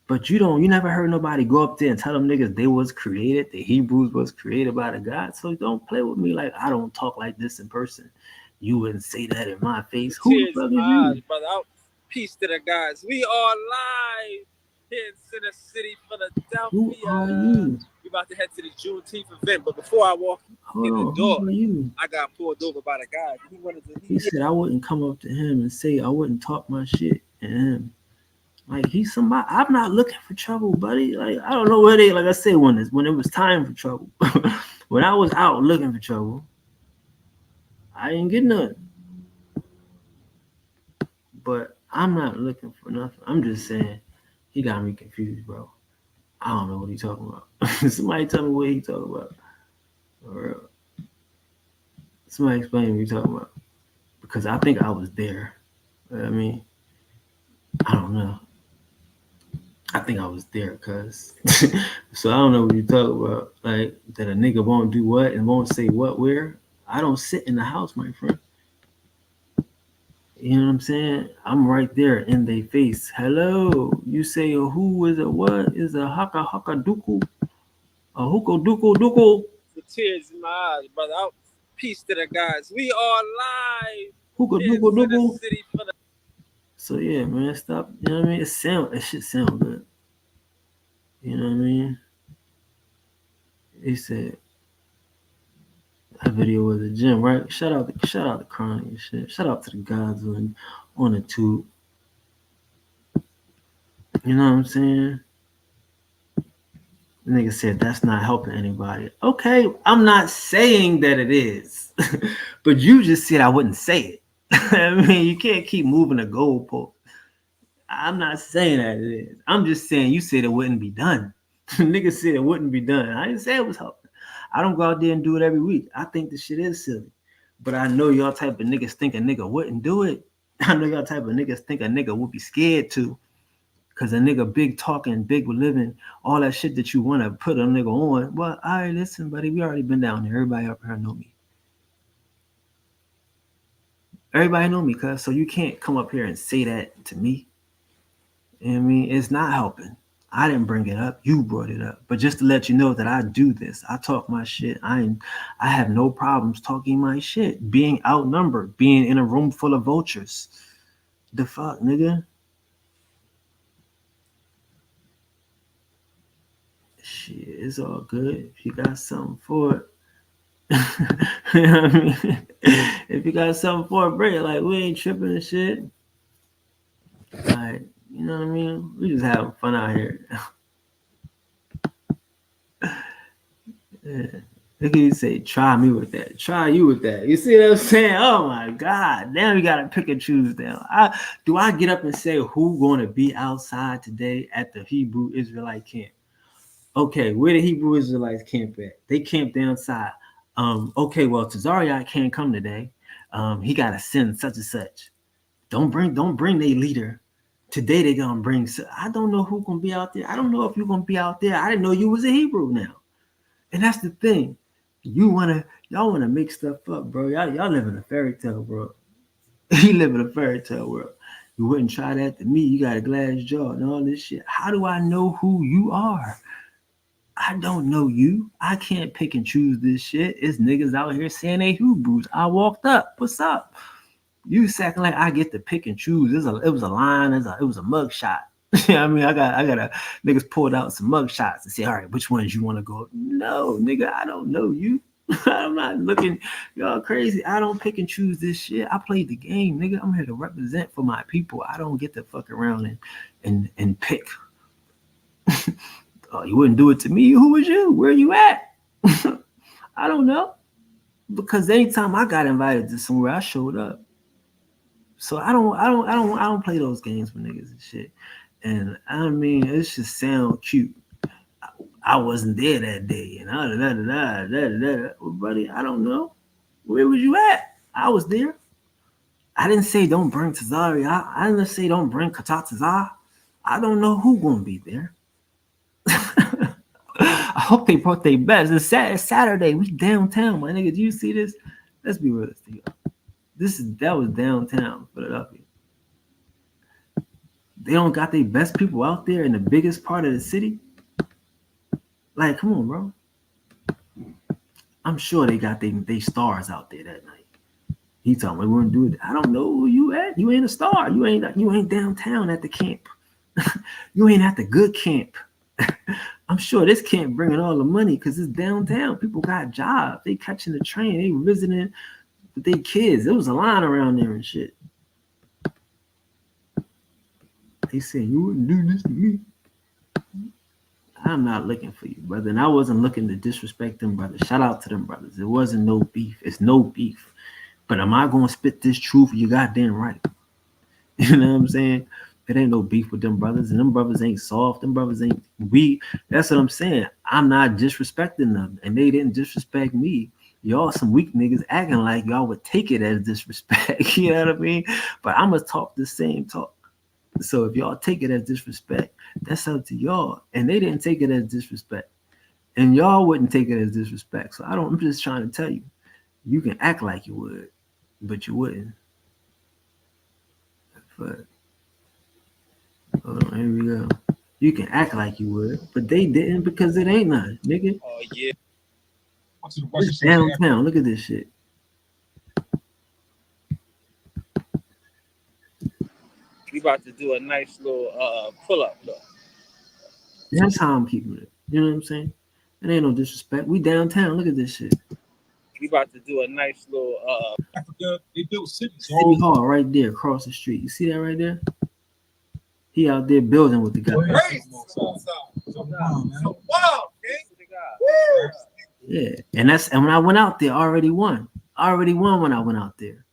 But you never heard nobody go up there and tell them niggas they was created, the Hebrews was created by the God. So don't play with me like I don't talk like this in person. You wouldn't say that in my face. Who the fuck is you? Brother. Peace to the guys. We are live here in Center City, Philadelphia. Who are you? We about to head to the Juneteenth event, but before I walk in the door, who are you? I got pulled over by the guy. He said I wouldn't come up to him and say I wouldn't talk my shit and him. Like he's somebody. I'm not looking for trouble, buddy. Like I don't know where they. Like I said, when it was time for trouble, when I was out looking for trouble, I didn't get none. But I'm not looking for nothing. I'm just saying he got me confused, bro. I don't know what he talking about. Somebody tell me what he talking about. For real. Somebody explain what he talking about. Because I think I was there. I mean, I don't know. I think I was there, cuz. So I don't know what you talk about. Like that a nigga won't do what and won't say what where. I don't sit in the house, my friend. You know what I'm saying? I'm right there in their face. Hello. You say a who is a what is a haka haka duku? A huko duku duku. The tears in my eyes, brother. Peace to the guys. We are live. Huka Kansas duku in the duku. city for the So yeah, man, stop. You know what I mean? It shit sound good. You know what I mean? He said that video was a gym, right? Shout out to Chronic and shit. Shout out to the guys on the tube. You know what I'm saying? The nigga said that's not helping anybody. Okay, I'm not saying that it is, but you just said I wouldn't say it. I mean, you can't keep moving the goalpost. I'm not saying that it is. I'm just saying you said it wouldn't be done. Nigga said it wouldn't be done. I didn't say it was helping. I don't go out there and do it every week. I think this shit is silly. But I know y'all type of niggas think a nigga wouldn't do it. I know y'all type of niggas think a nigga would be scared to. Cause a nigga big talking, big living, all that shit that you want to put a nigga on. Well, all right, listen, buddy, we already been down there. Everybody up here know me. Everybody know me, cuz. So you can't come up here and say that to me. You know what I mean? It's not helping. I didn't bring it up. You brought it up. But just to let you know that I do this. I talk my shit. I have no problems talking my shit. Being outnumbered. Being in a room full of vultures. The fuck, nigga? Shit, it's all good. If you got something for it. You know what I mean? If you got something for it, bring it. Like, we ain't tripping and shit. Like, you know what I mean? We just having fun out here. Yeah. Look at you say, try me with that. Try you with that. You see what I'm saying? Oh my God. Now we gotta pick and choose now. Do I get up and say who gonna be outside today at the Hebrew Israelite camp? Okay, where the Hebrew Israelites camp at? They camp outside. Okay, well, Tazariot can't come today. He gotta send such and such. Don't bring their leader. Today they gonna bring. I don't know who gonna be out there. I don't know if you're gonna be out there. I didn't know you was a Hebrew now. And that's the thing. Y'all wanna make stuff up, bro. Y'all live in a fairy tale, bro. You live in a fairy tale world. You wouldn't try that to me. You got a glass jaw and all this shit. How do I know who you are? I don't know you. I can't pick and choose this shit. It's niggas out here saying they Hebrews. I walked up. What's up? You acting like I get to pick and choose. It was a line. It was a mug shot. You know what I mean? I got a niggas pulled out some mug shots and say, all right, which ones you want to go? No, nigga, I don't know you. I'm not looking y'all crazy. I don't pick and choose this shit. I played the game, nigga. I'm here to represent for my people. I don't get to fuck around and pick. Oh, you wouldn't do it to me. Who was you? Where you at? I don't know. Because anytime I got invited to somewhere, I showed up. So I don't play those games with niggas and shit. And I mean, it just sound cute. I wasn't there that day, and well, buddy, I don't know. Where was you at? I was there. I didn't say don't bring Tazari. I didn't say don't bring Katatazar. I don't know who gonna be there. I hope they brought their best. It's Saturday. We downtown, my nigga. Do you see this? Let's be realistic. That was downtown Philadelphia. They don't got their best people out there in the biggest part of the city. Like, come on, bro. I'm sure they got they stars out there that night. He told me we wouldn't do it. I don't know who you at. You ain't a star. You ain't downtown at the camp. You ain't at the good camp. I'm sure this camp bringing all the money because it's downtown. People got jobs. They catching the train. They visiting with their kids. There was a line around there and shit. They said you wouldn't do this to me. I'm not looking for you, brother. And I wasn't looking to disrespect them brothers. Shout out to them brothers. It wasn't no beef. It's no beef. But am I gonna spit this truth? You goddamn right. You know what I'm saying? It ain't no beef with them brothers, and them brothers ain't soft. Them brothers ain't weak. That's what I'm saying. I'm not disrespecting them, and they didn't disrespect me. Y'all some weak niggas acting like y'all would take it as disrespect. You know what I mean? But I'm gonna talk the same talk. So if y'all take it as disrespect, that's up to y'all. And they didn't take it as disrespect, and y'all wouldn't take it as disrespect. So I'm just trying to tell you, you can act like you would, but you wouldn't. But hold on, here we go. You can act like you would, but they didn't because it ain't none, nigga. Oh yeah. It's downtown. Look at this shit. We about to do a nice little pull up though. That's how I'm keeping it. You know what I'm saying? It ain't no disrespect. We downtown. Look at this shit. We about to do a nice little Africa, they built cities. City Hall right there across the street. You see that right there? He out there building with the guy. Yeah, and when I went out there, I already won. I already won when I went out there.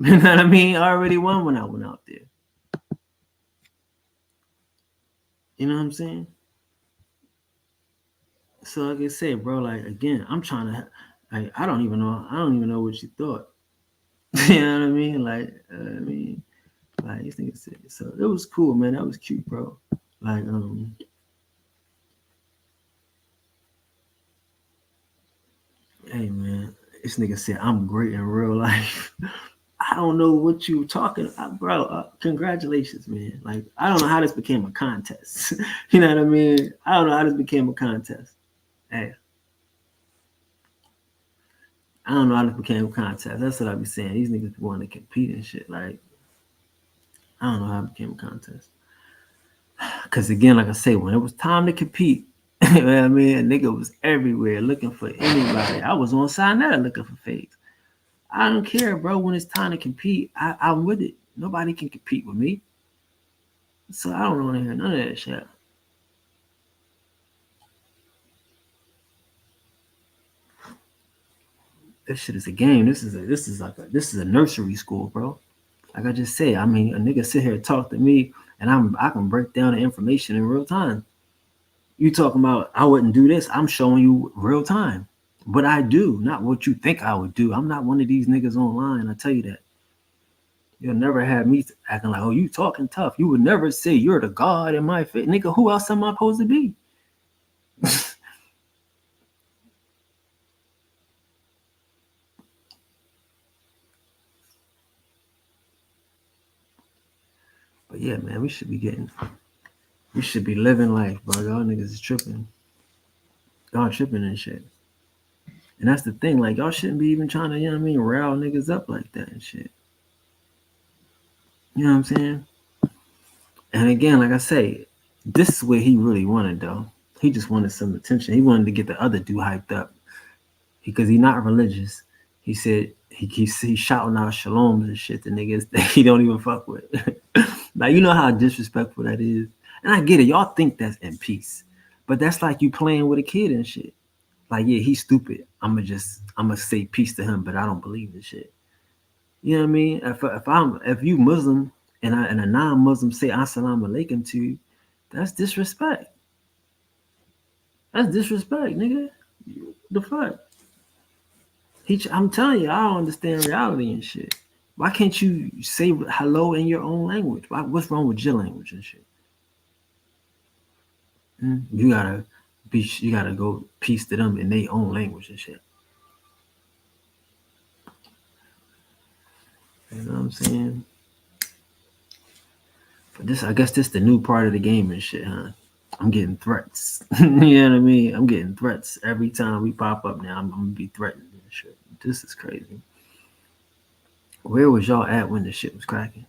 You know what I mean? I already won when I went out there. You know what I'm saying? So like I said, bro, like again, I'm trying to like I don't even know what you thought. You know what I mean? Like these niggas said. So it was cool, man. That was cute, bro. Like hey man, this nigga said I'm great in real life. I don't know what you were talking about, bro. Congratulations, man. Like, I don't know how this became a contest. You know what I mean? I don't know how this became a contest. Hey. I don't know how this became a contest. That's what I be saying. These niggas want to compete and shit. Like, I don't know how it became a contest. Because, again, like I say, when it was time to compete, you know what I mean? A nigga was everywhere looking for anybody. I was on Sinetta looking for fakes. I don't care, bro. When it's time to compete, I'm with it. Nobody can compete with me. So I don't want to hear none of that shit. This shit is a game. This is a nursery school, bro. Like I just said, I mean, a nigga sit here and talk to me, and I can break down the information in real time. You talking about I wouldn't do this? I'm showing you real time. But I do, not what you think I would do. I'm not one of these niggas online. I tell you that. You'll never have me acting like, oh, you talking tough. You would never say you're the God in my face. Nigga, who else am I supposed to be? But yeah, man, we should be living life, bro. Y'all niggas is tripping. Y'all tripping and shit. And that's the thing, like y'all shouldn't be even trying to, you know what I mean, rile niggas up like that and shit. You know what I'm saying? And again, like I say, this is what he really wanted though. He just wanted some attention. He wanted to get the other dude hyped up. Because he's not religious. He said he's shouting out shaloms and shit to niggas that he don't even fuck with. Now you know how disrespectful that is. And I get it. Y'all think that's in peace. But that's like you playing with a kid and shit. Like, yeah, he's stupid. I'ma say peace to him, but I don't believe this shit. You know what I mean? If you Muslim and a non-Muslim say assalamu alaikum to you, that's disrespect. That's disrespect, nigga. The fuck? I'm telling you, I don't understand reality and shit. Why can't you say hello in your own language? What's wrong with your language and shit? You gotta go peace to them in their own language and shit. You know what I'm saying? But I guess this the new part of the game and shit, huh? I'm getting threats. You know what I mean? I'm getting threats every time we pop up now. I'm gonna be threatened and shit. This is crazy. Where was y'all at when the shit was cracking?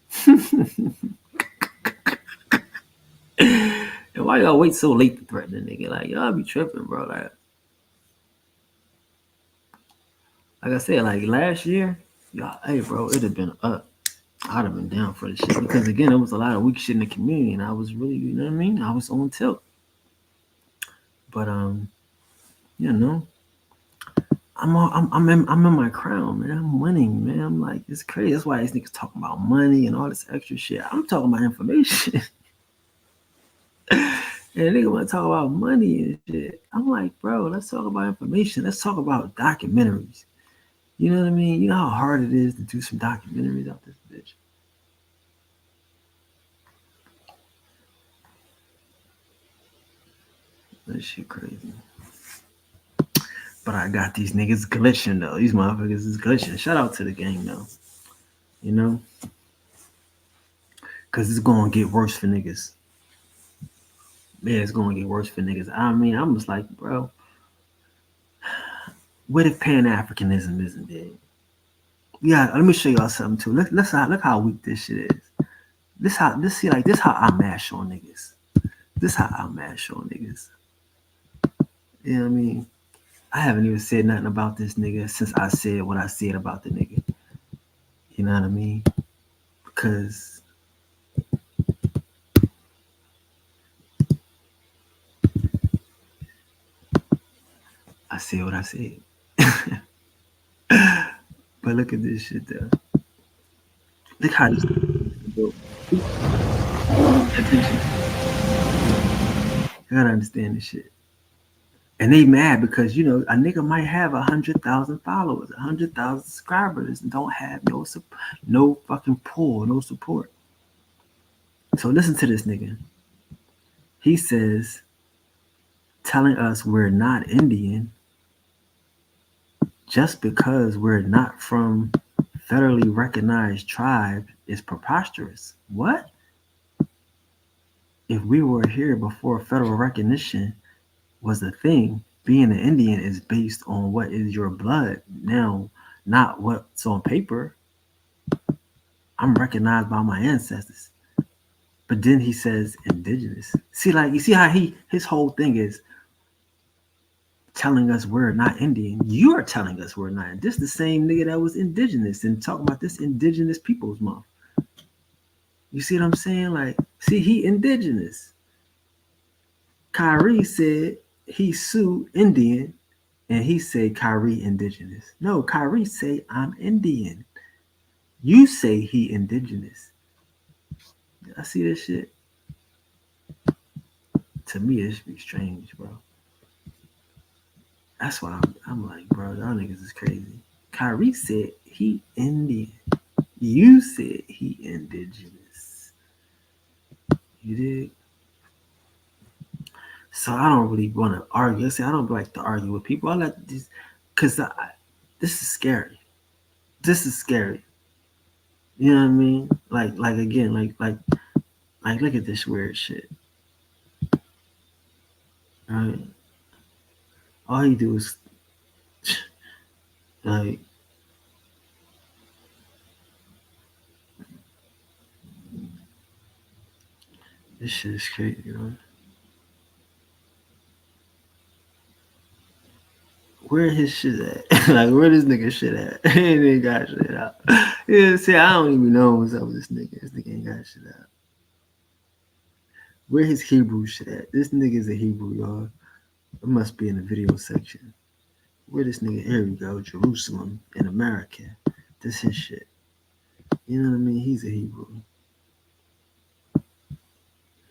And why y'all wait so late to threaten a nigga? Like, y'all be tripping, bro. Like I said, like last year, y'all, hey, bro, it'd have been up. I'd have been down for the shit because again, there was a lot of weak shit in the community, and I was really, you know what I mean? I was on tilt, but you know, I'm in my crown, man. I'm winning, man. I'm like, it's crazy. That's why these niggas talking about money and all this extra shit. I'm talking about information. And nigga want to talk about money and shit. I'm like, bro, let's talk about information. Let's talk about documentaries. You know what I mean? You know how hard it is to do some documentaries out this bitch. That shit crazy. But I got these niggas glitching though. These motherfuckers is glitching. Shout out to the gang though. You know? Cause it's gonna get worse for niggas. Yeah, it's gonna get worse for niggas. I mean, I'm just like, bro, what if Pan-Africanism isn't dead? Yeah, let me show y'all something too. Look how weak this shit is. This how I mash on niggas. This how I mash on niggas. You know what I mean? I haven't even said nothing about this nigga since I said what I said about the nigga. You know what I mean? Because I said what I said. But look at this shit though. Look how this attention. You gotta understand this shit. And they mad because you know a nigga might have 100,000 followers, 100,000 subscribers, and don't have no fucking pull, no support. So listen to this nigga. He says, telling us we're not Indian just because we're not from federally recognized tribe is preposterous. What? If we were here before federal recognition was a thing, being an Indian is based on what is your blood now, not what's on paper. I'm recognized by my ancestors. But then he says indigenous. See, like you see how his whole thing is telling us we're not Indian. You're telling us we're not. This the same nigga that was indigenous and talking about this indigenous people's month. You see what I'm saying? Like, see, he indigenous. Kyrie said he sued Indian and he said Kyrie indigenous. No, Kyrie say I'm Indian. You say he indigenous. I see this shit. To me, it should be strange, bro. That's why I'm like, bro, y'all niggas is crazy. Kyrie said he Indian. You said he indigenous. You did. So I don't really want to argue. I don't like to argue with people. I let this because this is scary. This is scary. You know what I mean? Like again, like look at this weird shit. Right? All he do is like this shit is crazy, you know. Where his shit at? Like where this nigga shit at? He ain't got shit out. Yeah, see, I don't even know what's up with this nigga. This nigga ain't got shit out. Where his Hebrew shit at? This nigga's a Hebrew, y'all. It must be in the video section. Where this nigga? Here we go. Jerusalem in America. This his shit. You know what I mean? He's a Hebrew.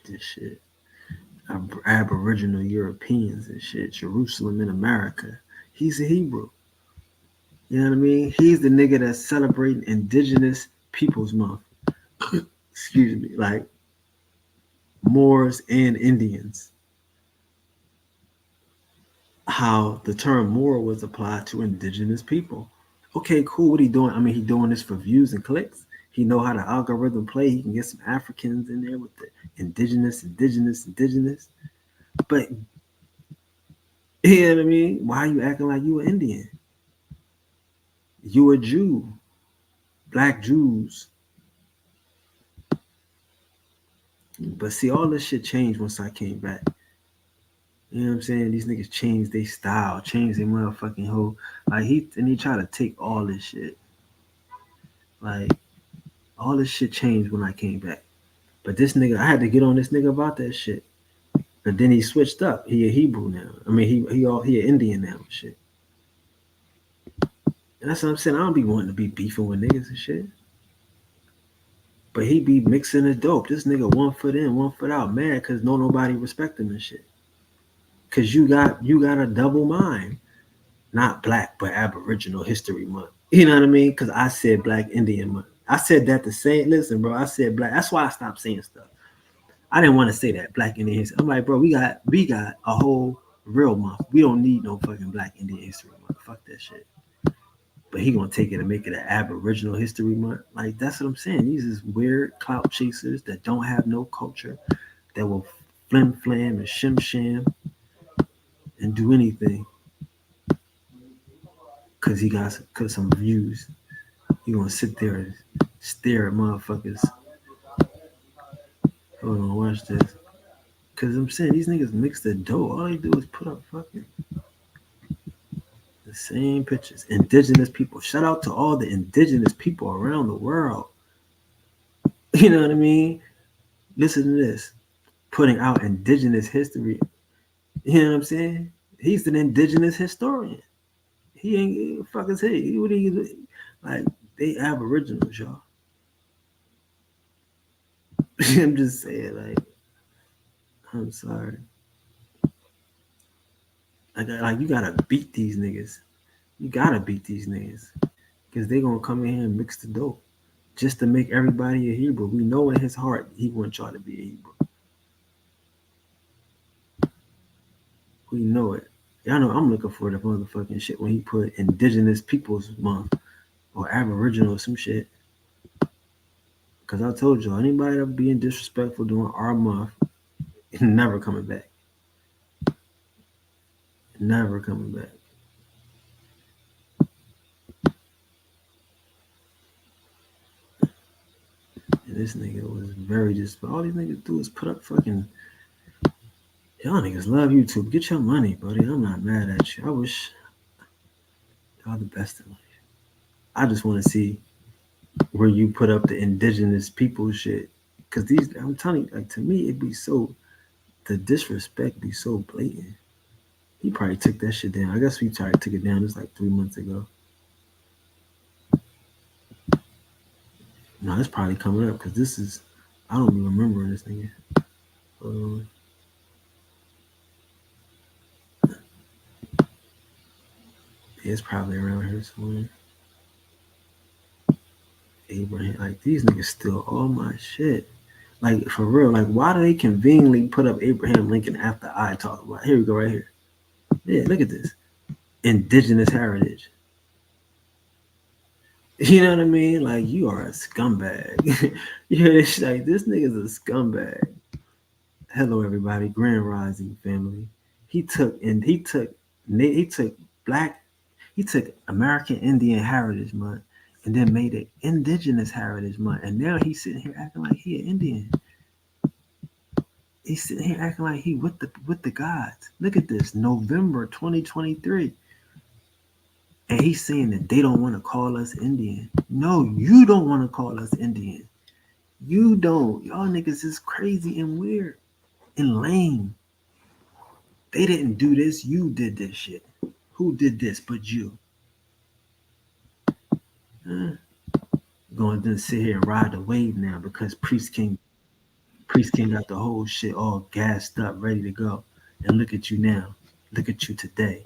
This shit. Aboriginal Europeans and shit. Jerusalem in America. He's a Hebrew. You know what I mean? He's the nigga that's celebrating Indigenous Peoples Month. Excuse me. Like Moors and Indians. How the term Moor was applied to indigenous people. Okay, cool. What he doing? I mean, he doing this for views and clicks. He know how the algorithm play. He can get some Africans in there with the indigenous. But you know what I mean? Why are you acting like you an Indian? You a Jew. Black Jews. But see, all this shit changed once I came back. You know what I'm saying? These niggas changed their style, changed their motherfucking whole. Like he try to take all this shit. Like All this shit changed when I came back. But this nigga, I had to get on this nigga about that shit. But then he switched up. He a Hebrew now. I mean, he an Indian now and shit. And that's what I'm saying. I don't be wanting to be beefing with niggas and shit. But he be mixing the dope. This nigga 1 foot in, 1 foot out, mad because nobody respect him and shit. Cause you got a double mind. Not black, but Aboriginal History Month. You know what I mean? Cause I said Black Indian Month. I said that the same. Listen, bro, I said black. That's why I stopped saying stuff. I didn't want to say that Black Indian History. I'm like, bro, we got a whole real month. We don't need no fucking Black Indian History Month. Fuck that shit. But he gonna take it and make it an Aboriginal History Month. Like that's what I'm saying. These is weird clout chasers that don't have no culture, that will flim flam and shim sham and do anything because he got some views. He gonna sit there and stare at motherfuckers. Hold on, watch this. Cause I'm saying these niggas mix the dough. All they do is put up fucking the same pictures. Indigenous people. Shout out to all the indigenous people around the world. You know what I mean? Listen to this. Putting out indigenous history. You know what I'm saying? He's an indigenous historian. He ain't fuck as he. What he like? They aboriginals, y'all. I'm just saying, like, I'm sorry. Like you gotta beat these niggas. You gotta beat these niggas. Because they gonna come in here and mix the dope. Just to make everybody a Hebrew. We know in his heart he wants y'all to be a Hebrew. We know it. Y'all know I'm looking for the motherfucking shit when he put Indigenous Peoples Month or Aboriginal or some shit. Because I told y'all, anybody that being disrespectful during our month, never coming back. Never coming back. And this nigga was very disrespectful. All these niggas do is put up fucking. Y'all niggas love YouTube. Get your money, buddy. I'm not mad at you. I wish y'all the best in life. I just want to see where you put up the indigenous people shit. Cause these, I'm telling you, like to me, it'd be so, the disrespect be so blatant. He probably took that shit down. I guess we tried to take it down. It was like 3 months ago. No, it's probably coming up because this is, I don't even remember this nigga. It's probably around here somewhere. Abraham, like these niggas steal all my shit. Like for real, like why do they conveniently put up Abraham Lincoln after I talk about? Here we go, right here. Yeah, look at this. Indigenous heritage. You know what I mean? Like you are a scumbag. You hear this? Like this nigga's a scumbag. Hello, everybody. Grand Rising family. He took black. He took American Indian Heritage Month and then made it Indigenous Heritage Month, and now he's sitting here acting like he an Indian. He's sitting here acting like he with the gods. Look at this, November 2023. And he's saying that they don't want to call us Indian. No, you don't want to call us Indian. You don't. Y'all niggas is crazy and weird and lame. They didn't do this. You did this shit. Who did this but you? Going to sit here and ride the wave now because Priest King got the whole shit all gassed up, ready to go. And look at you now. Look at you today.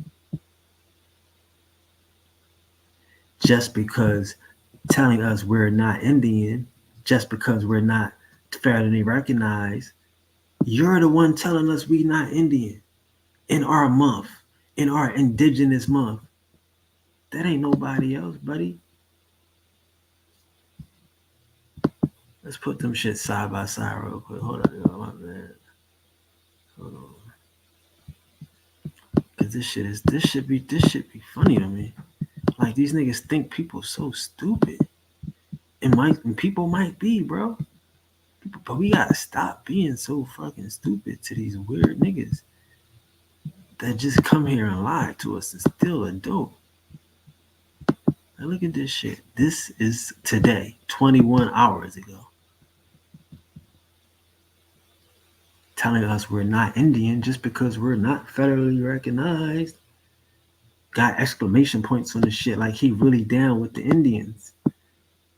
Just because telling us we're not Indian, just because we're not federally recognized, you're the one telling us we not Indian in our month, in our indigenous month. That ain't nobody else, buddy. Let's put them shit side by side real quick. Hold on, my man. Hold on. Cause this shit be funny to me. Like these niggas think people so stupid. And people might be, bro. But we gotta stop being so fucking stupid to these weird niggas that just come here and lie to us and steal a dope. Now look at this shit. This is today, 21 hours ago. Telling us we're not Indian just because we're not federally recognized. Got exclamation points on the shit like he really down with the Indians.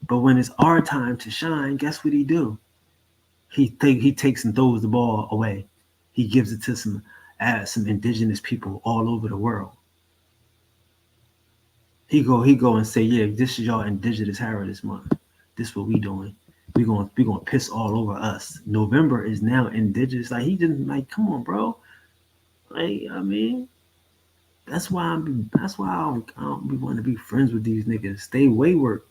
But when it's our time to shine, guess what he do? He takes and throws the ball away. He gives it to some indigenous people all over the world. He go and say, yeah, this is y'all indigenous heritage month. This what we doing. We gonna piss all over us. November is now indigenous. Like he didn't like, come on, bro. Like I mean, that's why I don't be wanting to be friends with these niggas. Stay wayward.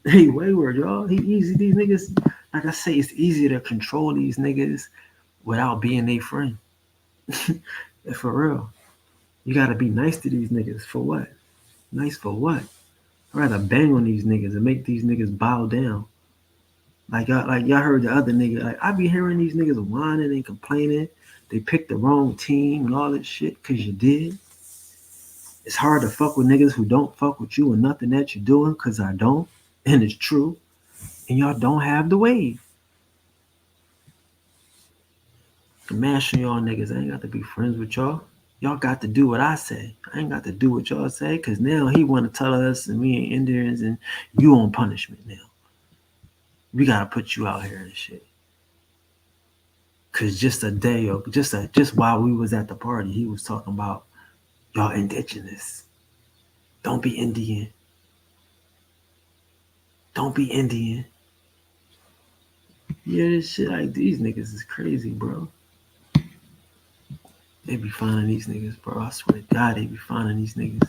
Hey, wayward, y'all. He easy. These niggas, like I say, it's easier to control these niggas without being their friend. For real. You gotta be nice to these niggas. For what? Nice for what? I'd rather bang on these niggas and make these niggas bow down. Like y'all heard the other nigga. Like I be hearing these niggas whining and complaining. They picked the wrong team and all that shit because you did. It's hard to fuck with niggas who don't fuck with you and nothing that you're doing because I don't. And it's true. And y'all don't have the wave. I'm mashing y'all niggas. I ain't got to be friends with y'all. Y'all got to do what I say. I ain't got to do what y'all say because now he want to tell us and me and Indians and you on punishment now. We got to put you out here and shit. Because just a day or just while we was at the party, he was talking about y'all indigenous. Don't be Indian. Don't be Indian. Yeah, this shit like these niggas is crazy, bro. They be finding these niggas, bro. I swear to God, they be finding these niggas.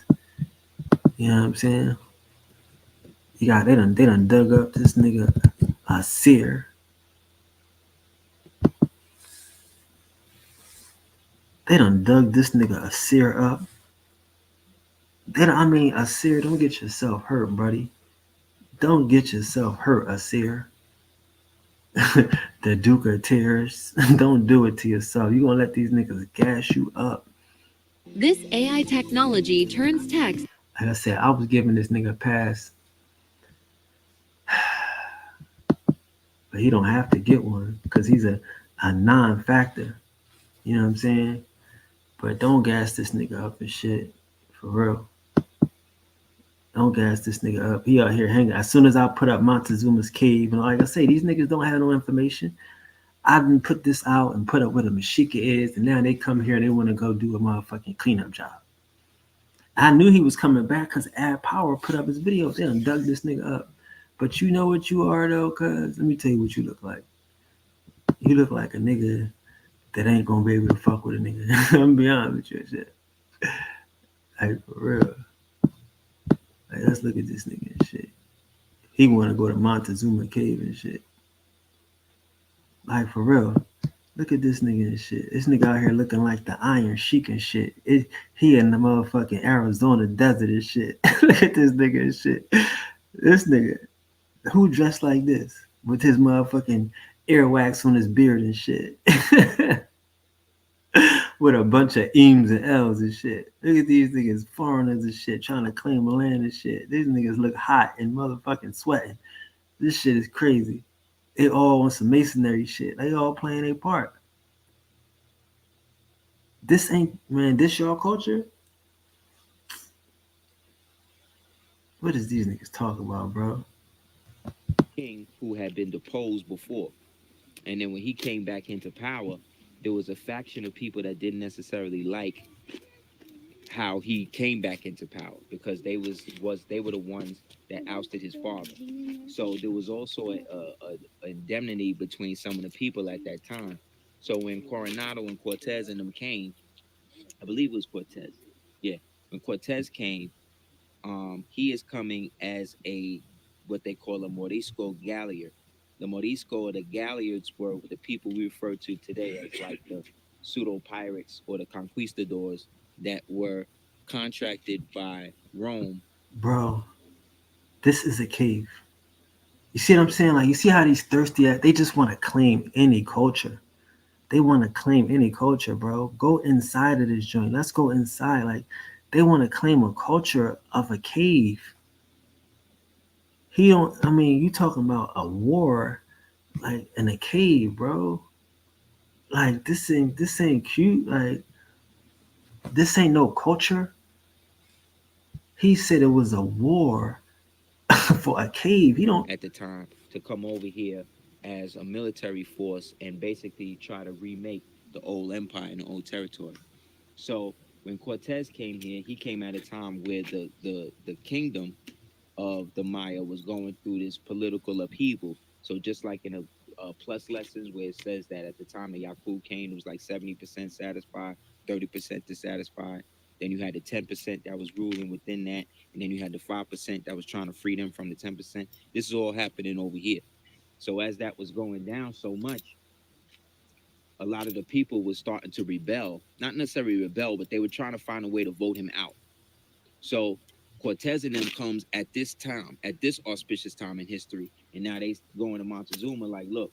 You know what I'm saying? They done dug up this nigga Seer. They done dug this nigga Seer up. Seer, don't get yourself hurt, buddy. Don't get yourself hurt, Seer. The Duke of Tears. Don't do it to yourself. You gonna let these niggas gas you up. This AI technology turns text. Like I said, I was giving this nigga a pass. But he don't have to get one because he's a non-factor. You know what I'm saying? But don't gas this nigga up and shit. For real. Don't gas this nigga up. He out here hanging. As soon as I put up Montezuma's cave, and like I say, these niggas don't have no information. I didn't put this out and put up where the Mashika is, and now they come here and they want to go do a motherfucking cleanup job. I knew he was coming back because Ad Power put up his video. They done dug this nigga up. But you know what you are though, cuz let me tell you what you look like. You look like a nigga that ain't gonna be able to fuck with a nigga. I'm gonna be honest with you and shit. Like for real. Like let's look at this nigga and shit. He wanna go to Montezuma Cave and shit. Like for real. Look at this nigga and shit. This nigga out here looking like the Iron Sheik and shit. He in the motherfucking Arizona desert and shit. Look at this nigga and shit. This nigga. Who dressed like this with his motherfucking earwax on his beard and shit? With a bunch of Eames and L's and shit. Look at these niggas, foreigners and shit, trying to claim land and shit. These niggas look hot and motherfucking sweating. This shit is crazy. They all on some masonry shit. They all playing their part. This ain't, man, this y'all culture? What is these niggas talking about, bro? King who had been deposed before. And then when he came back into power, there was a faction of people that didn't necessarily like how he came back into power because they were the ones that ousted his father. So there was also a indemnity between some of the people at that time. So when Coronado and Cortez and them came, I believe it was Cortez. Yeah, when Cortez came, he is coming as what they call a Morisco Galliard. The Morisco or the Galliards were the people we refer to today as like the pseudo pirates or the conquistadors that were contracted by Rome. Bro, this is a cave. You see what I'm saying? Like, you see how these thirsty ass, they just want to claim any culture. They want to claim any culture, bro. Go inside of this joint. Let's go inside. Like, they want to claim a culture of a cave. He don't. I mean, you talking about a war like in a cave, bro? Like this ain't cute. Like this ain't no culture. He said it was a war for a cave. He don't. At the time to come over here as a military force and basically try to remake the old empire and the old territory. So when Cortez came here, he came at a time where the kingdom of the Maya was going through this political upheaval. So just like in a plus lessons where it says that at the time of Yakub came, it was like 70% satisfied, 30% dissatisfied. Then you had the 10% that was ruling within that, and then you had the 5% that was trying to free them from the 10%. This is all happening over here. So as that was going down so much, a lot of the people was starting to rebel. Not necessarily rebel, but they were trying to find a way to vote him out. So Cortez and them comes at this time, at this auspicious time in history, and now they going to Montezuma like, look,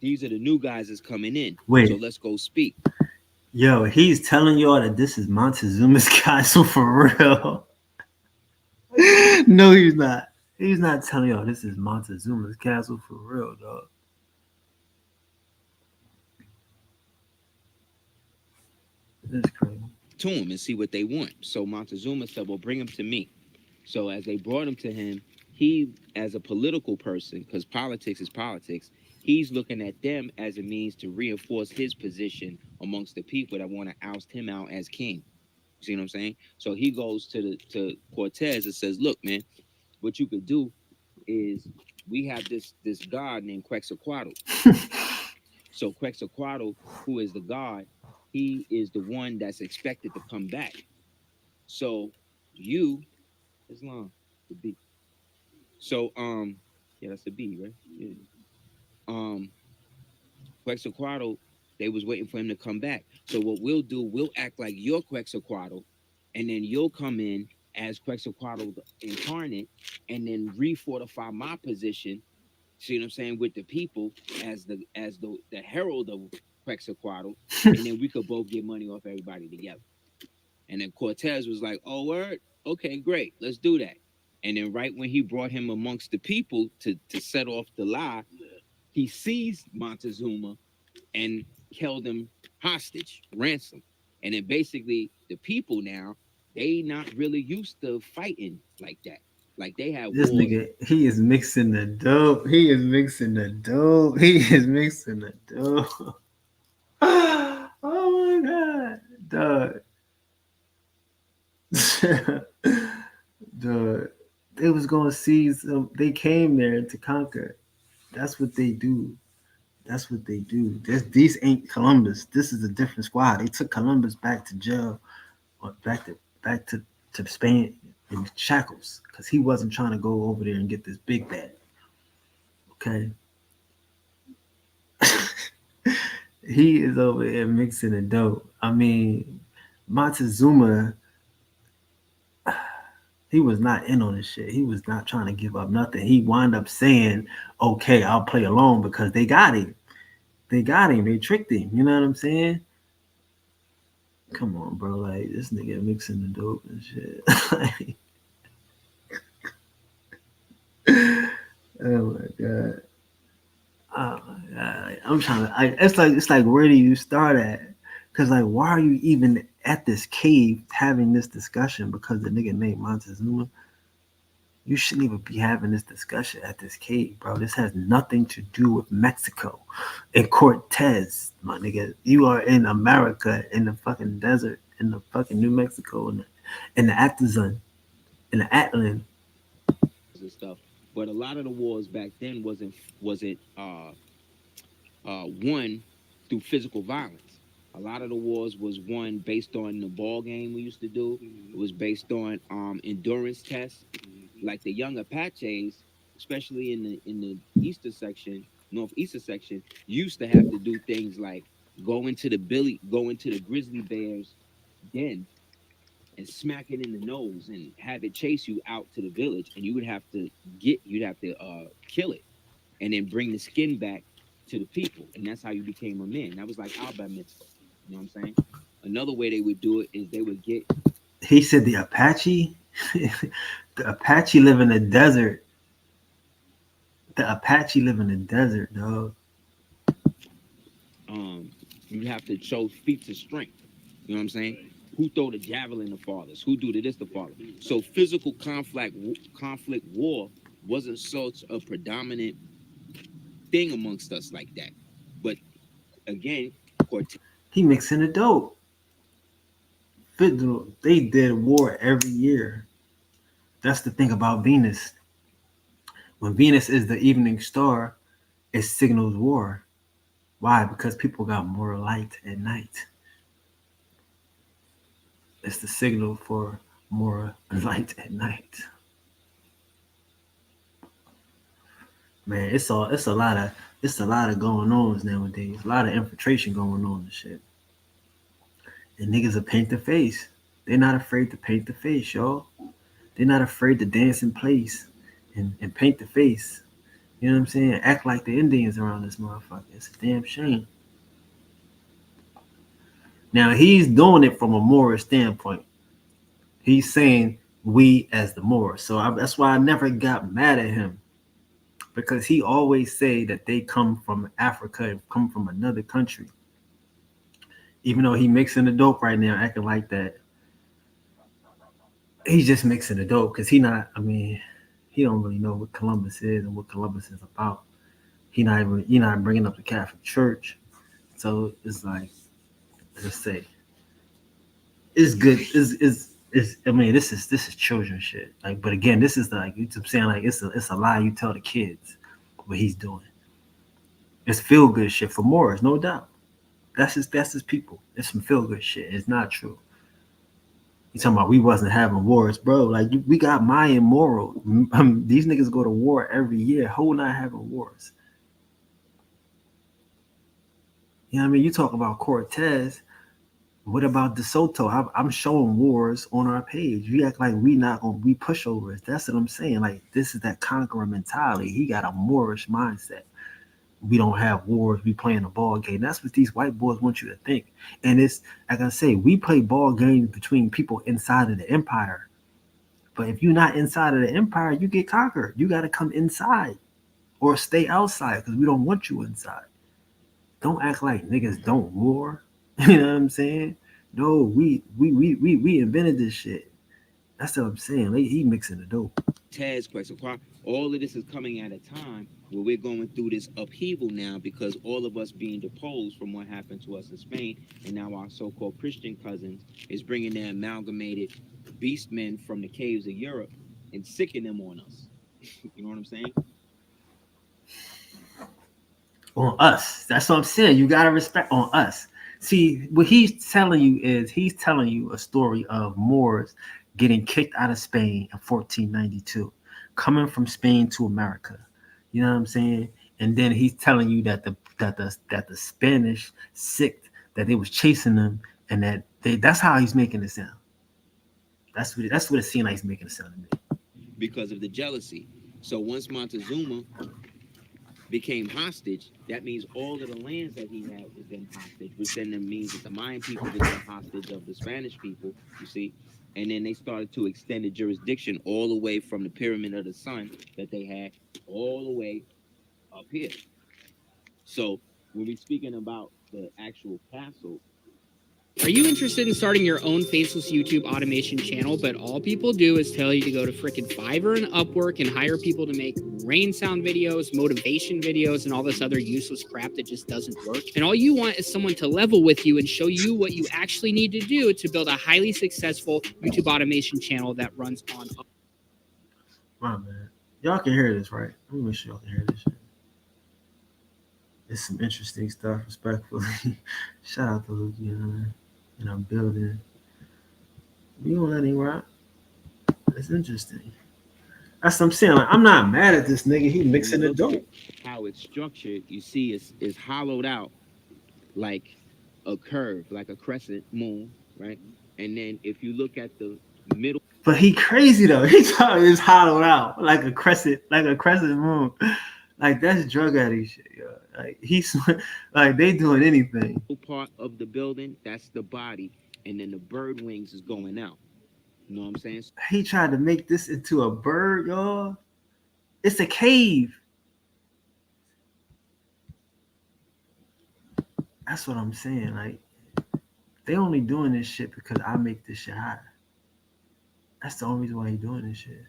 these are the new guys that's coming in. Wait. So let's go speak. Yo, he's telling y'all that this is Montezuma's castle for real. No, he's not. He's not telling y'all this is Montezuma's castle for real, dog. That's crazy. To him and see what they want. So Montezuma said, well, bring him to me. So as they brought him to him, he, as a political person, because politics is politics, he's looking at them as a means to reinforce his position amongst the people that want to oust him out as king. See what I'm saying? So he goes to Cortez and says, look, man, what you could do is we have this god named Quetzalcoatl. So Quetzalcoatl, who is the god, he is the one that's expected to come back. So you, Islam, the B. So yeah, that's the B, right? Yeah. Quetzalcoatl, they was waiting for him to come back. So what we'll do, we'll act like you're Quetzalcoatl, and then you'll come in as Quetzalcoatl incarnate, and then refortify my position. See what I'm saying, with the people as the herald of Quetzalcoatl, and then we could both get money off everybody together. And then Cortez was like, "Oh, word, okay, great, let's do that." And then right when he brought him amongst the people to set off the lie, he seized Montezuma and held him hostage, ransom. And then basically the people now, they not really used to fighting like that. Like they have This wars. nigga, he is mixing the dope. He is mixing the dope. He is mixing the dope. Oh my god, dog. Dog. They was gonna seize them. They came there to conquer. That's what they do. That's what they do. These ain't Columbus. This is a different squad. They took Columbus back to jail, or back to Spain in shackles, because he wasn't trying to go over there and get this big bag. Okay. He is over there mixing the dope. I mean, Montezuma, he was not in on this shit. He was not trying to give up nothing. He wound up saying, okay, I'll play along, because they got him. They got him. They tricked him. You know what I'm saying? Come on, bro. Like, this nigga mixing the dope and shit. Oh my god. Oh my god. I'm trying to. It's like, where do you start at? Because like, why are you even at this cave having this discussion? Because the nigga named Montezuma. You shouldn't even be having this discussion at this cave, bro. This has nothing to do with Mexico and Cortez, my nigga. You are in America, in the fucking desert, in the fucking New Mexico, in the Atazan, in the Atlan. And stuff. But a lot of the wars back then wasn't won through physical violence. A lot of the wars was won based on the ball game we used to do. It was based on endurance tests. Like the young Apaches, especially in the eastern section, northeastern section, used to have to do things like go into the grizzly bear's den and smack it in the nose and have it chase you out to the village, and you'd have to kill it and then bring the skin back to the people, and that's how you became a man. That was like our bar mitzvah. You know what I'm saying? Another way they would do it is they would get. He said the Apache. The Apache live in the desert. The Apache live in the desert, dog. You have to show feats of strength. You know what I'm saying? Who throw the javelin the farthest? Who do this the farthest? So physical conflict war wasn't such a predominant thing amongst us like that. But again, Cortez. He mixing the dope. They did war every year. That's the thing about Venus. When Venus is the evening star, it signals war. Why? Because people got more light at night. It's the signal for more light at night. Man, it's a lot of going on nowadays. A lot of infiltration going on and shit. And niggas will paint the face. They're not afraid to paint the face, y'all. They're not afraid to dance in place and paint the face. You know what I'm saying? Act like the Indians around this motherfucker. It's a damn shame. Now he's doing it from a Moorish standpoint. He's saying we as the Moors. So that's why I never got mad at him, because he always say that they come from Africa and come from another country. Even though he mixing the dope right now, acting like that. He's just mixing the dope because he don't really know what Columbus is and what Columbus is about. He not bringing up the Catholic Church. So it's like, let's say, it's good. This is children shit. Like, but again, this is like, you know what I'm saying, like it's a lie you tell the kids what he's doing. It's feel good shit for Moors, no doubt. That's his people. It's some feel good shit. It's not true. You talking about we wasn't having wars, bro? Like we got Mayan moral. These niggas go to war every year. Who not having wars? You know what I mean? You talk about Cortez. What about DeSoto? I'm showing wars on our page. You act like we pushovers. That's what I'm saying. Like, this is that conqueror mentality. He got a Moorish mindset. We don't have wars. We playing a ball game. That's what these white boys want you to think. And it's, like I say, we play ball games between people inside of the empire. But if you're not inside of the empire, you get conquered. You got to come inside or stay outside because we don't want you inside. Don't act like niggas don't war. You know what I'm saying? No, we invented this shit. That's what I'm saying. Like, he mixing the dope. Taz question. All of this is coming at a time where we're going through this upheaval now because all of us being deposed from what happened to us in Spain, and now our so-called Christian cousins is bringing their amalgamated beastmen from the caves of Europe and sicking them on us. You know what I'm saying? On us. That's what I'm saying. You gotta respect on us. See, what he's telling you is he's telling you a story of Moors getting kicked out of Spain in 1492, coming from Spain to America. You know what I'm saying? And then he's telling you that the Spanish sick, that they was chasing them, and that's how he's making it sound. That's what it seemed like he's making it sound to me. Because of the jealousy. So once Montezuma became hostage, that means all of the lands that he had was then hostage, which then means that the Mayan people became hostage of the Spanish people, you see. And then they started to extend the jurisdiction all the way from the Pyramid of the Sun that they had all the way up here. So when we're speaking about the actual castle, Are you interested in starting your own faceless YouTube automation channel, but all people do is tell you to go to frickin' Fiverr and Upwork and hire people to make rain sound videos, motivation videos, and all this other useless crap that just doesn't work? And all you want is someone to level with you and show you what you actually need to do to build a highly successful YouTube automation channel that runs on. Wow, man. Y'all can hear this, right? Let me make sure y'all can hear this shit. It's some interesting stuff, respectfully. Shout out to Luke, you know, and I'm building. We don't let him rock. It's interesting. That's what I'm saying. Like, I'm not mad at this nigga. He mixing the dope. How it's structured, you see, is hollowed out like a curve, like a crescent moon, right? And then if you look at the middle. But he crazy though. He talking is hollowed out like a crescent moon. Like, that's drug addict shit, yo. Like, he's like, they doing anything. Part of the building, that's the body, and then the bird wings is going out. You know what I'm saying? He tried to make this into a bird, y'all. It's a cave. That's what I'm saying. Like, they only doing this shit because I make this shit hot. That's the only reason why he doing this shit.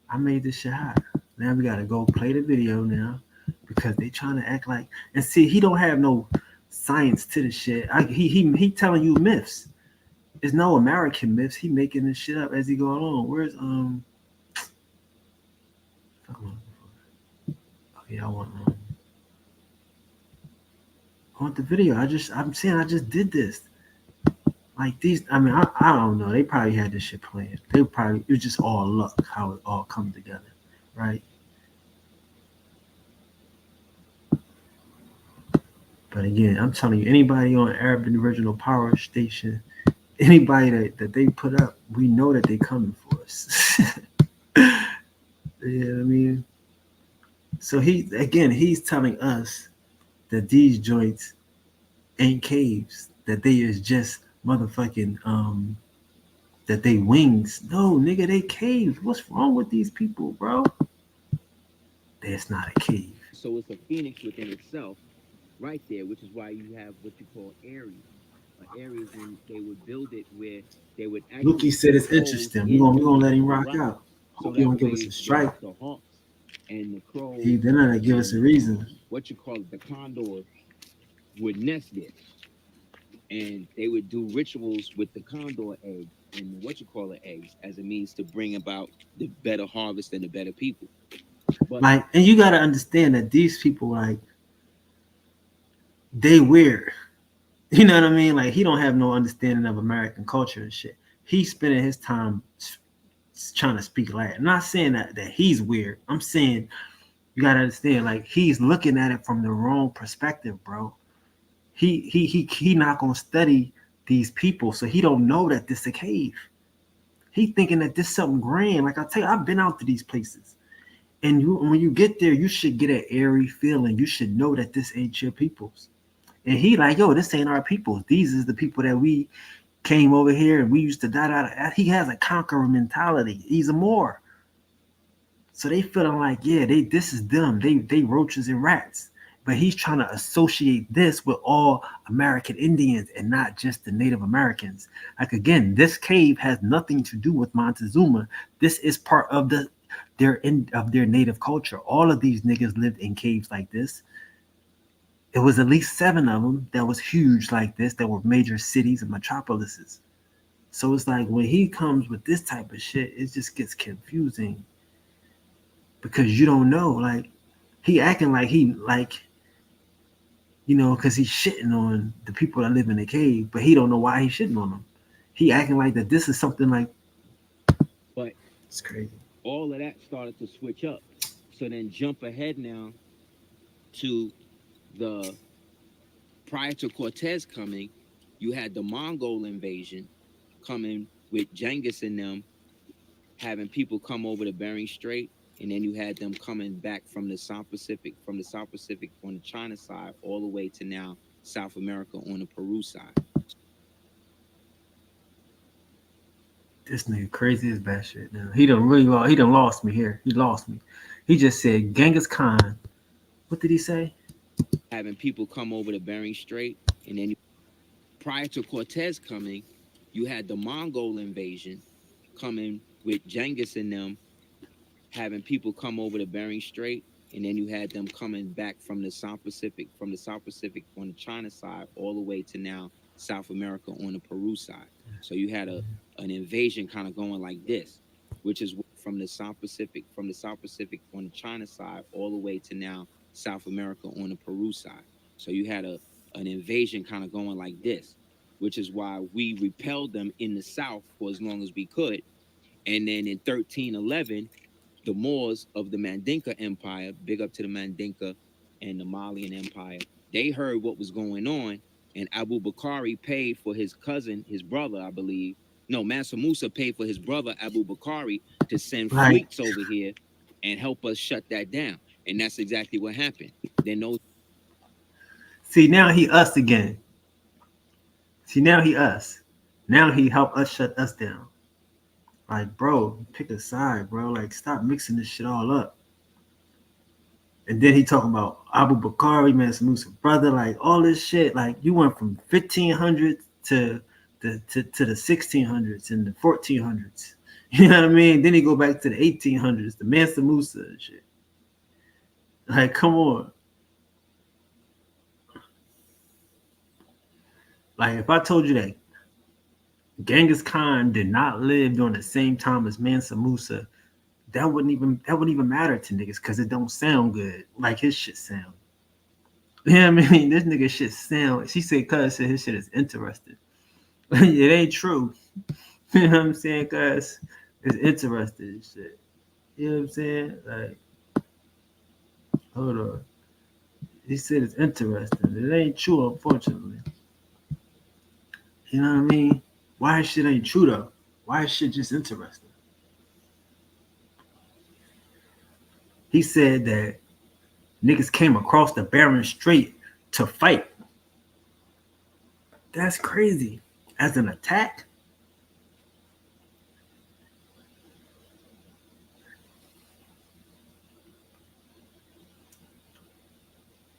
I made this shit hot. Now we gotta go play the video now because they trying to act like, and see, he don't have no science to the shit. He telling you myths. There's no American myths. He making this shit up as he go along. Where's okay, I want the video. I'm saying I just did this. Like these, I mean, I don't know. They probably had this shit planned. It was just all luck how it all come together, right? But again, I'm telling you, anybody on Arab Original Power Station, anybody that they put up, we know that they coming for us. You know what I mean? So he's telling us that these joints ain't caves, that they is just motherfucking that they wings. No, nigga, they caves. What's wrong with these people, bro? That's not a cave. So it's a phoenix within itself, right there, which is why you have what you call areas. Areas when they would build it where they would actually. Luki said it's interesting. We're gonna let him rock out. So He don't give us a strike. The hawks and the crows. They're not gonna give us a reason. What you call it, the condor would nest there, and they would do rituals with the condor egg and what you call it eggs as a means to bring about the better harvest and the better people. But, like, and you gotta understand that these people, like, they weird. You know what I mean? Like, he don't have no understanding of American culture and shit. He's spending his time trying to speak Latin. I'm not saying that he's weird. I'm saying you gotta understand, like, he's looking at it from the wrong perspective, bro. He not gonna study these people, so he don't know that this a cave. He thinking that this something grand. Like I tell you, I've been out to these places, and when you get there, you should get an airy feeling. You should know that this ain't your peoples. And he like, yo, this ain't our people. These is the people that we came over here and we used to die. He has a conqueror mentality. He's a Moor. So they feeling like, yeah, this is them. They roaches and rats. But he's trying to associate this with all American Indians and not just the Native Americans. Like, again, this cave has nothing to do with Montezuma. This is part of their native culture. All of these niggas lived in caves like this. It was at least 7 of them that was huge like this, that were major cities and metropolises. So it's like when he comes with this type of shit, it just gets confusing because you don't know. Like, he acting like because he's shitting on the people that live in the cave, but he don't know why he's shitting on them. He acting like that this is something like. But it's crazy. All of that started to switch up. So then jump ahead now to prior to Cortez coming, you had the Mongol invasion coming with Genghis and them having people come over to Bering Strait, and then you had them coming back from the South Pacific on the China side all the way to now South America on the Peru side. This nigga crazy as bad shit. Now. He done lost me here. He lost me. He just said Genghis Khan. What did he say? Having people come over to Bering Strait, and then prior to Cortez coming, you had the Mongol invasion coming with Genghis and them having people come over to Bering Strait, and then you had them coming back from the South Pacific on the China side all the way to now South America on the Peru side. So you had an invasion kind of going like this, which is from the South Pacific on the China side all the way to now South America on the Peru side. So you had an invasion kind of going like this, which is why we repelled them in the South for as long as we could. And then in 1311, the Moors of the Mandinka Empire, big up to the Mandinka and the Malian Empire, they heard what was going on, and Abu Bakari paid for his cousin, his brother, I believe. No, Mansa Musa paid for his brother, Abu Bakari, to send fleets over here and help us shut that down. And that's exactly what happened. Then those. See, now he us again. See, now he us. Now he helped us shut us down. Like, bro, pick a side, bro. Like, stop mixing this shit all up. And then he talking about Abu Bakari, Mansa Musa brother, like all this shit. Like, you went from 1500s to the 1600s and the 1400s. You know what I mean? Then he go back to the 1800s, the Mansa Musa and shit. Like, come on. Like, if I told you that Genghis Khan did not live during the same time as Mansa Musa, that wouldn't even matter to niggas because it don't sound good like his shit sound. You know what I mean? This nigga shit sound. She said, "Cuz said his shit is interesting." It ain't true. You know what I'm saying? Cuz it's interesting shit. You know what I'm saying? Like, hold on. He said it's interesting. It ain't true, unfortunately. You know what I mean? Why his shit ain't true though? Why his shit just interesting? He said that niggas came across the Bering Strait to fight. That's crazy. As an attack?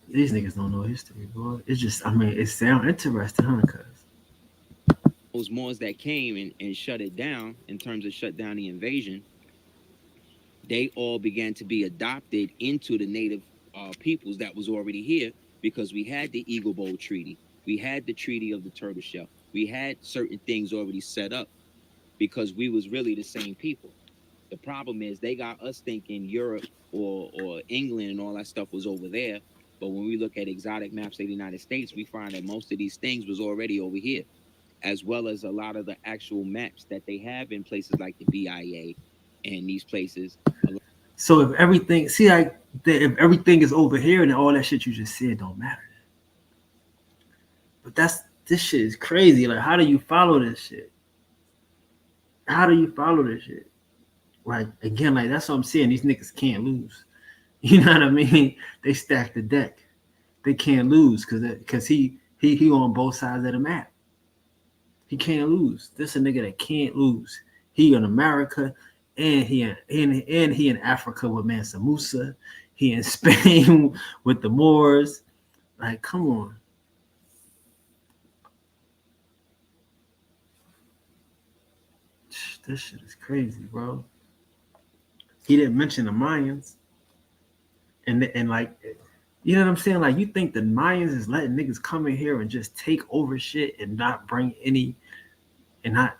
These niggas don't know history, boy. It's just, I mean, it sounds interesting, huh, cuz? Those Moors that came and shut it down, in terms of shut down the invasion, they all began to be adopted into the native peoples that was already here, because we had the Eagle Bowl Treaty. We had the Treaty of the Turtle Shell. We had certain things already set up because we was really the same people. The problem is they got us thinking Europe or England and all that stuff was over there. But when we look at exotic maps of the United States, we find that most of these things was already over here, as well as a lot of the actual maps that they have in places like the BIA and these places. So if everything, see, like, if everything is over here and all that shit you just said don't matter. But this shit is crazy. Like, how do you follow this shit? How do you follow this shit? Like, again, like, that's what I'm saying. These niggas can't lose. You know what I mean? They stack the deck. They can't lose because he on both sides of the map. He can't lose. This a nigga that can't lose. He in America and he in Africa with Mansa Musa. He in Spain with the Moors. Like, come on. This shit is crazy, bro. He didn't mention the Mayans. And like, you know what I'm saying? Like, you think the Mayans is letting niggas come in here and just take over shit and not bring any, and not,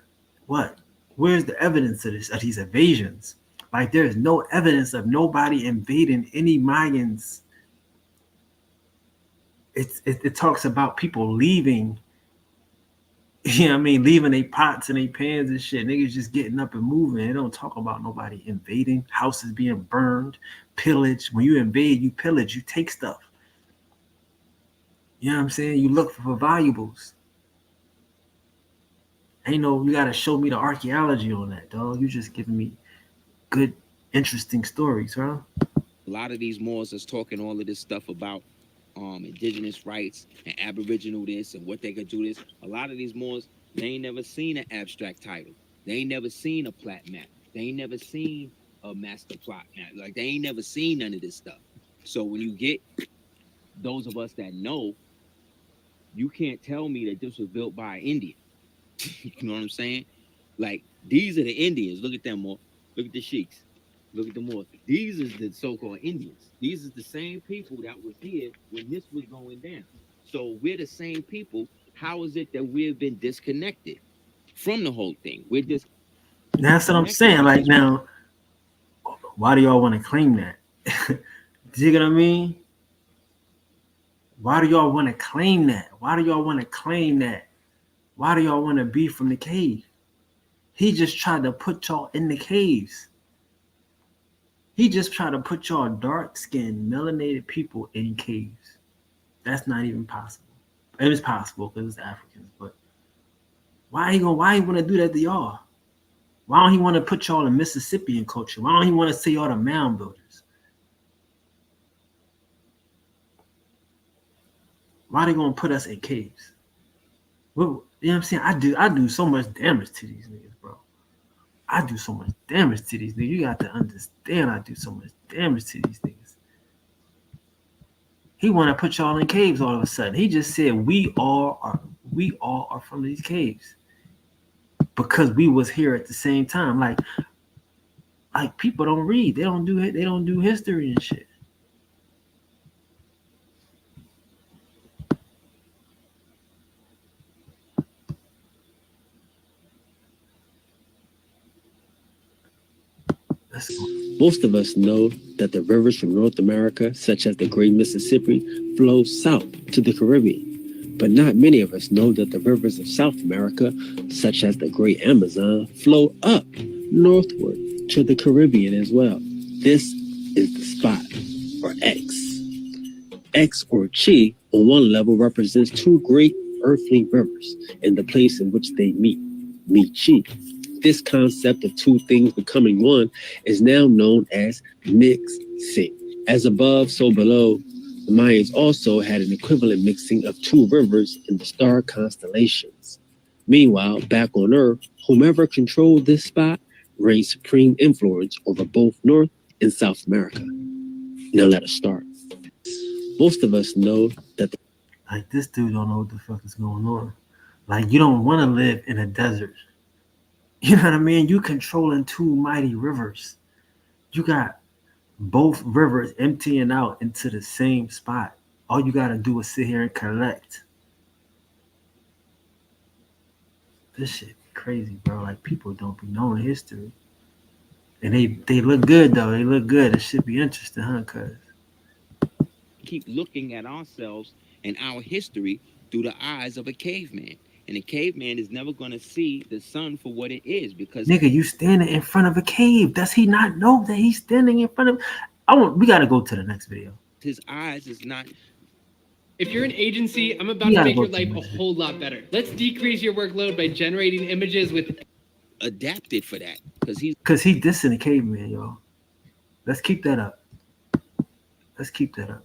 what? Where's the evidence of this, of these invasions? Like, there's no evidence of nobody invading any Mayans. It talks about people leaving, you know what I mean, leaving their pots and their pans and shit. Niggas just getting up and moving. It don't talk about nobody invading, houses being burned, pillage. When you invade, you pillage, you take stuff. You know what I'm saying? You look for valuables. Ain't no, you gotta show me the archaeology on that, dog. You just giving me good, interesting stories, huh? A lot of these Moors is talking all of this stuff about indigenous rights and Aboriginal this and what they could do this. A lot of these Moors, they ain't never seen an abstract title. They ain't never seen a plat map. They ain't never seen a master plot map. Like, they ain't never seen none of this stuff. So when you get those of us that know, you can't tell me that this was built by an Indian. You know what I'm saying? Like, these are the Indians. Look at them more. Look at the sheiks. Look at the Moors. These is the so-called Indians. These is the same people that was here when this was going down. So we're the same people. How is it that we've been disconnected from the whole thing? We're just. That's what I'm saying. Like, now, why do y'all want to claim that? Do you get what I mean? Why do y'all want to claim that? Why do y'all want to claim that? Why do y'all want to be from the cave? He just tried to put y'all in the caves. He just tried to put y'all dark-skinned, melanated people in caves. That's not even possible. It is possible because it's Africans, but why he want to do that to y'all? Why don't he want to put y'all in Mississippian culture? Why don't he want to say y'all the mound builders? Why they gonna put us in caves? Well, you know what I'm saying? I do so much damage to these niggas, bro. I do so much damage to these niggas. You got to understand I do so much damage to these niggas. He wanna put y'all in caves all of a sudden. He just said we all are from these caves. Because we was here at the same time. Like people don't read. They don't do history and shit. Most of us know that the rivers from North America, such as the Great Mississippi, flow south to the Caribbean. But not many of us know that the rivers of South America, such as the Great Amazon, flow up northward to the Caribbean as well. This is the spot, or X. X, or Chi, on one level represents two great earthly rivers and the place in which they meet Chi. This concept of two things becoming one is now known as mixing. As above, so below, the Mayans also had an equivalent mixing of two rivers in the star constellations. Meanwhile, back on Earth, whomever controlled this spot reigned supreme influence over both North and South America. Now let us start. Most of us know that like this dude don't know what the fuck is going on. Like you don't want to live in a desert. You know what I mean? You controlling two mighty rivers. You got both rivers emptying out into the same spot. All you gotta do is sit here and collect. This shit crazy, bro. Like people don't be knowing history. And they look good though. They look good. It should be interesting, huh, cuz? Keep looking at ourselves and our history through the eyes of a caveman. And a caveman is never going to see the sun for what it is because nigga, you standing in front of a cave. Does he not know that he's standing in front of? We gotta go to the next video. His eyes is not. If you're an agency, I'm about to make your life a whole lot better. Let's decrease your workload by generating images with adapted for that because he dissing the caveman, y'all. Let's keep that up.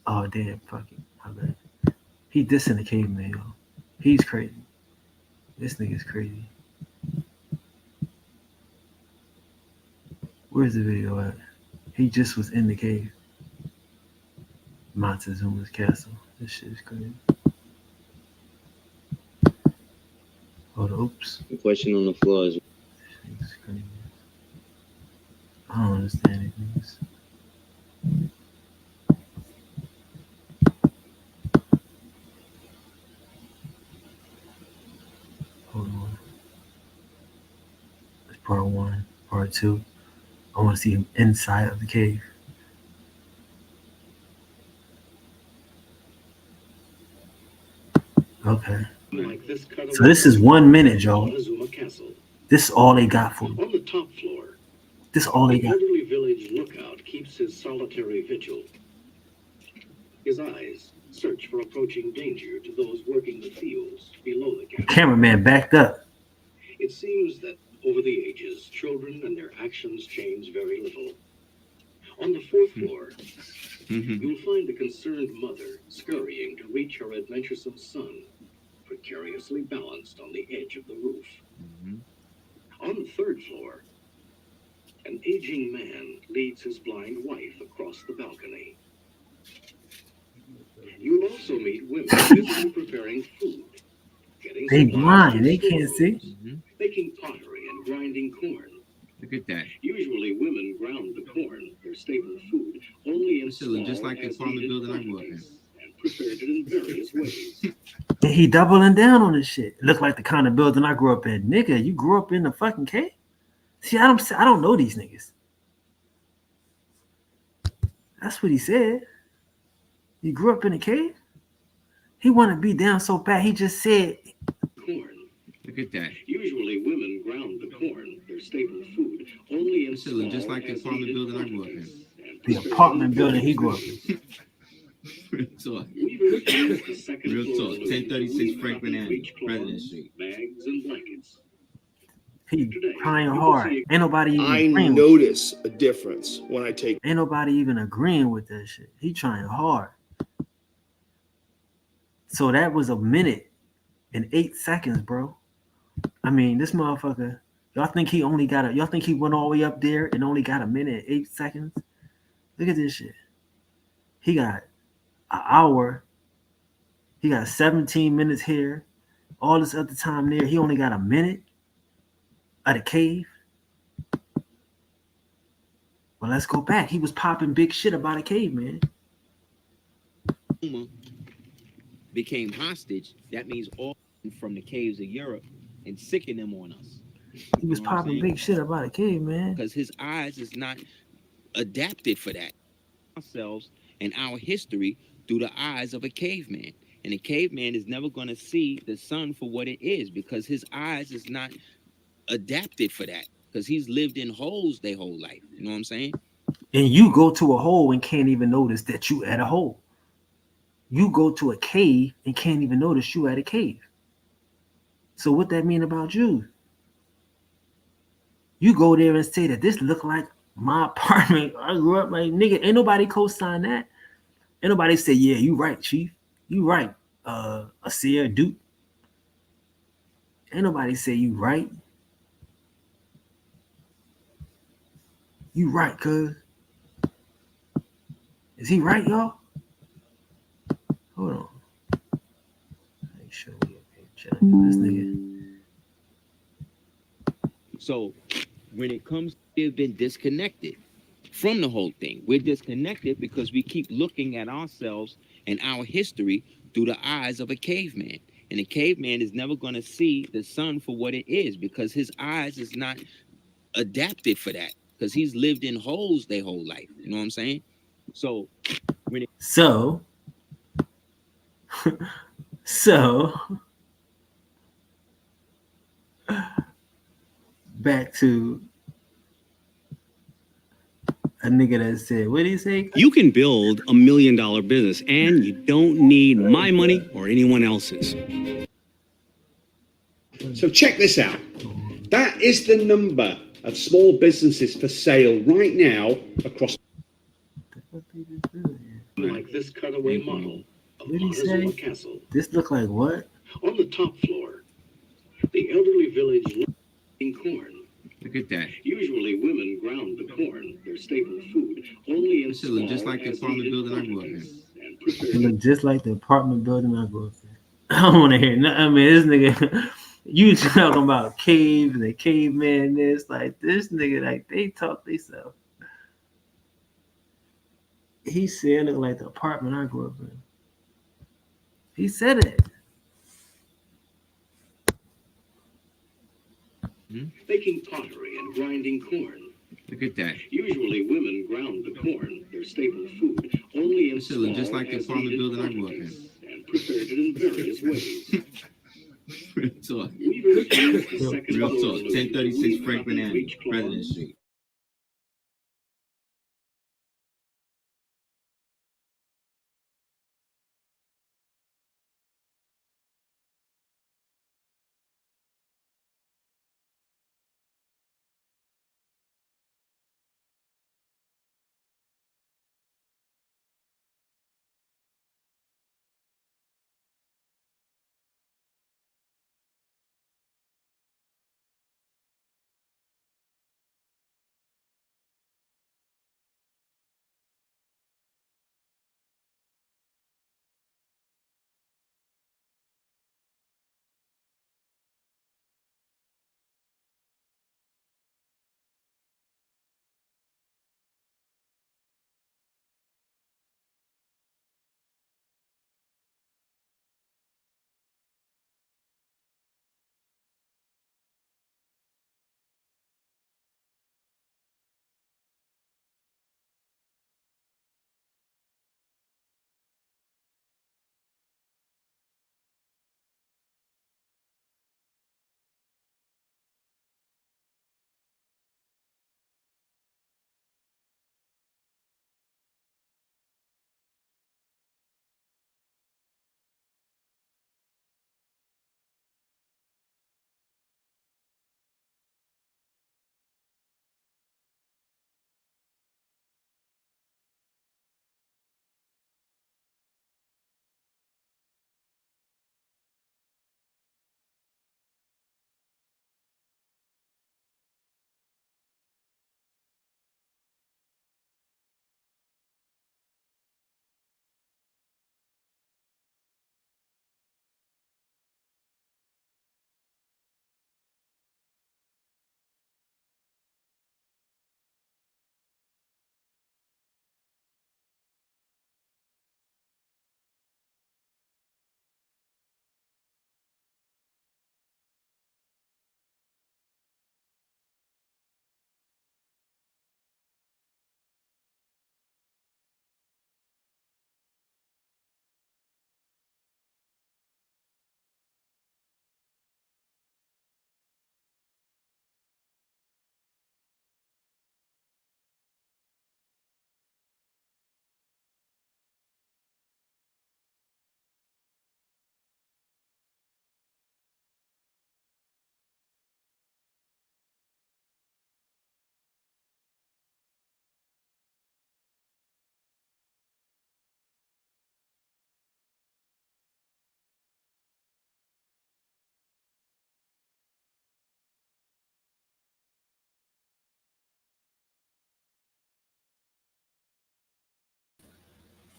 Oh damn, fuck it. My bad. He dissing the caveman, y'all. He's crazy. This nigga's crazy. Where's the video at? He just was in the cave. Montezuma's castle. This shit is crazy. Hold on, oops. The question on the floor is. This is crazy. I don't understand these niggas. Hold on. That's part one. Part two. I want to see him inside of the cave. Okay. So this is 1 minute, y'all. This is all they got for me. On the top floor, this is all they got. The elderly village lookout keeps his solitary vigil. His eyes search for approaching danger to those working the fields below the cabin. Cameraman backed up. It seems that over the ages, children and their actions change very little. On the fourth floor, you'll find a concerned mother scurrying to reach her adventuresome son, precariously balanced on the edge of the roof. On the third floor, an aging man leads his blind wife across the balcony. You'll also meet women busily preparing food, getting they blind, they can't see. Making pottery and grinding corn. Look at that. Usually women ground the corn, their staple food, only in small just like the apartment building I grew up in. And prepared it in various ways. And he doubling down on this shit. Look like the kind of building I grew up in. Nigga, you grew up in the fucking cave? See, I don't know these niggas. That's what he said. You grew up in a cave? He wanted to be down so bad. He just said corn. Look at that. Usually women ground the corn, their staple food, only in small just like the apartment building I grew up in. The apartment building he grew up in. Real talk. Real talk. 1036 Franklin Avenue, President Street. Bags and blankets. He trying hard. Ain't nobody even I notice a difference when I take. Ain't nobody even agreeing with that shit. He trying hard. So that was a minute. in 8 seconds, bro. I mean, this motherfucker. Y'all think he only got a? Y'all think he went all the way up there and only got a minute and 8 seconds? Look at this shit. He got an hour. He got 17 minutes here. All this other time there, he only got a minute at a cave. Well, let's go back. He was popping big shit about a caveman. Became hostage. That means all from the caves of Europe and sicken them on us. He was popping big shit about a caveman. Because his eyes is not adapted for that. Ourselves and our history through the eyes of a caveman. And a caveman is never going to see the sun for what it is because his eyes is not adapted for that. Because he's lived in holes their whole life. You know what I'm saying? And you go to a hole and can't even notice that you at a hole. You go to a cave and can't even notice you at a cave. So what that mean about you? You go there and say that this look like my apartment. I grew up like, nigga, ain't nobody co-sign that. Ain't nobody say, yeah, you right, chief. You right, Asir Duke. Ain't nobody say you right. You right, cuz. Is he right, y'all? Hold on. Make sure we check this nigga. So when it comes, we've been disconnected from the whole thing. We're disconnected because we keep looking at ourselves and our history through the eyes of a caveman. And a caveman is never going to see the sun for what it is because his eyes is not adapted for that because he's lived in holes their whole life. You know what I'm saying? So when it So back to a nigga that said, what did he say? You can build $1 million business and you don't need my money or anyone else's. So check this out. That is the number of small businesses for sale right now across. Like this cutaway model of What did he Montezuma say? Castle. This look like what? On the top floor, the elderly village in corn. look at that. Usually women ground the corn, their staple food, only in This should look just small like the as apartment needed building I grew up in. quantities and It prepared look just like the apartment building I grew up in. I don't want to hear nothing. I mean, this nigga, you talking about caves and the caveman this, like this nigga, like they talk themselves. He said it looked like the apartment I grew up in. He said it. making pottery and grinding corn. Look at that. Usually women ground the corn, their staple food, only in This should look small just like the as apartment needed building I grew up in. quantities and prepared it in various ways. Real talk. Weavers use the second Real floor talk. illusion to 1036 weave Franklin cotton, Avenue, bleach cloth, President Street.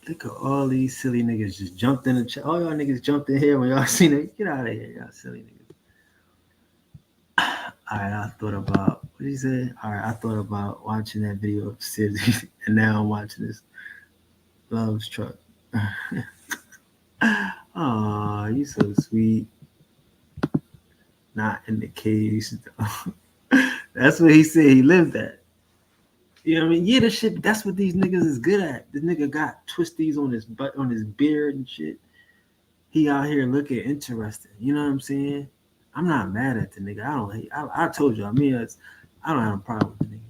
Look at all these silly niggas just jumped in the chat. All y'all niggas jumped in here when y'all seen it. Get out of here, y'all silly niggas. All right, I thought about what did he say? All right, I thought about watching that video of Sid, and now I'm watching this Love's truck. Oh, you so sweet. Not in the caves. That's what he said he lived at. You know what I mean? Yeah, the shit. That's what these niggas is good at. The nigga got twisties on his butt, on his beard and shit. He out here looking interesting. You know what I'm saying? I'm not mad at the nigga. I don't hate. I told you. I mean, I don't have a problem with the nigga,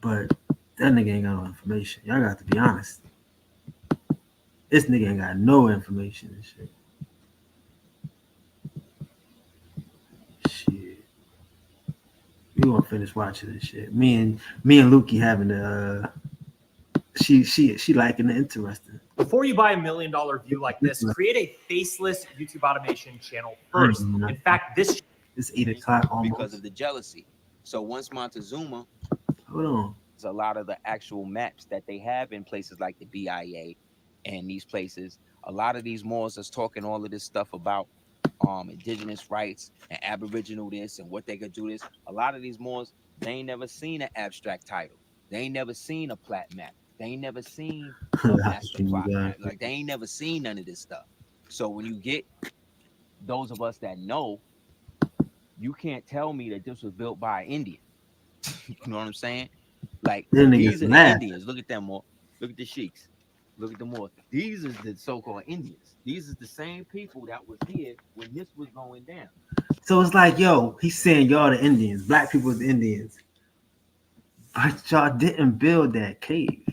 but that nigga ain't got no information. Y'all got to be honest. This nigga ain't got no information and shit. Shit. We gonna finish watching this shit. Me and Lukey having the she liking the interesting. Before you buy $1 million view like this, create a faceless YouTube automation channel first. In fact, this it's 8 o'clock almost. Because of the jealousy. So once Montezuma, hold on, a lot of the actual maps that they have in places like the BIA and these places, a lot of these malls is talking all of this stuff about indigenous rights and aboriginal this and what they could do this. A lot of these malls, they ain't never seen an abstract title. They ain't never seen a plat map. They ain't never seen a master plot map. Like they ain't never seen none of this stuff. So when you get those of us that know, you can't tell me that this was built by an Indian. You know what I'm saying? Like these are the Indians. Look at them more. Look at the sheiks. Look at them more. These is the so-called Indians. These is the same people that was here when this was going down. So it's like, yo, he's saying y'all the Indians, black people is the Indians, but y'all didn't build that cave.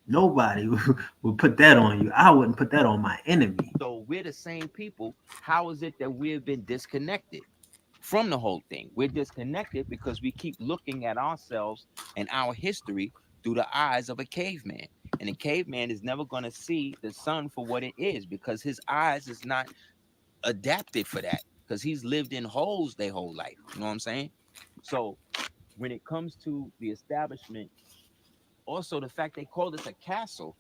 Nobody would put that on you. I wouldn't put that on my enemy. So we're the same people. How is it that we've been disconnected from the whole thing? We're disconnected because we keep looking at ourselves and our history through the eyes of a caveman. And a caveman is never going to see the sun for what it is because his eyes is not adapted for that because he's lived in holes their whole life. You know what I'm saying? So when it comes to the establishment, also the fact they call this a castle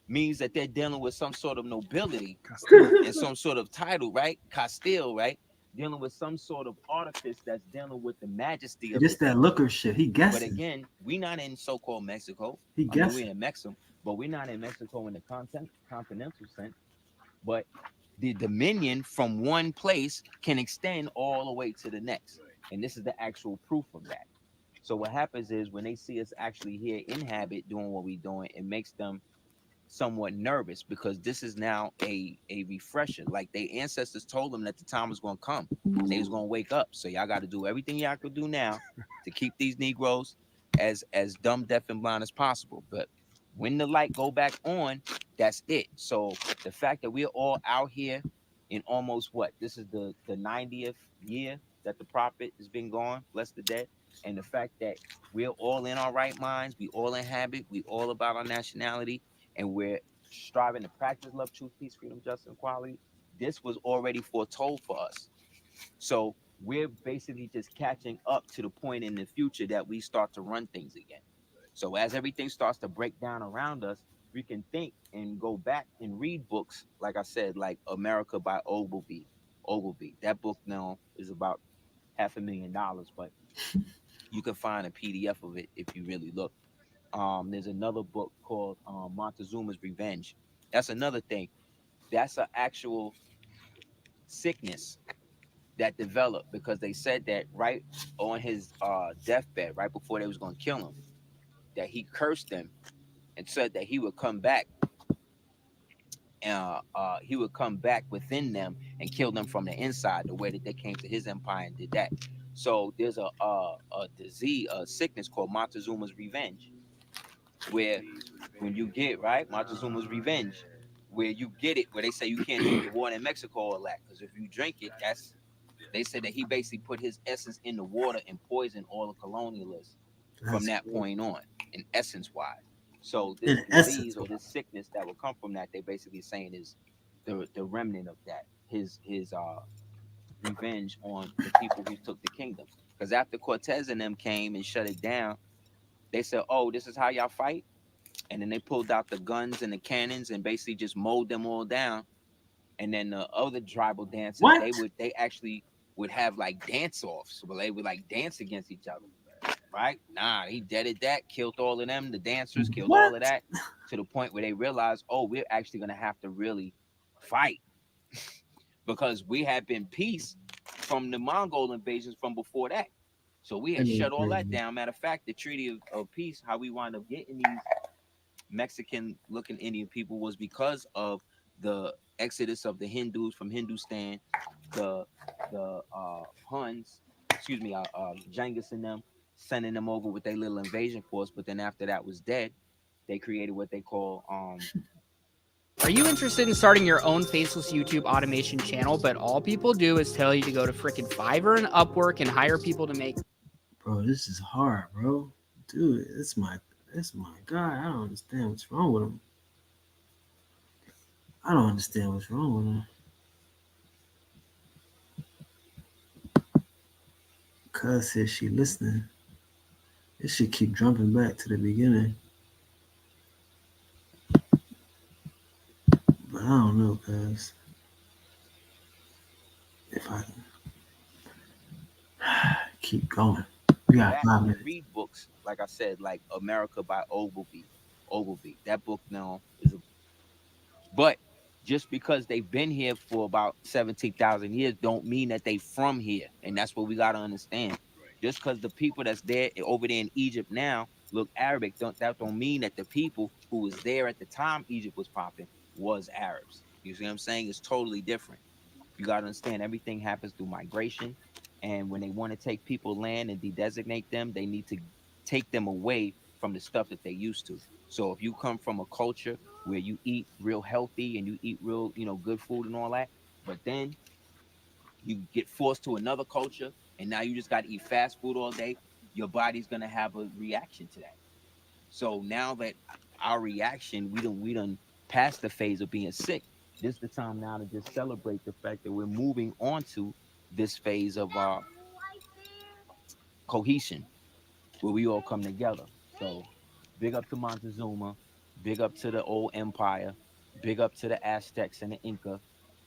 means that they're dealing with some sort of nobility and some sort of title, right? Castile, right? Dealing with some sort of artifice that's dealing with the majesty of just that looker shit. He guessed. But again, we're not in so-called Mexico. He guessed. We're in Mexico, but we're not in Mexico in the continental sense. But the dominion from one place can extend all the way to the next. And this is the actual proof of that. So what happens is when they see us actually here inhabit doing what we're doing, it makes them somewhat nervous because this is now a refresher. Like their ancestors told them that the time was going to come and they was going to wake up. So y'all got to do everything y'all could do now to keep these Negroes as dumb, deaf, and blind as possible. But when the light go back on, that's it. So the fact that we're all out here in almost this is the 90th year that the prophet has been gone, bless the dead. And the fact that we're all in our right minds, we all inhabit, we all about our nationality, and we're striving to practice love, truth, peace, freedom, justice, and equality. This was already foretold for us. So we're basically just catching up to the point in the future that we start to run things again. So as everything starts to break down around us, we can think and go back and read books, like I said, like America by Ogilvy. That book now is about $500,000, but you can find a PDF of it if you really look. There's another book called Montezuma's Revenge. That's another thing. That's an actual sickness that developed because they said that right on his deathbed, right before they was going to kill him, that he cursed them and said that he would come back. He would come back within them and kill them from the inside, the way that they came to his empire and did that. So there's a disease, a sickness called Montezuma's Revenge, where when you get Montezuma's Revenge, where you get it, where they say you can't drink the water in Mexico a lot, because if you drink it, they said that he basically put his essence in the water and poisoned all the colonialists from that point on, in essence wise. So this disease or this sickness that will come from that, they basically saying is the remnant of that, his revenge on the people who took the kingdom. Because after Cortez and them came and shut it down, they said, oh, this is how y'all fight? And then they pulled out the guns and the cannons and basically just mowed them all down. And then the other tribal dancers, they actually would have like dance offs, where they would like dance against each other. Right? Nah, he deaded that, killed all of them, the dancers, killed all of that, to the point where they realized, oh, we're actually gonna have to really fight. Because we had been peace from the Mongol invasions from before that. So we had shut all that down. Matter of fact, the Treaty of Peace, how we wound up getting these Mexican-looking Indian people was because of the exodus of the Hindus from Hindustan, the Huns, Genghis and them, sending them over with their little invasion force. But then after that was dead, they created what they call Are you interested in starting your own faceless YouTube automation channel, but all people do is tell you to go to frickin' Fiverr and Upwork and hire people to make... Bro, this is hard, bro. Dude, it's my God. I don't understand what's wrong with him. I don't understand what's wrong with him. Cuz says she listening. It should keep jumping back to the beginning. But I don't know, cuz. If I can keep going. We got 5 minutes. Read books, like I said, like America by Ogilvy. That book now is but just because they've been here for about 17,000 years don't mean that they from here. And that's what we got to understand. Just because the people that's there over there in Egypt now look Arabic, that don't mean that the people who was there at the time Egypt was popping was Arabs. You see what I'm saying? It's totally different. You got to understand everything happens through migration. And when they want to take people land and de-designate them, they need to take them away from the stuff that they used to. So if you come from a culture where you eat real healthy and you eat real, good food and all that, but then you get forced to another culture and now you just got to eat fast food all day, your body's going to have a reaction to that. So now that our reaction, we done past the phase of being sick, this is the time now to just celebrate the fact that we're moving on to this phase of cohesion, where we all come together. So big up to Montezuma, big up to the old empire, big up to the Aztecs and the Inca.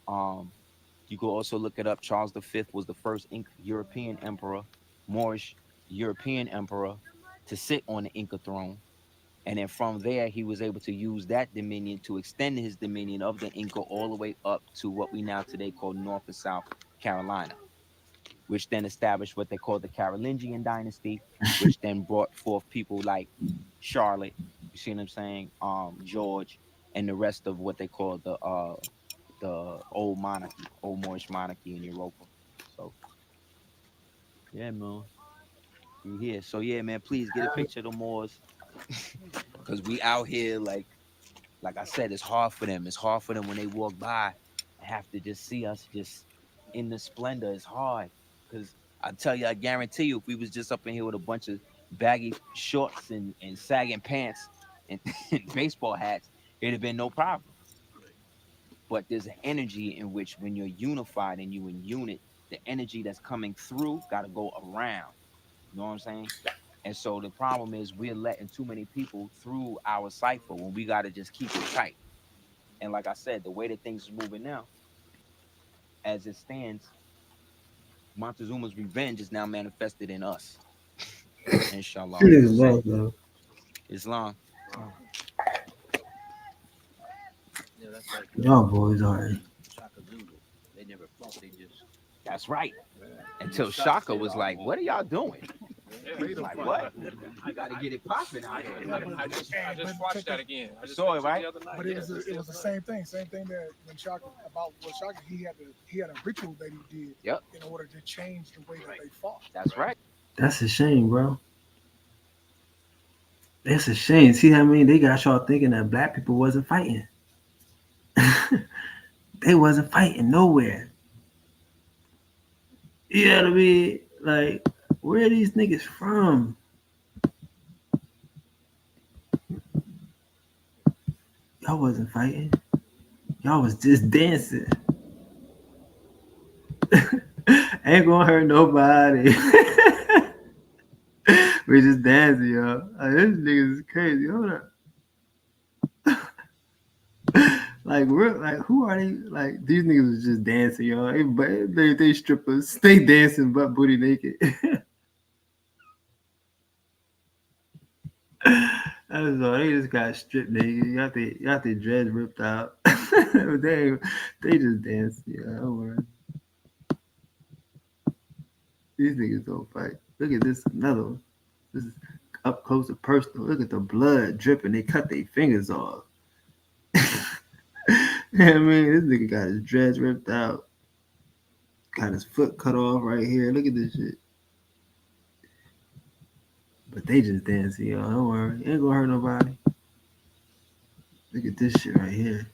You can also look it up. Charles V was the first European emperor, Moorish European emperor, to sit on the Inca throne. And then from there, he was able to use that dominion to extend his dominion of the Inca all the way up to what we now today call North and South Carolina, which then established what they call the Carolingian dynasty, which then brought forth people like Charlotte, you see what I'm saying, George, and the rest of what they call the old monarchy, old Moorish monarchy in Europa. So, yeah, man, you here. So, yeah, man, please get a picture of the Moors, because we out here, like I said, it's hard for them. It's hard for them when they walk by and have to just see us just in the splendor. It's hard, because I tell you, I guarantee you, if we was just up in here with a bunch of baggy shorts and sagging pants and baseball hats, it'd have been no problem. But there's an energy in which when you're unified and you in unit, the energy that's coming through got to go around. You know what I'm saying? And so the problem is we're letting too many people through our cipher when we got to just keep it tight. And like I said, the way that things are moving now, as it stands, Montezuma's revenge is now manifested in us. Inshallah. Islam. Y'all boys are. They never fought, they just. That's right. Until Shaka was like, "What are y'all doing?" Like, what? I gotta get it popping out here. I just watched that again. I saw it, right? But it was the same thing. Same thing that when Shaka he had a ritual that he did. Yep. In order to change the way that they fought. That's right. That's a shame, bro. That's a shame. See how many they got y'all thinking that black people wasn't fighting. They wasn't fighting nowhere. You know what I mean? Like, where are these niggas from? Y'all wasn't fighting. Y'all was just dancing. Ain't gonna hurt nobody. We just dancing, y'all. Like, this niggas is crazy. Hold up. Like, who are they? Like, these niggas was just dancing, y'all. They strippers. They dancing butt booty naked. That's all. They just got stripped naked. Got their dreads ripped out. they just dance. Yeah, don't worry. These niggas don't fight. Look at this, another one. This is up close and personal. Look at the blood dripping. They cut their fingers off. Yeah, I mean, this nigga got his dreads ripped out. Got his foot cut off right here. Look at this shit. But they just dancing, y'all. Don't worry. It ain't gonna hurt nobody. Look at this shit right here.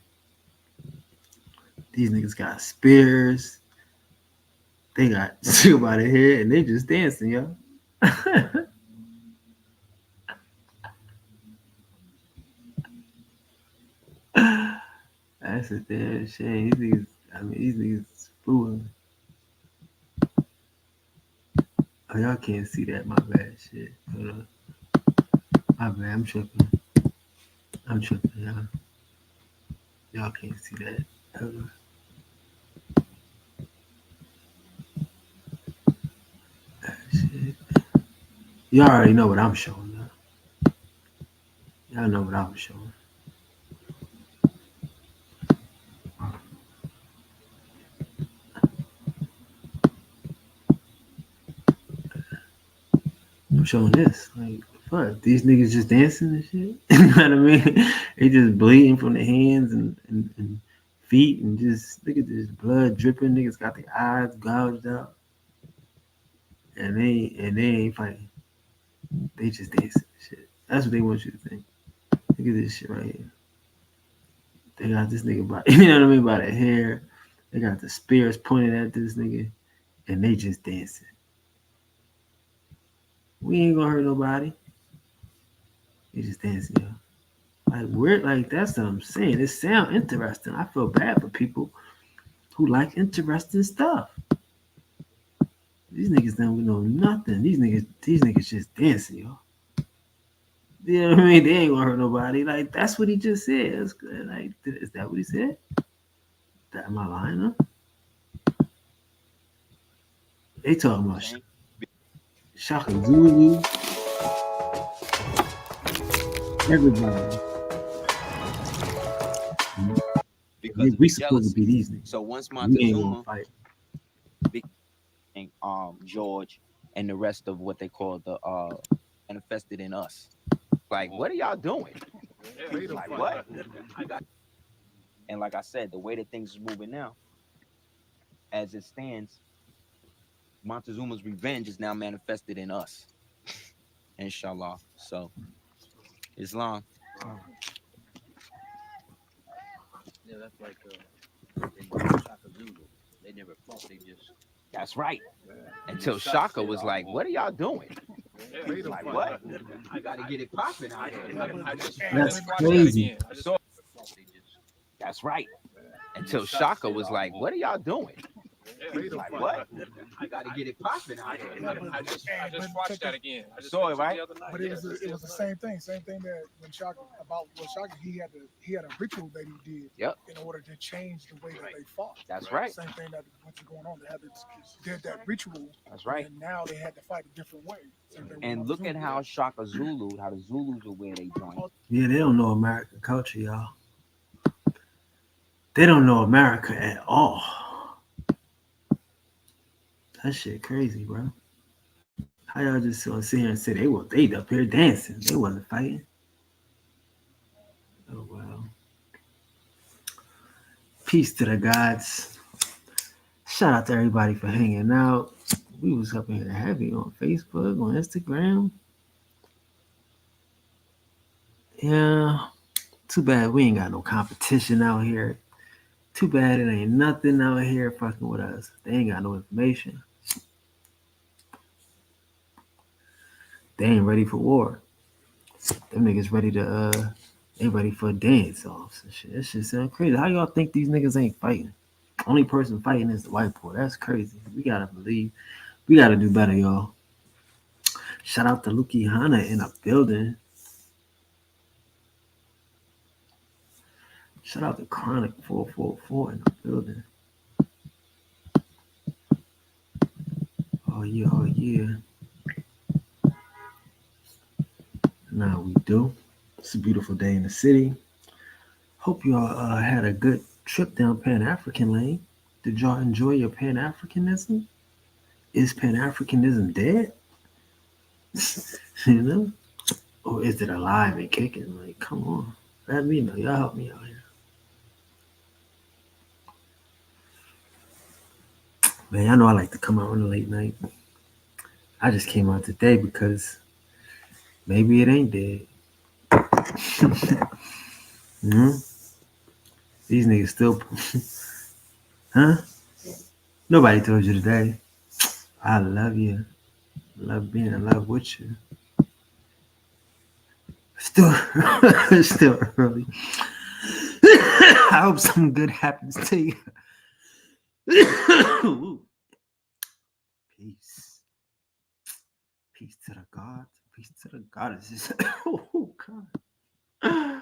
These niggas got spears. They got shit by the head and they just dancing, y'all. That's a damn shame. These niggas fooling. Oh, y'all can't see that. My bad. Shit. Hold on. My bad. I'm tripping, y'all. Y'all can't see that. Hold on. Shit. Y'all already know what I'm showing, though. Y'all know what I'm showing. I'm showing this. Like, fuck, these niggas just dancing and shit. You know what I mean? They just bleeding from the hands and feet and just look at this blood dripping. Niggas got their eyes gouged out. And they ain't fighting. They just dancing and shit. That's what they want you to think. Look at this shit right here. They got this nigga by, you know what I mean, by the hair. They got the spears pointed at this nigga. And they just dancing. We ain't gonna hurt nobody. They just dancing, yo. Like, weird, like, that's what I'm saying. It sounds interesting. I feel bad for people who like interesting stuff. These niggas don't know nothing. These niggas just dancing, yo. You know what I mean? They ain't gonna hurt nobody. Like, that's what he just said. That's good. Like, is that what he said? Am I lying, huh? They talking about Shaka Zulu. Everybody. Because we supposed to be these niggas. So once We ain't gonna Montezuma, fight. George, and the rest of what they call the manifested in us. Like, what are y'all doing? Like, what? And like I said, the way that things is moving now, as it stands, Montezuma's revenge is now manifested in us. Inshallah. So, Islam. Yeah, that's like Shaka Zulu. They never fought. They just. That's right. Until Shaka was like, what are y'all doing? Like, what? I gotta get it popping out here. That's crazy. That's right. Until Shaka was like, what are y'all doing? Like, what? I gotta get it popping out here. I just watched that again. I saw it, right? But it was the same thing. Same thing that when Shaka he had a ritual that he did in order to change the way that they fought. That's right. Same thing that what's going on. They did that ritual. That's right. And now they had to fight a different way. And look at how Shaka Zulu, how the Zulus will wear their joint. Yeah, they don't know American culture, y'all. They don't know America at all. That shit crazy, bro. How y'all just gonna sit here and say they up here dancing? They wasn't fighting. Oh well. Peace to the gods. Shout out to everybody for hanging out. We was up in here heavy on Facebook, on Instagram. Yeah. Too bad we ain't got no competition out here. Too bad it ain't nothing out here fucking with us. They ain't got no information. They ain't ready for war. Them niggas ready to they ready for dance offs and shit. That shit sound crazy. How y'all think these niggas ain't fighting? Only person fighting is the white boy. That's crazy. We gotta believe. We gotta do better, y'all. Shout out to Luki Hana in a building. Shout out to Chronic 444 in the building. Oh yeah, oh yeah. Now we do. It's a beautiful day in the city. Hope you all had a good trip down Pan-African Lane. Did y'all enjoy your Pan-Africanism? Is Pan-Africanism dead? You know? Or is it alive and kicking? Like, come on. Let me know. Y'all help me out here. Man, I know I like to come out on a late night. I just came out today because maybe it ain't dead. These niggas still... Huh? Nobody told you today. I love you. Love being in love with you. Still early. I hope something good happens to you. Peace. Peace to the gods. Peace to the goddesses. Oh, God.